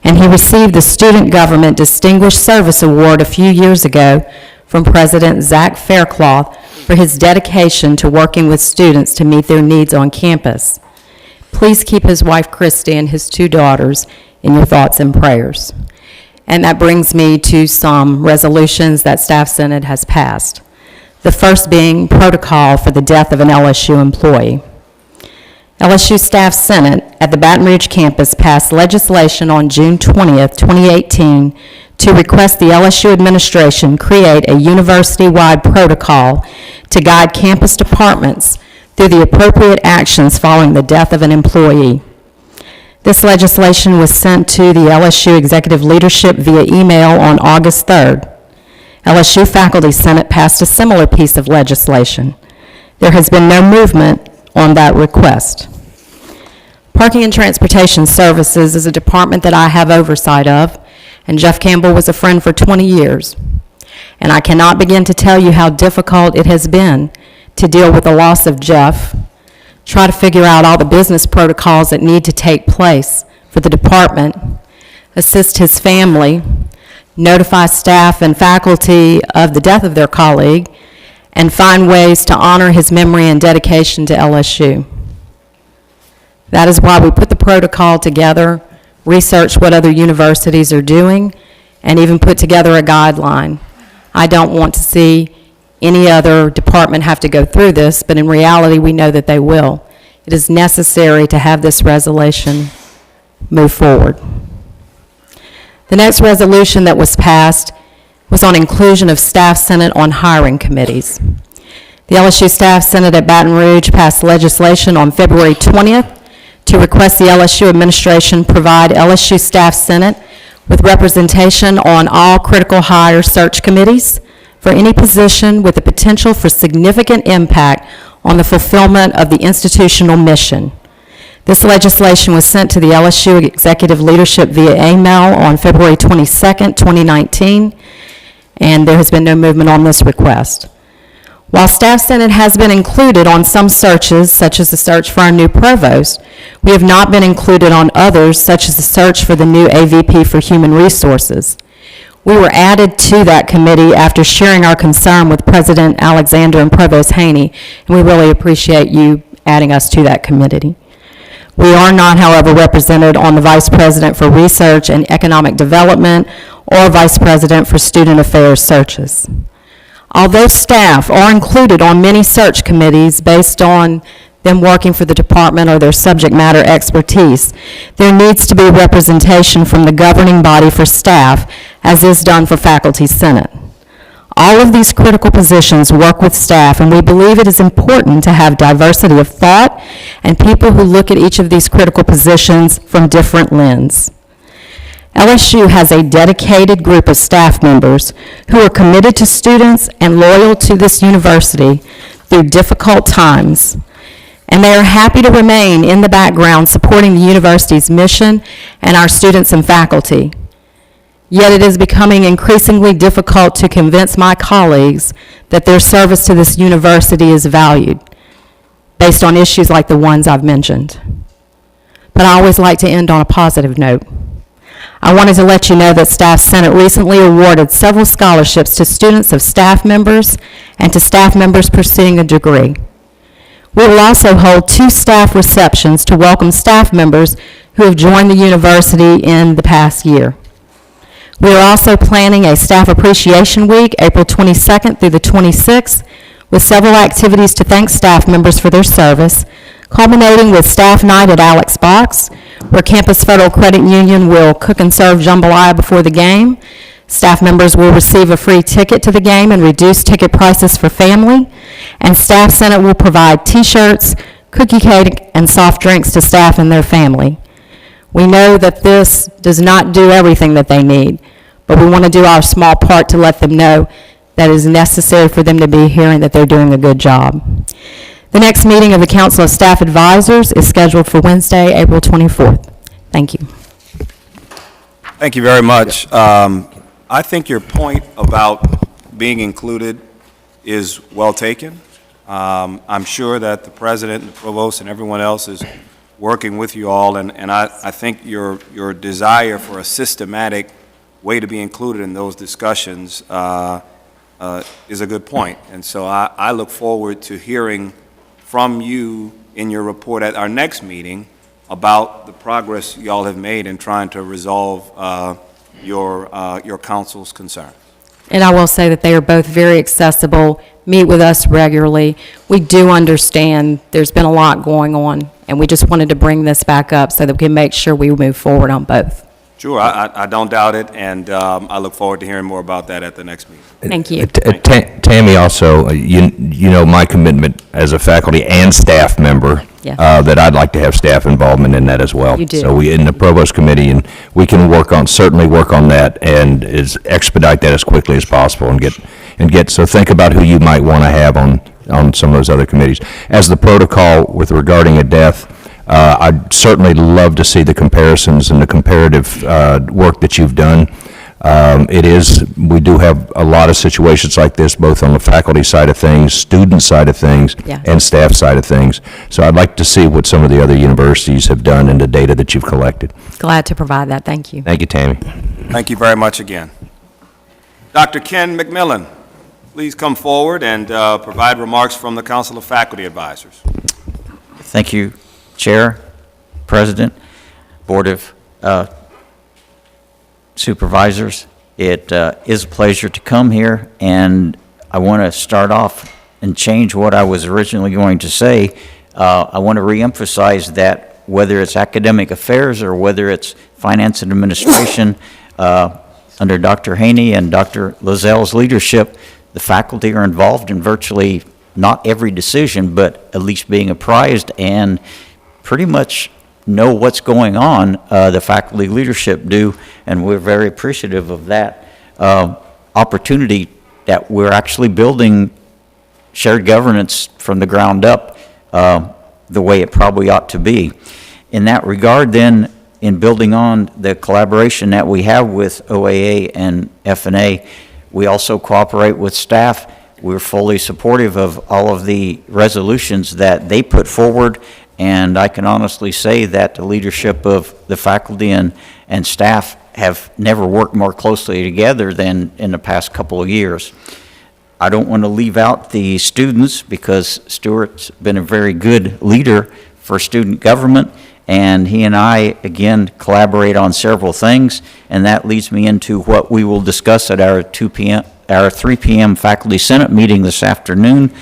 [SPEAKER 9] and he received the Student Government Distinguished Service Award a few years ago from President Zach Faircloth for his dedication to working with students to meet their needs on campus. Please keep his wife Christy and his 2 daughters in your thoughts and prayers. And that brings me to some resolutions that Staff Senate has passed. The first being protocol for the death of an LSU employee. LSU Staff Senate at the Baton Rouge campus passed legislation on June 20th, 2018 to request the LSU administration create a university-wide protocol to guide campus departments through the appropriate actions following the death of an employee. This legislation was sent to the LSU executive leadership via email on August 3rd. LSU Faculty Senate passed a similar piece of legislation. There has been no movement on that request. Parking and Transportation Services is a department that I have oversight of, and Jeff Campbell was a friend for 20 years. And I cannot begin to tell you how difficult it has been to deal with the loss of Jeff, try to figure out all the business protocols that need to take place for the department, assist his family, notify staff and faculty of the death of their colleague, and find ways to honor his memory and dedication to LSU. That is why we put the protocol together, research what other universities are doing, and even put together a guideline. I don't want to see any other department have to go through this, but in reality, we know that they will. It is necessary to have this resolution move forward. The next resolution that was passed was on inclusion of Staff Senate on hiring committees. The LSU Staff Senate at Baton Rouge passed legislation on February 20th to request the LSU administration provide LSU Staff Senate with representation on all critical hire search committees for any position with the potential for significant impact on the fulfillment of the institutional mission. This legislation was sent to the LSU executive leadership via email on February 22nd, 2019, and there has been no movement on this request. While Staff Senate has been included on some searches, such as the search for our new provost, we have not been included on others, such as the search for the new AVP for Human Resources. We were added to that committee after sharing our concern with President Alexander and Provost Haney, and we really appreciate you adding us to that committee. We are not, however, represented on the Vice President for Research and Economic Development or Vice President for Student Affairs searches. Although staff are included on many search committees based on them working for the department or their subject matter expertise, there needs to be representation from the governing body for staff, as is done for Faculty Senate. All of these critical positions work with staff, and we believe it is important to have diversity of thought and people who look at each of these critical positions from different lenses. LSU has a dedicated group of staff members who are committed to students and loyal to this university through difficult times, and they are happy to remain in the background supporting the university's mission and our students and faculty. Yet it is becoming increasingly difficult to convince my colleagues that their service to this university is valued, based on issues like the ones I've mentioned. But I always like to end on a positive note. I wanted to let you know that Staff Senate recently awarded several scholarships to students of staff members and to staff members pursuing a degree. We will also hold 2 staff receptions to welcome staff members who have joined the university in the past year. We are also planning a Staff Appreciation Week, April 22nd through the 26th, with several activities to thank staff members for their service, culminating with Staff Night at Alex Box, where Campus Federal Credit Union will cook and serve jambalaya before the game. Staff members will receive a free ticket to the game and reduced ticket prices for family. And Staff Senate will provide T-shirts, cookie cake, and soft drinks to staff and their family. We know that this does not do everything that they need, but we want to do our small part to let them know that it is necessary for them to be here and that they're doing a good job. The next meeting of the Council of Staff Advisors is scheduled for Wednesday, April 24th. Thank you.
[SPEAKER 16] Thank you very much. I think your point about being included is well taken. I'm sure that the president, the provost, and everyone else is working with you all, and I think your desire for a systematic way to be included in those discussions is a good point. And so I look forward to hearing from you in your report at our next meeting about the progress y'all have made in trying to resolve your council's concern.
[SPEAKER 9] And I will say that they are both very accessible, meet with us regularly. We do understand there's been a lot going on, and we just wanted to bring this back up so that we can make sure we move forward on both.
[SPEAKER 16] Sure, I don't doubt it, and I look forward to hearing more about that at the next meeting.
[SPEAKER 9] Thank you.
[SPEAKER 13] Tammy, also, you know my commitment as a faculty and staff member,
[SPEAKER 9] Yes.
[SPEAKER 13] that I'd like to have staff involvement in that as well.
[SPEAKER 9] You do.
[SPEAKER 13] So we, in the provost committee, and we can certainly work on that and expedite that as quickly as possible and get, so think about who you might want to have on some of those other committees. As the protocol with regarding a death, I'd certainly love to see the comparisons and the comparative work that you've done. We do have a lot of situations like this, both on the faculty side of things, student side of things,
[SPEAKER 9] Yes.
[SPEAKER 13] and staff side of things. So I'd like to see what some of the other universities have done and the data that you've collected.
[SPEAKER 9] Glad to provide that. Thank you.
[SPEAKER 13] Thank you, Tammy.
[SPEAKER 16] Thank you very much again. Dr. Ken McMillan, please come forward and provide remarks from the Council of Faculty Advisors.
[SPEAKER 18] Thank you, Chair, President, Board of Supervisors. It is a pleasure to come here, and I want to start off and change what I was originally going to say. I want to reemphasize that whether it's academic affairs or whether it's finance and administration, under Dr. Haney and Dr. Lozelle's leadership, the faculty are involved in virtually not every decision, but at least being apprised and pretty much know what's going on. The faculty leadership do, and we're very appreciative of that opportunity that we're actually building shared governance from the ground up the way it probably ought to be. In that regard, then, in building on the collaboration that we have with OAA and FNA, we also cooperate with staff. We're fully supportive of all of the resolutions that they put forward, and I can honestly say that the leadership of the faculty and staff have never worked more closely together than in the past couple of years. I don't want to leave out the students because Stuart's been a very good leader for student government, and he and I, again, collaborate on several things, and that leads me into what we will discuss at our 2 p.m. our 3 p.m. Faculty Senate meeting this afternoon.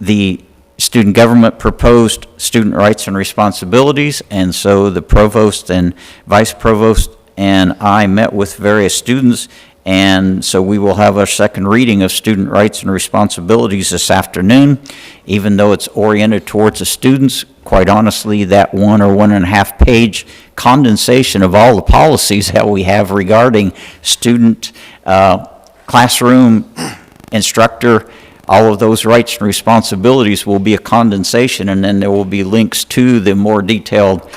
[SPEAKER 18] The student government proposed student rights and responsibilities, and so the provost and vice provost and I met with various students, and so we will have our second reading of student rights and responsibilities this afternoon. Even though it's oriented towards the students, quite honestly, that 1 or 1.5 page condensation of all the policies that we have regarding student, classroom, instructor, all of those rights and responsibilities will be a condensation, and then there will be links to the more detailed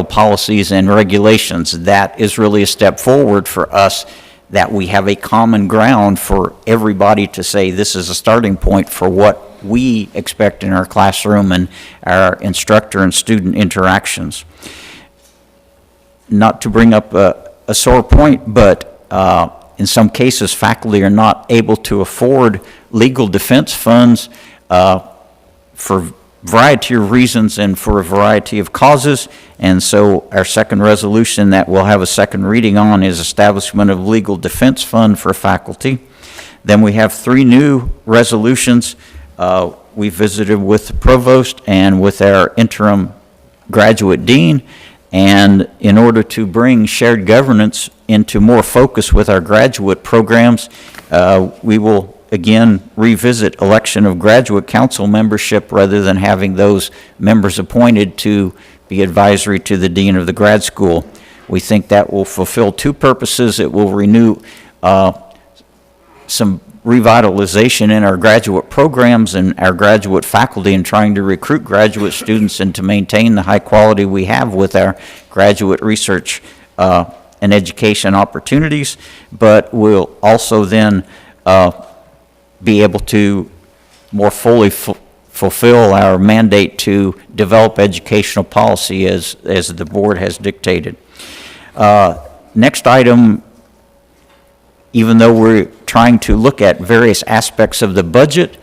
[SPEAKER 18] policies and regulations. That is really a step forward for us, that we have a common ground for everybody to say this is a starting point for what we expect in our classroom and our instructor and student interactions. Not to bring up a sore point, but in some cases, faculty are not able to afford legal defense funds for a variety of reasons and for a variety of causes. And so our second resolution that we'll have a second reading on is establishment of legal defense fund for faculty. Then we have 3 new resolutions. We visited with the provost and with our interim graduate dean, and in order to bring shared governance into more focus with our graduate programs, we will again revisit election of graduate council membership rather than having those members appointed to be advisory to the dean of the grad school. We think that will fulfill 2 purposes. It will renew some revitalization in our graduate programs and our graduate faculty in trying to recruit graduate students and to maintain the high quality we have with our graduate research and education opportunities, but we'll also then be able to more fully fulfill our mandate to develop educational policy as the board has dictated. Next item, even though we're trying to look at various aspects of the budget,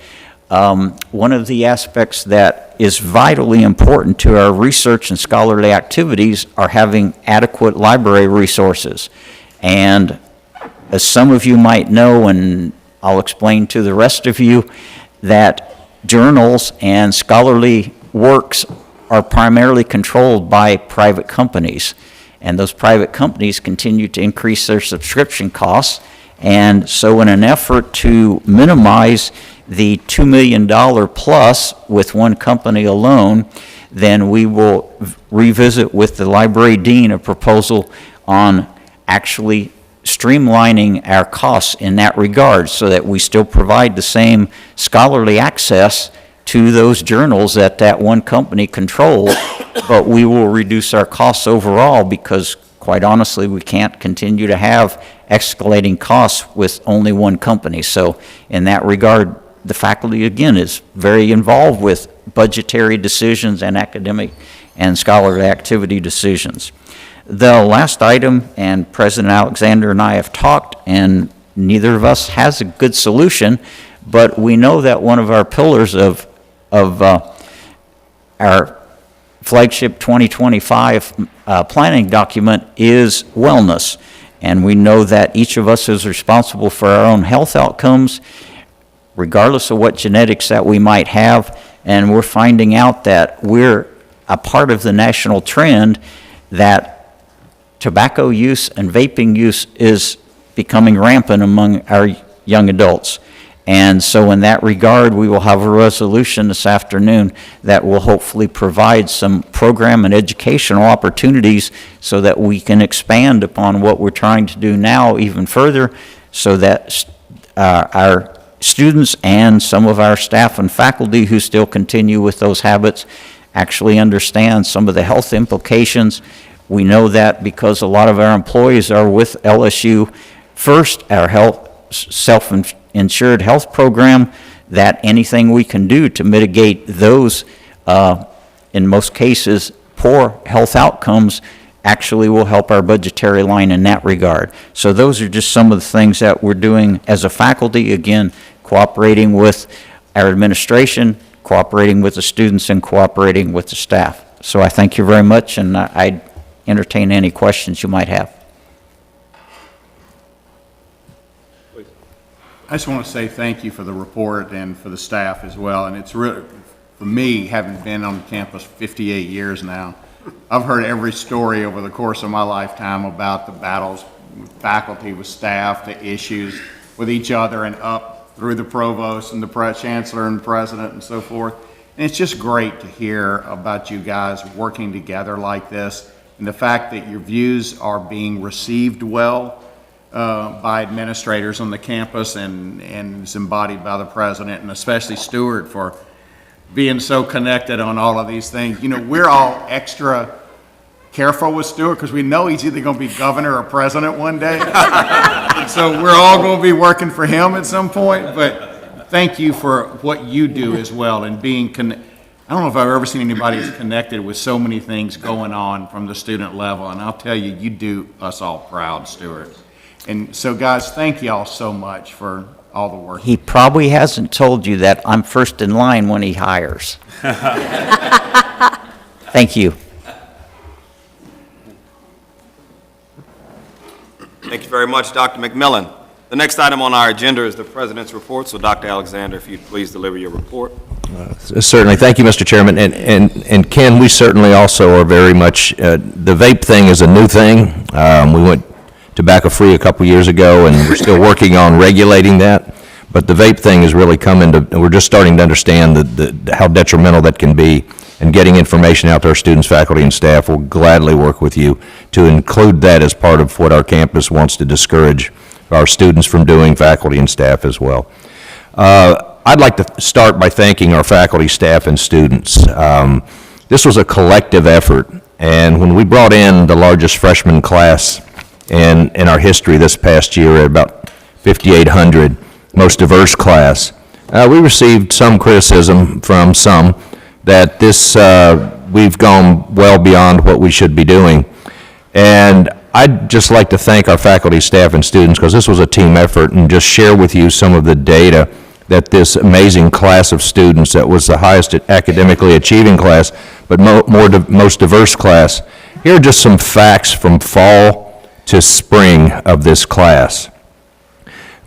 [SPEAKER 18] one of the aspects that is vitally important to our research and scholarly activities are having adequate library resources. And as some of you might know, and I'll explain to the rest of you, that journals and scholarly works are primarily controlled by private companies. And those private companies continue to increase their subscription costs. And so in an effort to minimize the $2 million plus with one company alone, then we will revisit with the library dean a proposal on actually streamlining our costs in that regard so that we still provide the same scholarly access to those journals that that one company controls, but we will reduce our costs overall because, quite honestly, we can't continue to have escalating costs with only one company. So in that regard, the faculty, again, is very involved with budgetary decisions and academic and scholarly activity decisions. The last item, and President Alexander and I have talked, and neither of us has a good solution, but we know that one of our pillars of our flagship 2025 planning document is wellness. And we know that each of us is responsible for our own health outcomes, regardless of what genetics that we might have. And we're finding out that we're a part of the national trend that tobacco use and vaping use is becoming rampant among our young adults. And so in that regard, we will have a resolution this afternoon that will hopefully provide some program and educational opportunities so that we can expand upon what we're trying to do now even further, so that our students and some of our staff and faculty who still continue with those habits actually understand some of the health implications. We know that because a lot of our employees are with LSU First, our self-insured health program, that anything we can do to mitigate those, in most cases, poor health outcomes actually will help our budgetary line in that regard. So those are just some of the things that we're doing as a faculty, again, cooperating with our administration, cooperating with the students, and cooperating with the staff. So I thank you very much, and I entertain any questions you might have.
[SPEAKER 17] I just want to say thank you for the report and for the staff as well. And it's really, for me, having been on campus 58 years now, I've heard every story over the course of my lifetime about the battles with faculty, with staff, the issues with each other and up through the provost and the chancellor and president and so forth. And it's just great to hear about you guys working together like this, and the fact that your views are being received well by administrators on the campus and is embodied by the president, and especially Stuart for being so connected on all of these things. You know, we're all extra careful with Stuart because we know he's either going to be governor or president one day. So we're all going to be working for him at some point. But thank you for what you do as well, and being I don't know if I've ever seen anybody as connected with so many things going on from the student level. And I'll tell you, you do us all proud, Stuart. And so, guys, thank you all so much for all the work.
[SPEAKER 18] He probably hasn't told you that I'm first in line when he hires. Thank you.
[SPEAKER 11] Thank you very much, Dr. McMillan. The next item on our agenda is the President's report. So, Dr. Alexander, if you'd please deliver your report.
[SPEAKER 13] Certainly. Thank you, Mr. Chairman. And Ken, we certainly also are very much, the vape thing is a new thing. We went tobacco-free a couple years ago, and we're still working on regulating that. But the vape thing has really come into, we're just starting to understand how detrimental that can be. And getting information out to our students, faculty, and staff will gladly work with you to include that as part of what our campus wants to discourage our students from doing, faculty and staff as well. I'd like to start by thanking our faculty, staff, and students. This was a collective effort, and when we brought in the largest freshman class in our history this past year at about 5,800, most diverse class, we received some criticism from some that we've gone well beyond what we should be doing. And I'd just like to thank our faculty, staff, and students, because this was a team effort, and just share with you some of the data that this amazing class of students, that was the highest academically achieving class, but most diverse class. Here are just some facts from fall to spring of this class.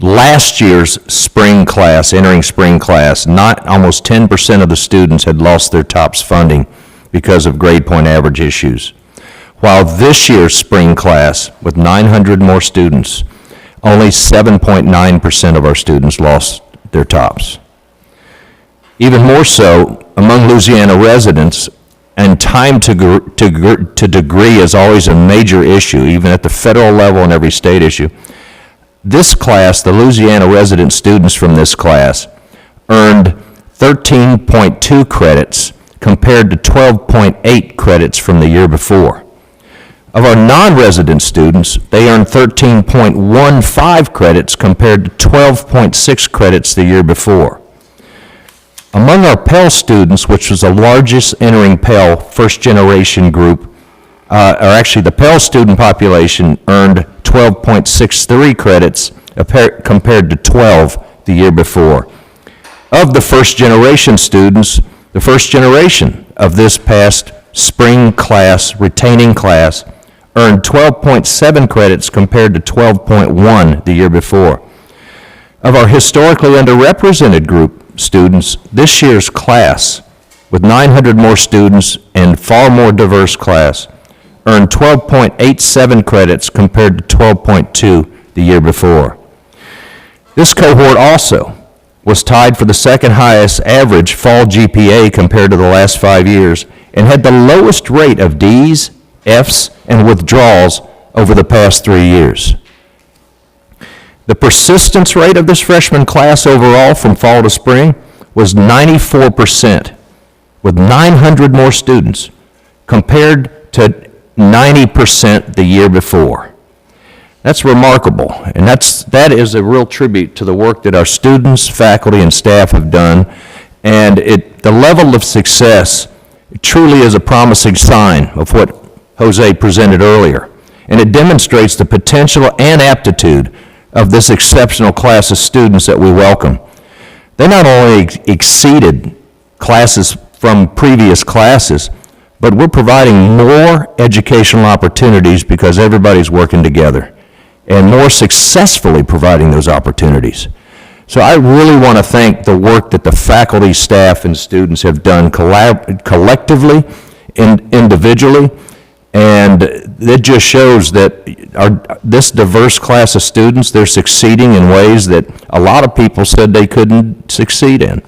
[SPEAKER 13] Last year's spring class, entering spring class, almost 10% of the students had lost their TOPS funding because of grade point average issues. While this year's spring class, with 900 more students, only 7.9% of our students lost their TOPS. Even more so, among Louisiana residents, and time to degree is always a major issue, even at the federal level and every state issue. This class, the Louisiana resident students from this class, earned 13.2 credits compared to 12.8 credits from the year before. Of our non-resident students, they earned 13.15 credits compared to 12.6 credits the year before. Among our Pell students, which was the largest entering Pell first-generation group, or actually the Pell student population earned 12.63 credits compared to 12 the year before. Of the first-generation students, the first generation of this past spring class, retaining class, earned 12.7 credits compared to 12.1 the year before. Of our historically underrepresented group students, this year's class, with 900 more students and far more diverse class, earned 12.87 credits compared to 12.2 the year before. This cohort also was tied for the second highest average fall GPA compared to the last 5 years, and had the lowest rate of Ds, Fs, and withdrawals over the past 3 years. The persistence rate of this freshman class overall from fall to spring was 94%, with 900 more students, compared to 90% the year before. That's remarkable, and that is a real tribute to the work that our students, faculty, and staff have done, and the level of success truly is a promising sign of what Jose presented earlier, and it demonstrates the potential and aptitude of this exceptional class of students that we welcome. They not only exceeded classes from previous classes, but we're providing more educational opportunities because everybody's working together, and more successfully providing those opportunities. So I really want to thank the work that the faculty, staff, and students have done collectively and individually, and it just shows that this diverse class of students, they're succeeding in ways that a lot of people said they couldn't succeed in.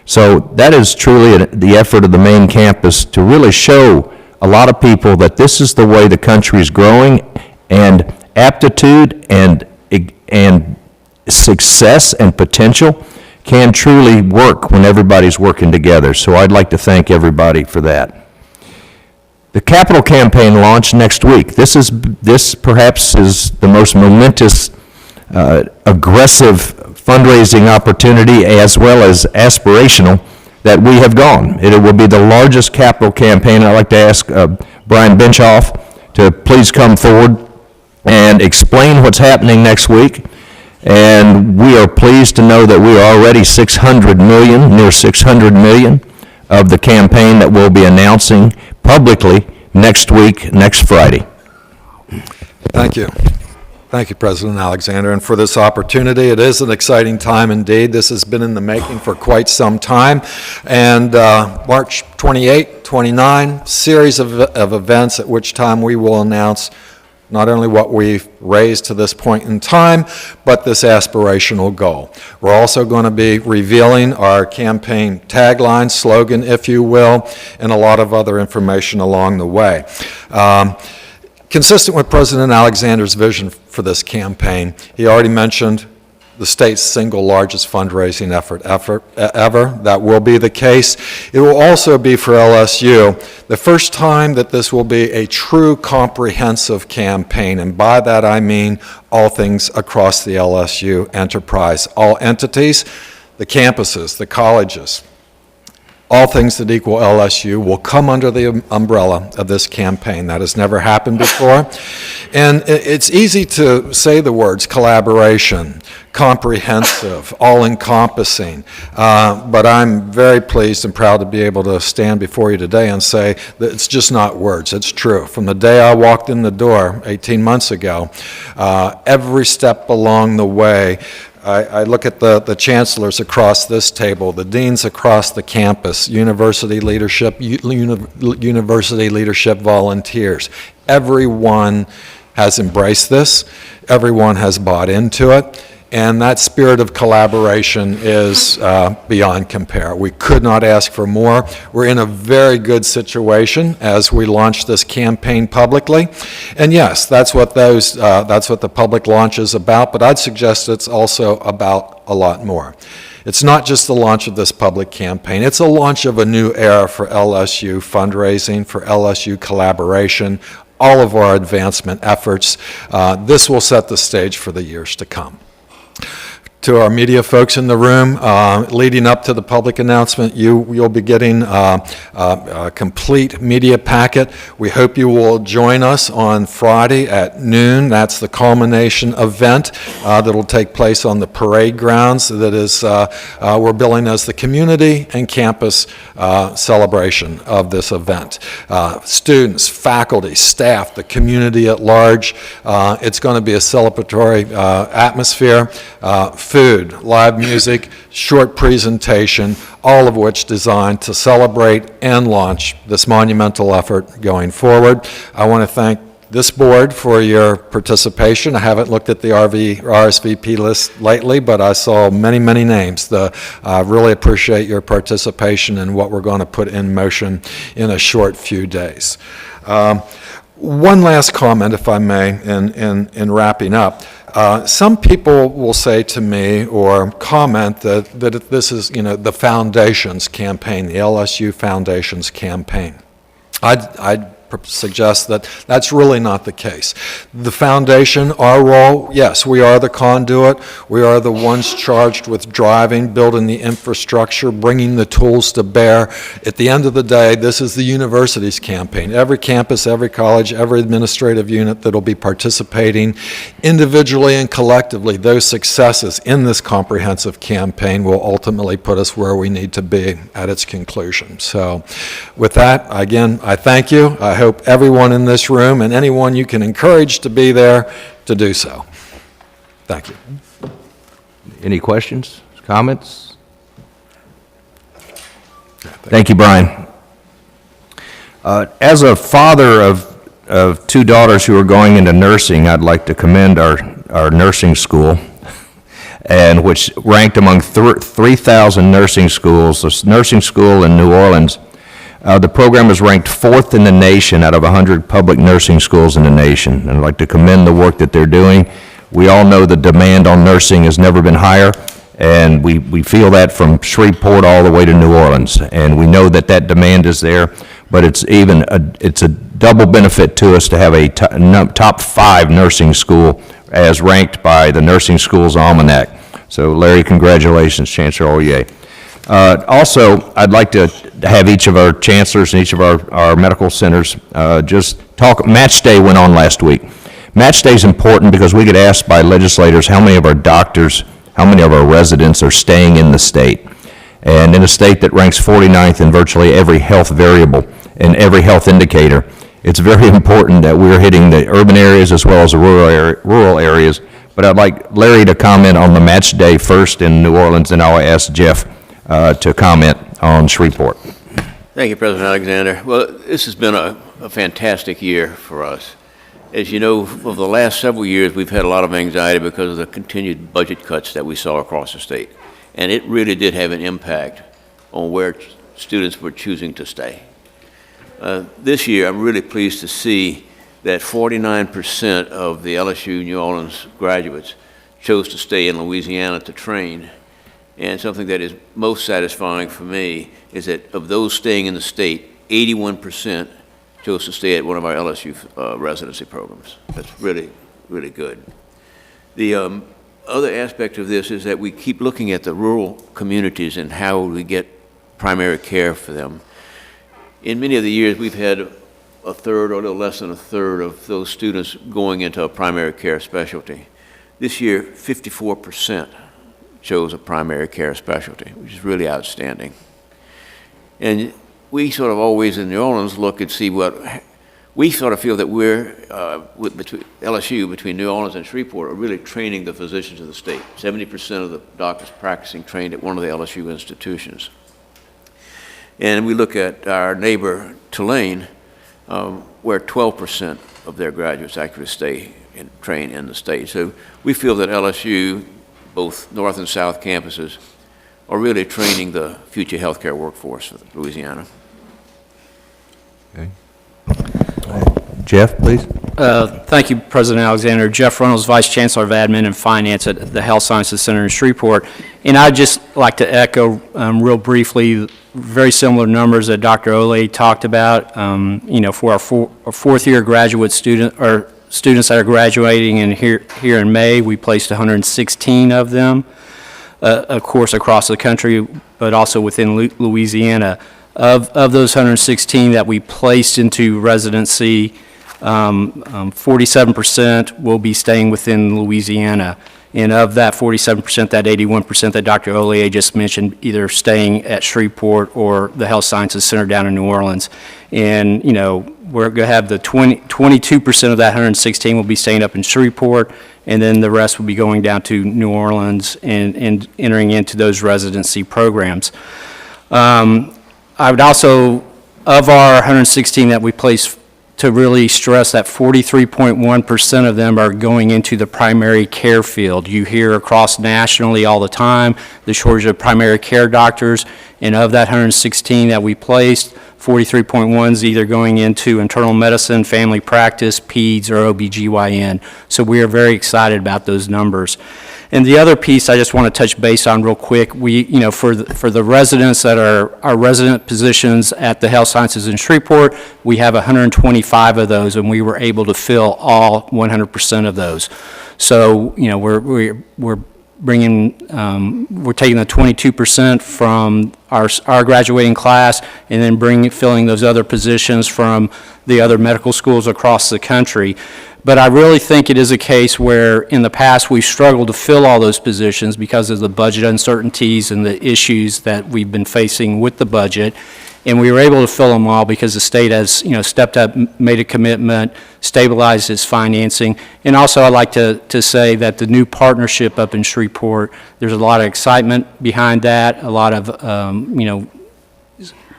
[SPEAKER 13] So that is truly the effort of the main campus to really show a lot of people that this is the way the country is growing, and aptitude and success and potential can truly work when everybody's working together. So I'd like to thank everybody for that. The capital campaign launch next week. This perhaps is the most momentous, aggressive fundraising opportunity as well as aspirational that we have gone. It will be the largest capital campaign. I'd like to ask Brian Benchoff to please come forward and explain what's happening next week. And we are pleased to know that we are already $600 million, near $600 million of the campaign that we'll be announcing publicly next week, next Friday.
[SPEAKER 2] Thank you. Thank you, President Alexander, and for this opportunity. It is an exciting time indeed. This has been in the making for quite some time. And March 28, 29, series of events at which time we will announce not only what we've raised to this point in time, but this aspirational goal. We're also going to be revealing our campaign tagline, slogan, if you will, and a lot of other information along the way. Consistent with President Alexander's vision for this campaign, he already mentioned the state's single largest fundraising effort ever. That will be the case. It will also be for LSU the first time that this will be a true comprehensive campaign, and by that I mean all things across the LSU enterprise, all entities, the campuses, the colleges, all things that equal LSU will come under the umbrella of this campaign. That has never happened before. And it's easy to say the words collaboration, comprehensive, all-encompassing, but I'm very pleased and proud to be able to stand before you today and say that it's just not words, it's true. From the day I walked in the door 18 months ago, every step along the way, I look at the chancellors across this table, the deans across the campus, university leadership, university leadership volunteers. Everyone has embraced this. Everyone has bought into it. And that spirit of collaboration is beyond compare. We could not ask for more. We're in a very good situation as we launch this campaign publicly. And yes, that's what the public launch is about, but I'd suggest it's also about a lot more. It's not just the launch of this public campaign. It's a launch of a new era for LSU fundraising, for LSU collaboration, all of our advancement efforts. This will set the stage for the years to come. To our media folks in the room, leading up to the public announcement, you'll be getting a complete media packet. We hope you will join us on Friday at noon. That's the culmination event that will take place on the parade grounds. That is, we're billing as the community and campus celebration of this event. Students, faculty, staff, the community at large. It's going to be a celebratory atmosphere. Food, live music, short presentation, all of which designed to celebrate and launch this monumental effort going forward. I want to thank this board for your participation. I haven't looked at the RSVP list lately, but I saw many, many names. I really appreciate your participation in what we're going to put in motion in a short few days. One last comment, if I may, in wrapping up. Some people will say to me or comment that this is, the Foundation's campaign, the LSU Foundation's campaign. I'd suggest that that's really not the case. The foundation, our role, yes, we are the conduit. We are the ones charged with driving, building the infrastructure, bringing the tools to bear. At the end of the day, this is the university's campaign. Every campus, every college, every administrative unit that will be participating individually and collectively, those successes in this comprehensive campaign will ultimately put us where we need to be at its conclusion. So with that, again, I thank you. I hope everyone in this room and anyone you can encourage to be there to do so. Thank you.
[SPEAKER 8] Any questions, comments? Thank you, Brian. As a father of two daughters who are going into nursing, I'd like to commend our nursing school, and which ranked among 3,000 nursing schools. This nursing school in New Orleans, the program is ranked 4th in the nation out of 100 public nursing schools in the nation. And I'd like to commend the work that they're doing. We all know the demand on nursing has never been higher, and we feel that from Shreveport all the way to New Orleans. And we know that demand is there, but it's a double benefit to us to have a top 5 nursing school as ranked by the Nursing Schools Almanac. So Larry, congratulations, Chancellor Oye. Also, I'd like to have each of our chancellors and each of our medical centers just talk. Match Day went on last week. Match Day is important because we get asked by legislators how many of our doctors, how many of our residents are staying in the state. And in a state that ranks 49th in virtually every health variable and every health indicator, it's very important that we're hitting the urban areas as well as the rural areas. But I'd like Larry to comment on the Match Day first in New Orleans, and I'll ask Jeff to comment on Shreveport.
[SPEAKER 20] Thank you, President Alexander. Well, this has been a fantastic year for us. As you know, over the last several years, we've had a lot of anxiety because of the continued budget cuts that we saw across the state. And it really did have an impact on where students were choosing to stay. This year, I'm really pleased to see that 49% of the LSU New Orleans graduates chose to stay in Louisiana to train. And something that is most satisfying for me is that of those staying in the state, 81% chose to stay at one of our LSU residency programs. That's really, really good. The other aspect of this is that we keep looking at the rural communities and how we get primary care for them. In many of the years, we've had a third or a little less than a third of those students going into a primary care specialty. This year, 54% chose a primary care specialty, which is really outstanding. And we sort of always in New Orleans look and see what, we sort of feel that we're, between LSU, between New Orleans and Shreveport, are really training the physicians of the state. 70% of the doctors practicing trained at one of the LSU institutions. And we look at our neighbor, Tulane, where 12% of their graduates actually stay and train in the state. So we feel that LSU, both North and South campuses, are really training the future healthcare workforce of Louisiana.
[SPEAKER 8] Okay. Jeff, please.
[SPEAKER 21] Thank you, President Alexander. Jeff Reynolds, Vice Chancellor of Admin and Finance at the Health Sciences Center in Shreveport. And I'd just like to echo real briefly very similar numbers that Dr. Olay talked about. You know, for our fourth-year graduate students that are graduating here in May, we placed 116 of them, of course, across the country, but also within Louisiana. Of those 116 that we placed into residency, 47% will be staying within Louisiana. And of that 47%, that 81% that Dr. Ollier just mentioned, either staying at Shreveport or the Health Sciences Center down in New Orleans. And, you know, we're going to have the 22% of that 116 will be staying up in Shreveport, and then the rest will be going down to New Orleans and entering into those residency programs. I would also, of our 116 that we placed, to really stress that 43.1% of them are going into the primary care field. You hear across nationally all the time the shortage of primary care doctors, and of that 116 that we placed, 43.1 is either going into internal medicine, family practice, peds, or OBGYN. So we are very excited about those numbers. And the other piece I just want to touch base on real quick, we, you know, for the residents that are our resident positions at the Health Sciences in Shreveport, we have 125 of those, and we were able to fill all 100% of those. So, you know, we're bringing, we're taking the 22% from our graduating class, and then filling those other positions from the other medical schools across the country. But I really think it is a case where in the past we've struggled to fill all those positions because of the budget uncertainties and the issues that we've been facing with the budget. And we were able to fill them all because the state has, stepped up, made a commitment, stabilized its financing. And also, I'd like to say that the new partnership up in Shreveport, there's a lot of excitement behind that, a lot of,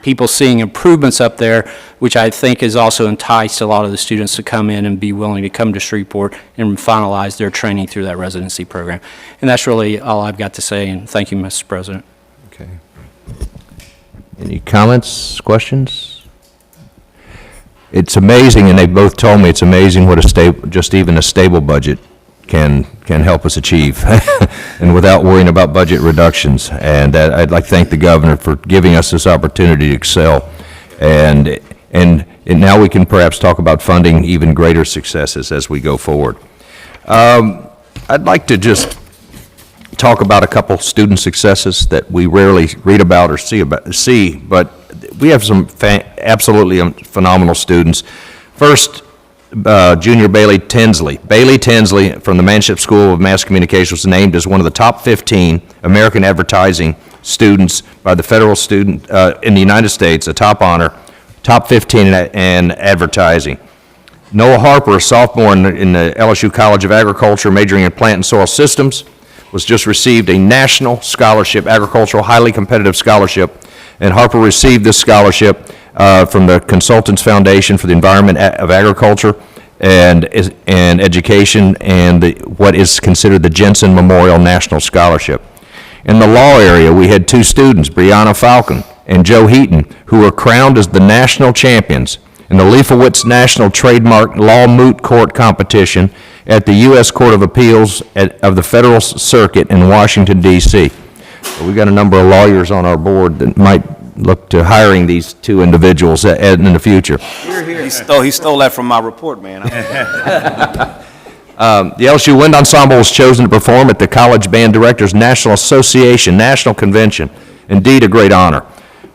[SPEAKER 21] people seeing improvements up there, which I think has also enticed a lot of the students to come in and be willing to come to Shreveport and finalize their training through that residency program. And that's really all I've got to say, and thank you, Mr. President.
[SPEAKER 8] Okay. Any comments, questions? It's amazing, and they both told me it's amazing what just even a stable budget can help us achieve, and without worrying about budget reductions. And I'd like to thank the governor for giving us this opportunity to excel. And now we can perhaps talk about funding even greater successes as we go forward. I'd like to just talk about a couple student successes that we rarely read about or see, but we have some absolutely phenomenal students. First, Junior Bailey Tinsley. Bailey Tinsley from the Manship School of Mass Communication was named as one of the top 15 American advertising students by the federal student in the United States, a top honor, top 15 in advertising. Noah Harper, a sophomore in the LSU College of Agriculture, majoring in plant and soil systems, was just received a national scholarship, agricultural highly competitive scholarship, and Harper received this scholarship from the Consultants Foundation for the Environment of Agriculture and Education, and what is considered the Jensen Memorial National Scholarship. In the law area, we had two students, Brianna Falcon and Joe Heaton, who were crowned as the national champions in the Leifowitz National Trademark Law Moot Court Competition at the U.S. Court of Appeals of the Federal Circuit in Washington, D.C. So we've got a number of lawyers on our board that might look to hiring these two individuals in the future.
[SPEAKER 16] He stole that from my report, man.
[SPEAKER 8] The LSU Wind Ensemble was chosen to perform at the College Band Directors National Association National Convention. Indeed, a great honor.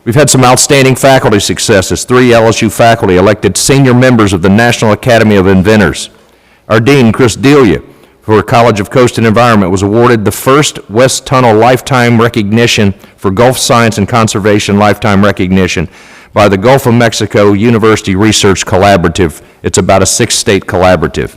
[SPEAKER 8] We've had some outstanding faculty successes. 3 LSU faculty elected senior members of the National Academy of Inventors. Our Dean, Chris Delia, for College of Coast and Environment, was awarded the first West Tunnel Lifetime Recognition for Gulf Science and Conservation Lifetime Recognition by the Gulf of Mexico University Research Collaborative. It's about a 6-state collaborative.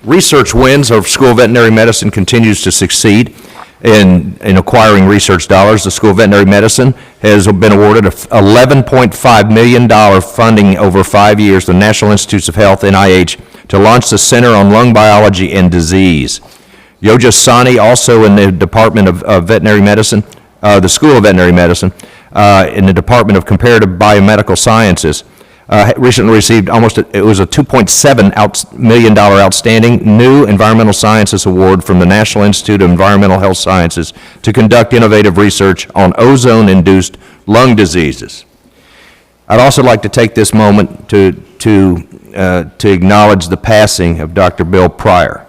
[SPEAKER 8] Research wins of School of Veterinary Medicine continues to succeed in acquiring research dollars. The School of Veterinary Medicine has been awarded a $11.5 million funding over 5 years to the National Institutes of Health, NIH, to launch the Center on Lung Biology and Disease. Yoja Sani, also in the Department of Veterinary Medicine, the School of Veterinary Medicine, in the Department of Comparative Biomedical Sciences, recently received it was a $2.7 million outstanding new Environmental Sciences Award from the National Institute of Environmental Health Sciences to conduct innovative research on ozone-induced lung diseases. I'd also like to take this moment to acknowledge the passing of Dr. Bill Pryor,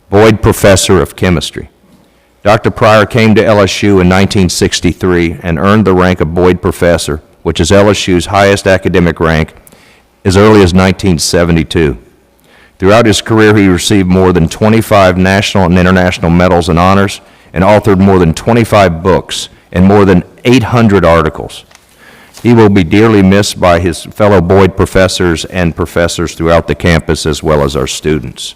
[SPEAKER 8] Boyd Professor of Chemistry. Dr. Pryor came to LSU in 1963 and earned the rank of Boyd Professor, which is LSU's highest academic rank, as early as 1972. Throughout his career, he received more than 25 national and international medals and honors, and authored more than 25 books and more than 800 articles. He will be dearly missed by his fellow Boyd professors and professors throughout the campus, as well as our students.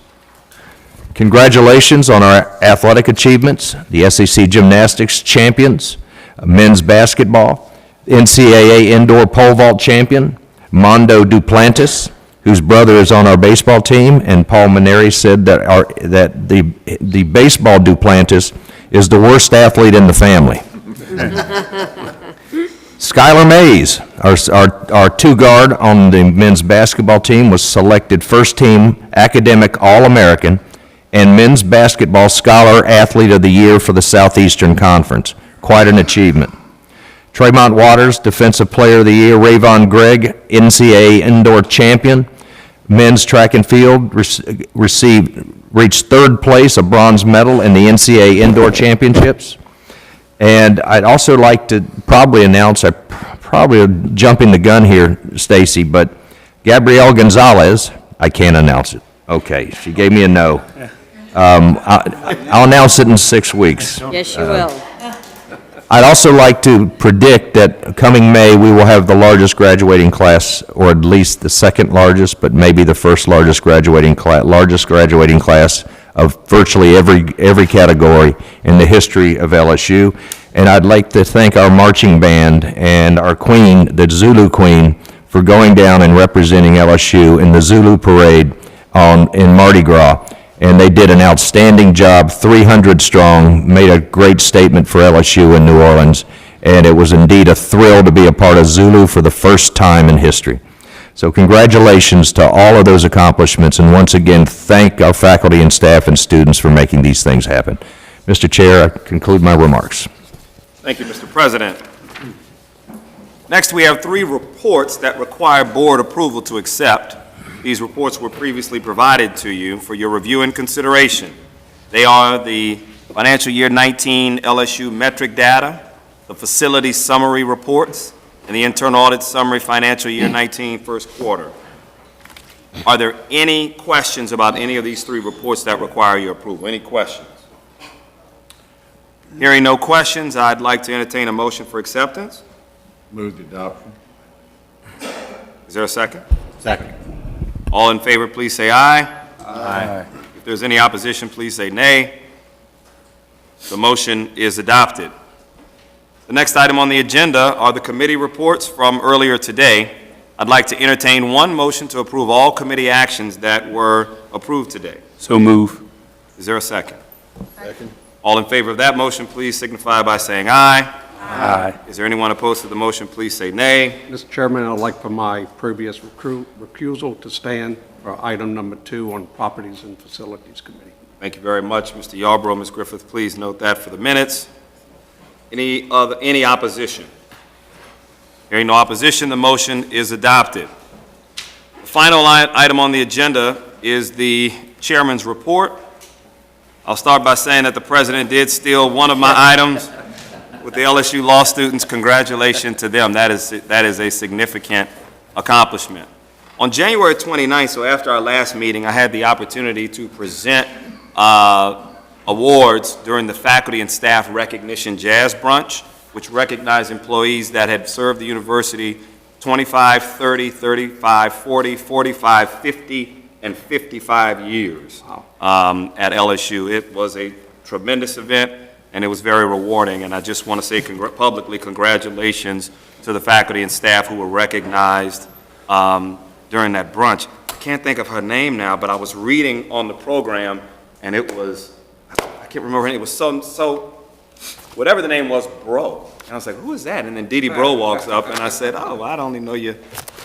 [SPEAKER 8] Congratulations on our athletic achievements, the SEC gymnastics champions, men's basketball, NCAA indoor pole vault champion, Mondo Duplantis, whose brother is on our baseball team, and Paul Maneri said that the baseball Duplantis is the worst athlete in the family. Skylar Mays, our two-guard on the men's basketball team, was selected first-team academic All-American and men's basketball Scholar Athlete of the Year for the Southeastern Conference. Quite an achievement. Tremont Waters, Defensive Player of the Year. Rayvon Gregg, NCAA Indoor Champion. Men's track and field reached third place, a bronze medal in the NCAA Indoor Championships. And I'd also like to probably announce, I'm probably jumping the gun here, Stacy, but Gabrielle Gonzalez, I can't announce it. Okay, she gave me a no. I'll announce it in 6 weeks.
[SPEAKER 1] Yes, you will.
[SPEAKER 8] I'd also like to predict that coming May, we will have the largest graduating class, or at least the second largest, but maybe the first largest graduating class of virtually every category in the history of LSU. And I'd like to thank our marching band and our queen, the Zulu Queen, for going down and representing LSU in the Zulu Parade in Mardi Gras. And they did an outstanding job, 300 strong, made a great statement for LSU in New Orleans, and it was indeed a thrill to be a part of Zulu for the first time in history. So congratulations to all of those accomplishments, and once again, thank our faculty and staff and students for making these things happen. Mr. Chair, I conclude my remarks.
[SPEAKER 11] Thank you, Mr. President. Next, we have 3 reports that require board approval to accept. These reports were previously provided to you for your review and consideration. They are the financial year 19 LSU metric data, the facility summary reports, and the internal audit summary financial year 19 first quarter. Are there any questions about any of these 3 reports that require your approval? Any questions? Hearing no questions, I'd like to entertain a motion for acceptance.
[SPEAKER 7] Move the adoption.
[SPEAKER 11] Is there a second?
[SPEAKER 7] Second.
[SPEAKER 11] All in favor, please say aye. Aye. If there's any opposition, please say nay. The motion is adopted. The next item on the agenda are the committee reports from earlier today. I'd like to entertain one motion to approve all committee actions that were approved today.
[SPEAKER 14] So move.
[SPEAKER 11] Is there a second?
[SPEAKER 7] Second.
[SPEAKER 11] All in favor of that motion, please signify by saying aye.
[SPEAKER 14] Aye.
[SPEAKER 11] Is there anyone opposed to the motion, please say nay.
[SPEAKER 3] Mr. Chairman, I'd like for my previous recusal to stand for item number 2 on Properties and Facilities Committee.
[SPEAKER 11] Thank you very much, Mr. Yarborough. Ms. Griffith, please note that for the minutes. Any opposition? Hearing no opposition, the motion is adopted. The final item on the agenda is the chairman's report. I'll start by saying that the president did steal one of my items with the LSU law students. Congratulations to them. That is a significant accomplishment. On January 29th, so after our last meeting, I had the opportunity to present awards during the Faculty and Staff Recognition Jazz Brunch, which recognized employees that had served the university 25, 30, 35, 40, 45, 50, and 55 years at LSU. It was a tremendous event, and it was very rewarding, and I just want to say publicly congratulations to the faculty and staff who were recognized during that brunch. I can't think of her name now, but I was reading on the program, and it was, I can't remember her name, it was so whatever the name was, Bro. And I was like, who is that? And then Dee Dee Bro walks up, and I said, oh, well, I don't only know you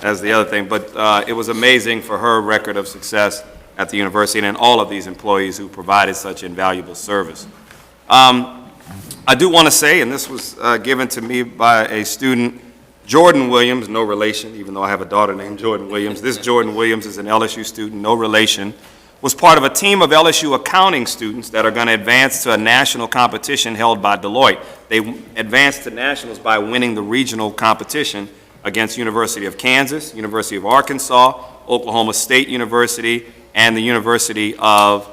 [SPEAKER 11] as the other thing. But it was amazing for her record of success at the university and all of these employees who provided such invaluable service. I do want to say, and this was given to me by a student, Jordan Williams, no relation, even though I have a daughter named Jordan Williams. This Jordan Williams is an LSU student, no relation, was part of a team of LSU accounting students that are going to advance to a national competition held by Deloitte. They advanced to nationals by winning the regional competition against University of Kansas, University of Arkansas, Oklahoma State University, and the University of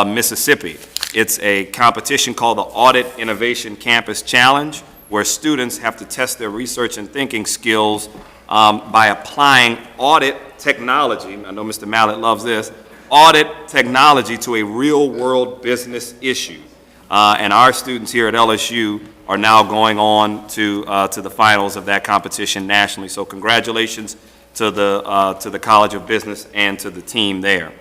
[SPEAKER 11] Mississippi. It's a competition called the Audit Innovation Campus Challenge, where students have to test their research and thinking skills by applying audit technology. I know Mr. Mallett loves this. Audit technology to a real-world business issue. And our students here at LSU are now going on to the finals of that competition nationally. So congratulations to the College of Business and to the team there.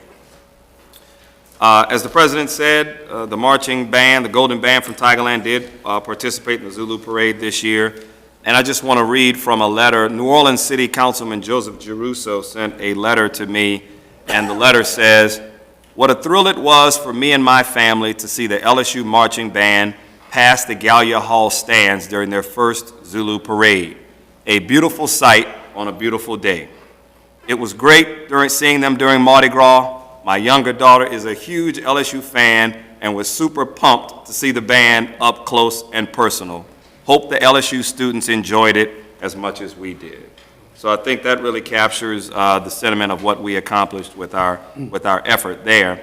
[SPEAKER 11] As the president said, the marching band, the Golden Band from Tigerland, did participate in the Zulu Parade this year. And I just want to read from a letter. New Orleans City Councilman Joseph Giruso sent a letter to me, and the letter says, "What a thrill it was for me and my family to see the LSU marching band pass the Gallia Hall stands during their first Zulu Parade. A beautiful sight on a beautiful day. It was great seeing them during Mardi Gras. My younger daughter is a huge LSU fan and was super pumped to see the band up close and personal. Hope the LSU students enjoyed it as much as we did." So I think that really captures the sentiment of what we accomplished with our effort there.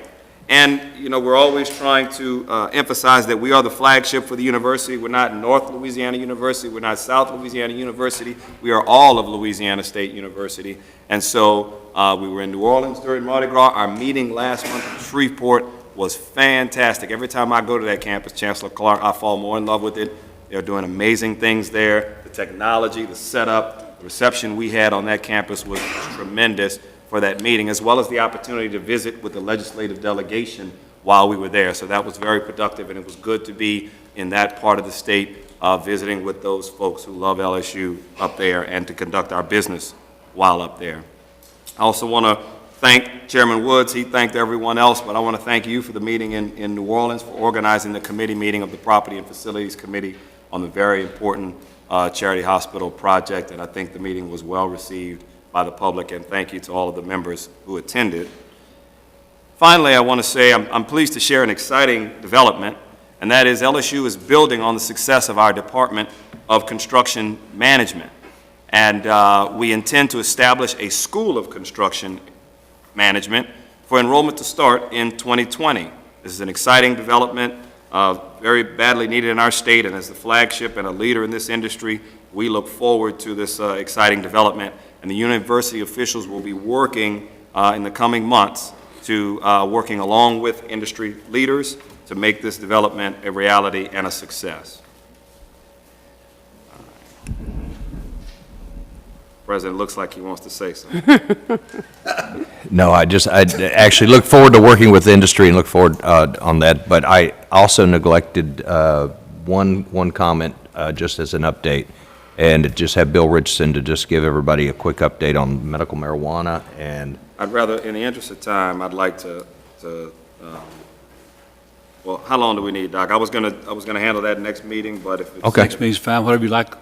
[SPEAKER 11] And, you know, we're always trying to emphasize that we are the flagship for the university. We're not North Louisiana University. We're not South Louisiana University. We are all of Louisiana State University. And so we were in New Orleans during Mardi Gras. Our meeting last month in Shreveport was fantastic. Every time I go to that campus, Chancellor Clark, I fall more in love with it. They're doing amazing things there. The technology, the setup, the reception we had on that campus was tremendous for that meeting, as well as the opportunity to visit with the legislative delegation while we were there. So that was very productive, and it was good to be in that part of the state visiting with those folks who love LSU up there and to conduct our business while up there. I also want to thank Chairman Woods. He thanked everyone else, but I want to thank you for the meeting in New Orleans, for organizing the committee meeting of the Property and Facilities Committee on the very important Charity Hospital project, and I think the meeting was well received by the public, and thank you to all of the members who attended. Finally, I want to say I'm pleased to share an exciting development, and that is LSU is building on the success of our Department of Construction Management. And we intend to establish a School of Construction Management for enrollment to start in 2020. This is an exciting development, very badly needed in our state, and as the flagship and a leader in this industry, we look forward to this exciting development. And the university officials will be working in the coming months to working along with industry leaders to make this development a reality and a success. President looks like he wants to say something.
[SPEAKER 8] No, I actually look forward to working with the industry and look forward on that, but I also neglected one comment just as an update, and just have Bill Richardson to just give everybody a quick update on medical marijuana. And
[SPEAKER 11] I'd rather, in the interest of time, I'd like to well, how long do we need, Doc? I was gonna handle that next meeting, but if it's...
[SPEAKER 8] Okay.
[SPEAKER 6] Next meeting's fine, whatever you like.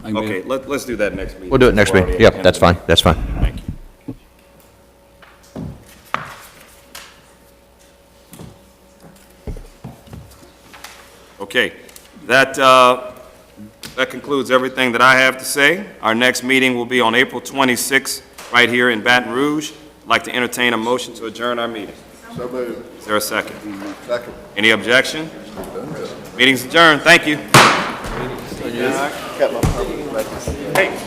[SPEAKER 11] Okay, let's do that next meeting.
[SPEAKER 8] we'll do it next meeting. Yep, that's fine, that's fine.
[SPEAKER 11] Thank you. Okay, that concludes everything that I have to say. Our next meeting will be on April 26th, right here in Baton Rouge. I'd like to entertain a motion to adjourn our meeting.
[SPEAKER 7] So moved.
[SPEAKER 11] Is there a second?
[SPEAKER 7] Second.
[SPEAKER 11] Any objection? Meeting's adjourned. Thank you.
[SPEAKER 7] Got my permit back.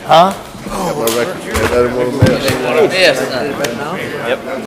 [SPEAKER 19] Huh?
[SPEAKER 7] Got my record. I didn't want to miss.
[SPEAKER 19] Yes.